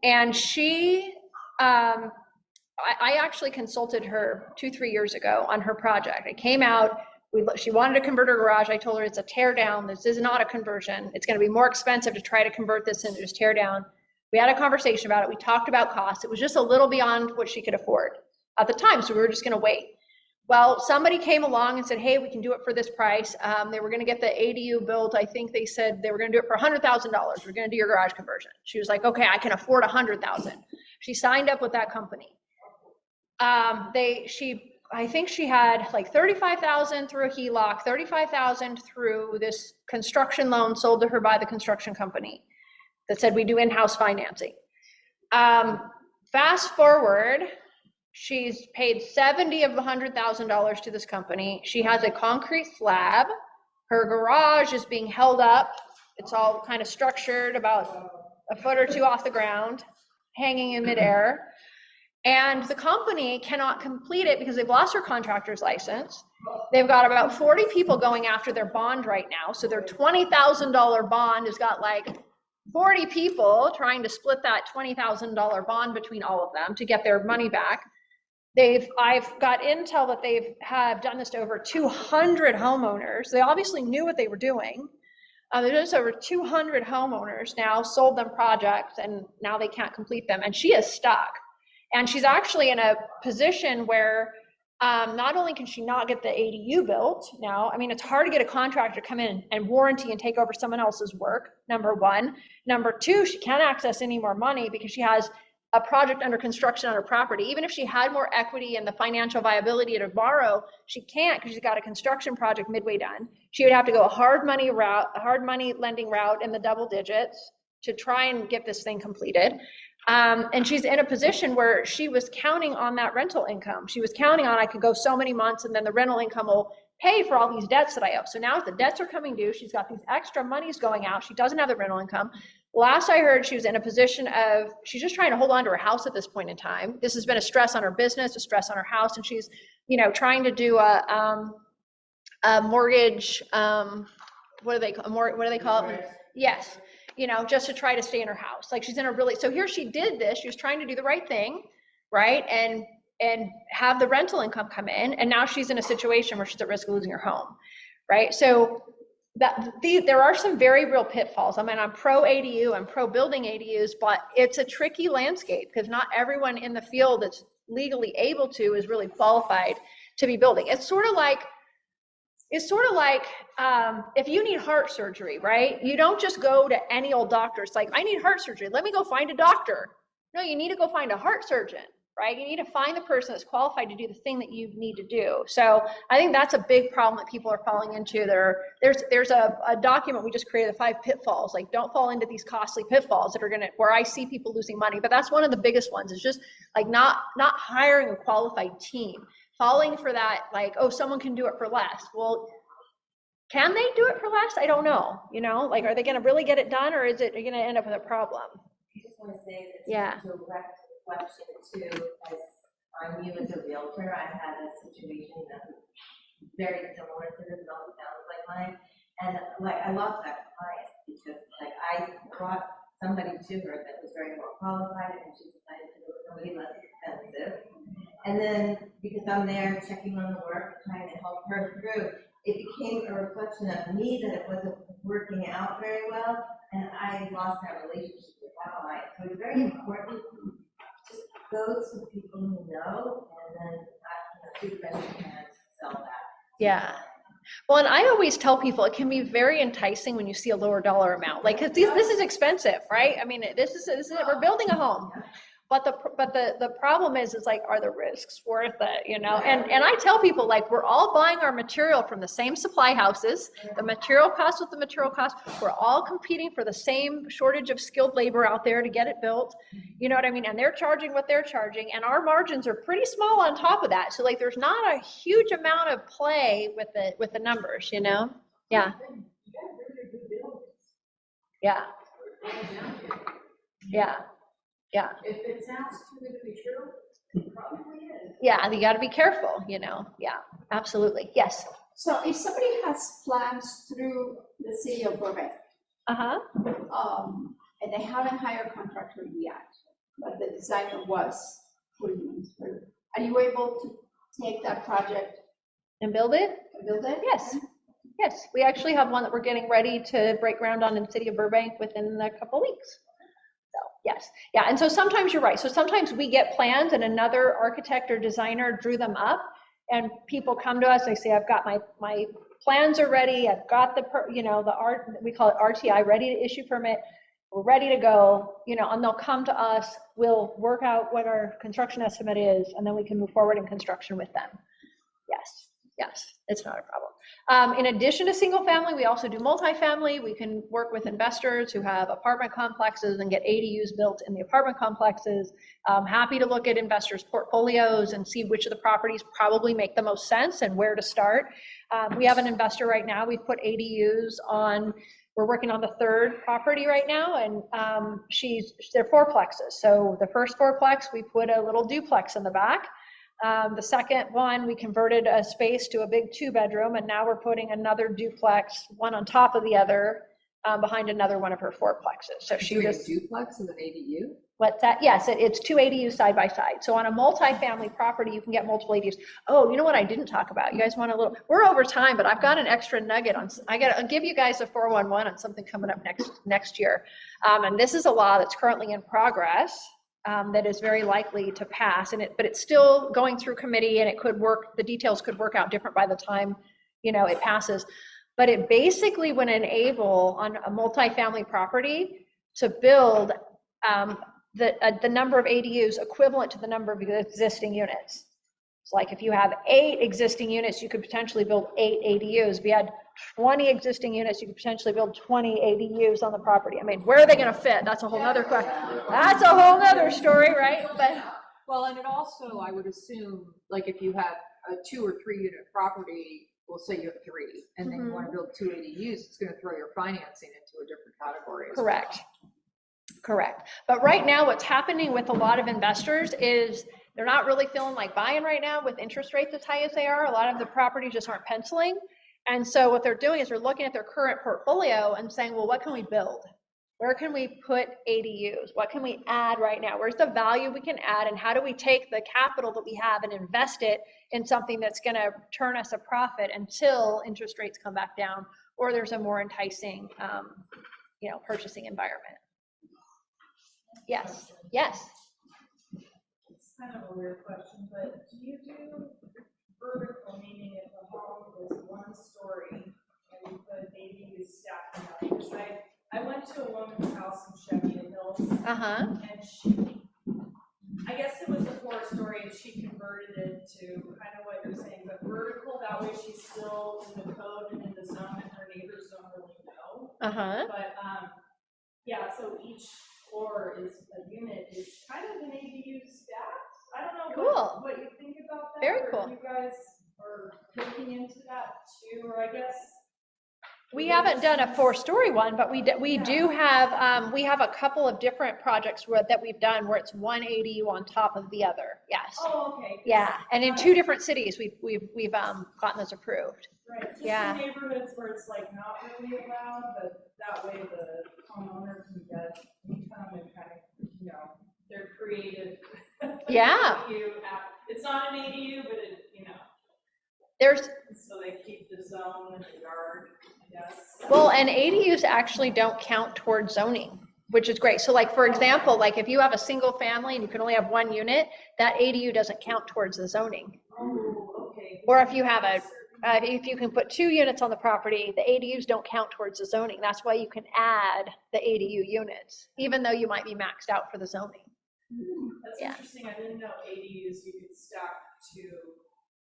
And she, I actually consulted her 2-3 years ago on her project. I came out, She wanted to convert her garage. I told her it's a tear down. This is not a conversion. It's gonna be more expensive to try to convert this into just tear down. We had a conversation about it. We talked about costs. It was just a little beyond what she could afford at the time, so we were just gonna wait. Well, somebody came along and said, hey, we can do it for this price. They were gonna get the ADU built. I think they said they were gonna do it for $100,000. We're gonna do your garage conversion. She was like, okay, I can afford 100,000. She signed up with that company. I think she had like 35,000 through a HELOC, 35,000 through this construction loan sold to her by the construction company that said we do in-house financing. Fast forward, she's paid 70 of $100,000 to this company. She has a concrete slab. Her garage is being held up. It's all kind of structured about a foot or two off the ground, hanging in midair. And the company cannot complete it because they've lost their contractor's license. They've got about 40 people going after their bond right now. So their $20,000 bond has got like 40 people trying to split that $20,000 bond between all of them to get their money back. I've got intel that have done this to over 200 homeowners. They obviously knew what they were doing. There's over 200 homeowners now sold them projects and now they can't complete them. And she is stuck. And she's actually in a position where not only can she not get the ADU built now, I mean, it's hard to get a contractor to come in and warranty and take over someone else's work, number one. Number two, she can't access any more money because she has a project under construction on her property. Even if she had more equity and the financial viability to borrow, she can't because she's got a construction project midway done. She would have to go a hard money lending route in the double digits to try and get this thing completed. And she's in a position where she was counting on that rental income. She was counting on, I could go so many months and then the rental income will pay for all these debts that I owe. So now the debts are coming due. She's got these extra monies going out. She doesn't have the rental income. Last I heard, she was in a position of, she's just trying to hold on to her house at this point in time. This has been a stress on her business, a stress on her house. And she's, trying to do a mortgage, what do they call it? Yes. Just to try to stay in her house. Like she's in a really, so here she did this, she was trying to do the right thing, right? And have the rental income come in. And now she's in a situation where she's at risk of losing her home, right? So there are some very real pitfalls. I mean, I'm pro ADU, I'm pro building ADUs, but it's a tricky landscape because not everyone in the field that's legally able to is really qualified to be building. It's sort of like if you need heart surgery, right? You don't just go to any old doctor. It's like, I need heart surgery. Let me go find a doctor. No, you need to go find a heart surgeon, right? You need to find the person that's qualified to do the thing that you need to do. So I think that's a big problem that people are falling into. There's a document we just created, the 5 pitfalls. Like, don't fall into these costly pitfalls that are where I see people losing money. But that's one of the biggest ones. Is just like not hiring a qualified team. Falling for that, like, oh, someone can do it for less. Well, can they do it for less? I don't know. Like, are they going to really get it done, or is it going to end up with a problem? I just want to say that Yeah. to direct the question too, as on you as a realtor, I had a situation that was very similar to this, it all sounds like mine. And like, I lost that client because like I brought somebody to her that was very well qualified and she decided to go with somebody less expensive. And then because I'm there checking on the work, trying to help her through, it became a reflection of me that it wasn't working out very well, and I lost that relationship with that client. So it's very important to just go to the people who know, and then do the best you can to sell that. Yeah. Well, and I always tell people it can be very enticing when you see a lower dollar amount. Like, 'cause this is expensive, right? I mean, this is we're building a home. But the problem is like, are the risks worth it, And I tell people, like, we're all buying our material from the same supply houses, the material costs with the material costs, we're all competing for the same shortage of skilled labor out there to get it built, you know what I mean? And they're charging what they're charging, and our margins are pretty small on top of that. So like, there's not a huge amount of play with the numbers, Yeah. Yeah. Yeah. Yeah. If it sounds too good to be true, it probably is. Yeah, you got to be careful, Yeah, absolutely. Yes. So if somebody has plans through the city of Burbank, and they haven't hired a contractor yet, but the designer was putting them through, are you able to take that project And build it? Build it? Yes. Yes, we actually have one that we're getting ready to break ground on in the city of Burbank within a couple weeks. So, yes, yeah, and so sometimes you're right. So sometimes we get plans and another architect or designer drew them up, and people come to us, they say, I've got my plans are ready, I've got the art, we call it RTI, ready to issue permit, we're ready to go, and they'll come to us, we'll work out what our construction estimate is, and then we can move forward in construction with them. Yes, it's not a problem. In addition to single family, we also do multifamily. We can work with investors who have apartment complexes and get ADUs built in the apartment complexes. Happy to look at investors' portfolios and see which of the properties probably make the most sense and where to start. We have an investor right now. We've put ADUs on. We're working on the third property right now, and they're fourplexes. So the first fourplex, we put a little duplex in the back. The second one, we converted a space to a big 2-bedroom, and now we're putting another duplex, one on top of the other, behind another one of her fourplexes. So she Doing a just, duplex and an ADU? what's that? Yes, it's 2 ADUs side by side. So on a multifamily property, you can get multiple ADUs. Oh, you know what I didn't talk about? You guys want a little, we're over time, but I've got an extra nugget on, I'll give you guys a 411 on something coming up next year. And this is a law that's currently in progress. That is very likely to pass, but it's still going through committee, and it could work, the details could work out different by the time, it passes. But it basically would enable on a multifamily property to build the number of ADUs equivalent to the number of existing units. It's like if you have 8 existing units, you could potentially build 8 ADUs. If you had 20 existing units, you could potentially build 20 ADUs on the property. I mean, where are they going to fit? That's a whole other question. That's a whole other story, right? But well, and it also, I would assume, like if you have a 2 or 3 unit property, we'll say you have 3, and then you want to build 2 ADUs, it's going to throw your financing into a different category. Correct. But right now, what's happening with a lot of investors is they're not really feeling like buying right now with interest rates as high as they are. A lot of the properties just aren't penciling. And so what they're doing is they're looking at their current portfolio and saying, well, what can we build? Where can we put ADUs? What can we add right now? Where's the value we can add? And how do we take the capital that we have and invest it in something that's going to turn us a profit until interest rates come back down or there's a more enticing, purchasing environment? Yes. It's kind of a weird question, but do you do vertical, meaning if the home is 1 story and you put ADUs stacked up? Because I went to a woman's house in Cheviot Hills. And she, I guess it was a 4-story, and she converted it to kind of what you're saying, but vertical, that way she's still in the code and in the zone, and her neighbors don't really know. But, yeah, so each floor is a unit, is kind of an ADU stacked. I don't know what you think about that. Very cool. Or if you guys are looking into that too, or I guess. We haven't done a 4-story one, but we do have, we have a couple of different projects that we've done where it's 1 ADU on top of the other. Yes. Oh, okay. Yeah, and in 2 different cities, we've gotten those approved. Right, just Yeah. in neighborhoods where it's like not really allowed, but that way the homeowner can get income and kind of, they're creative. Yeah. It's not an ADU, but it, There's. So they keep the zone in the yard, I guess. Well, and ADUs actually don't count towards zoning, which is great. So like, for example, like if you have a single family and you can only have 1 unit, that ADU doesn't count towards the zoning. Oh, okay. Or if you have if you can put 2 units on the property, the ADUs don't count towards the zoning. That's why you can add the ADU units, even though you might be maxed out for the zoning. That's interesting. I didn't know ADUs you could stack 2.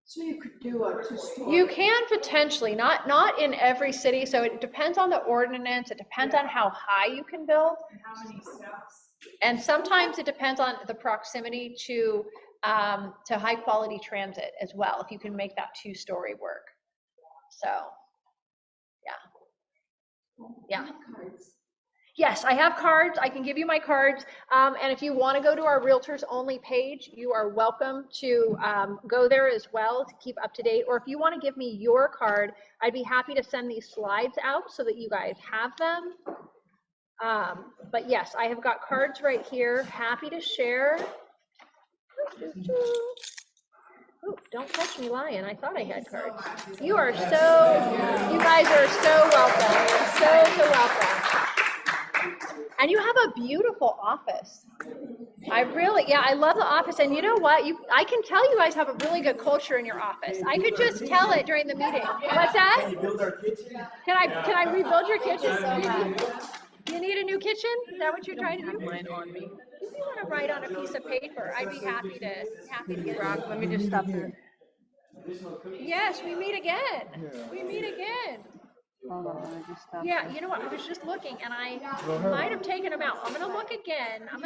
So you could do a 2-story. You can potentially, not in every city. So it depends on the ordinance. It depends on how high you can build. And how many steps? And sometimes it depends on the proximity to high quality transit as well, if you can make that 2-story work. So, yeah. Yes, I have cards. I can give you my cards. And if you want to go to our Realtors Only page, you are welcome to go there as well to keep up to date. Or if you want to give me your card, I'd be happy to send these slides out so that you guys have them. But yes, I have got cards right here. Happy to share. Ooh, don't catch me lying. I thought I had cards. You guys are so welcome. So welcome. And you have a beautiful office. I love the office. And you know what? I can tell you guys have a really good culture in your office. I could just tell it during the meeting. What's that? Can you build our kitchen? Can I rebuild your kitchen? You need a new kitchen? Is that what you're trying to do? Mine on me. If you want to write on a piece of paper, I'd be happy to get it. Brock, let me just stop there. Yes, we meet again. We meet again. Hold on, let me just stop. Yeah, you know what? I was just looking and I might have taken them out. I'm gonna look again. I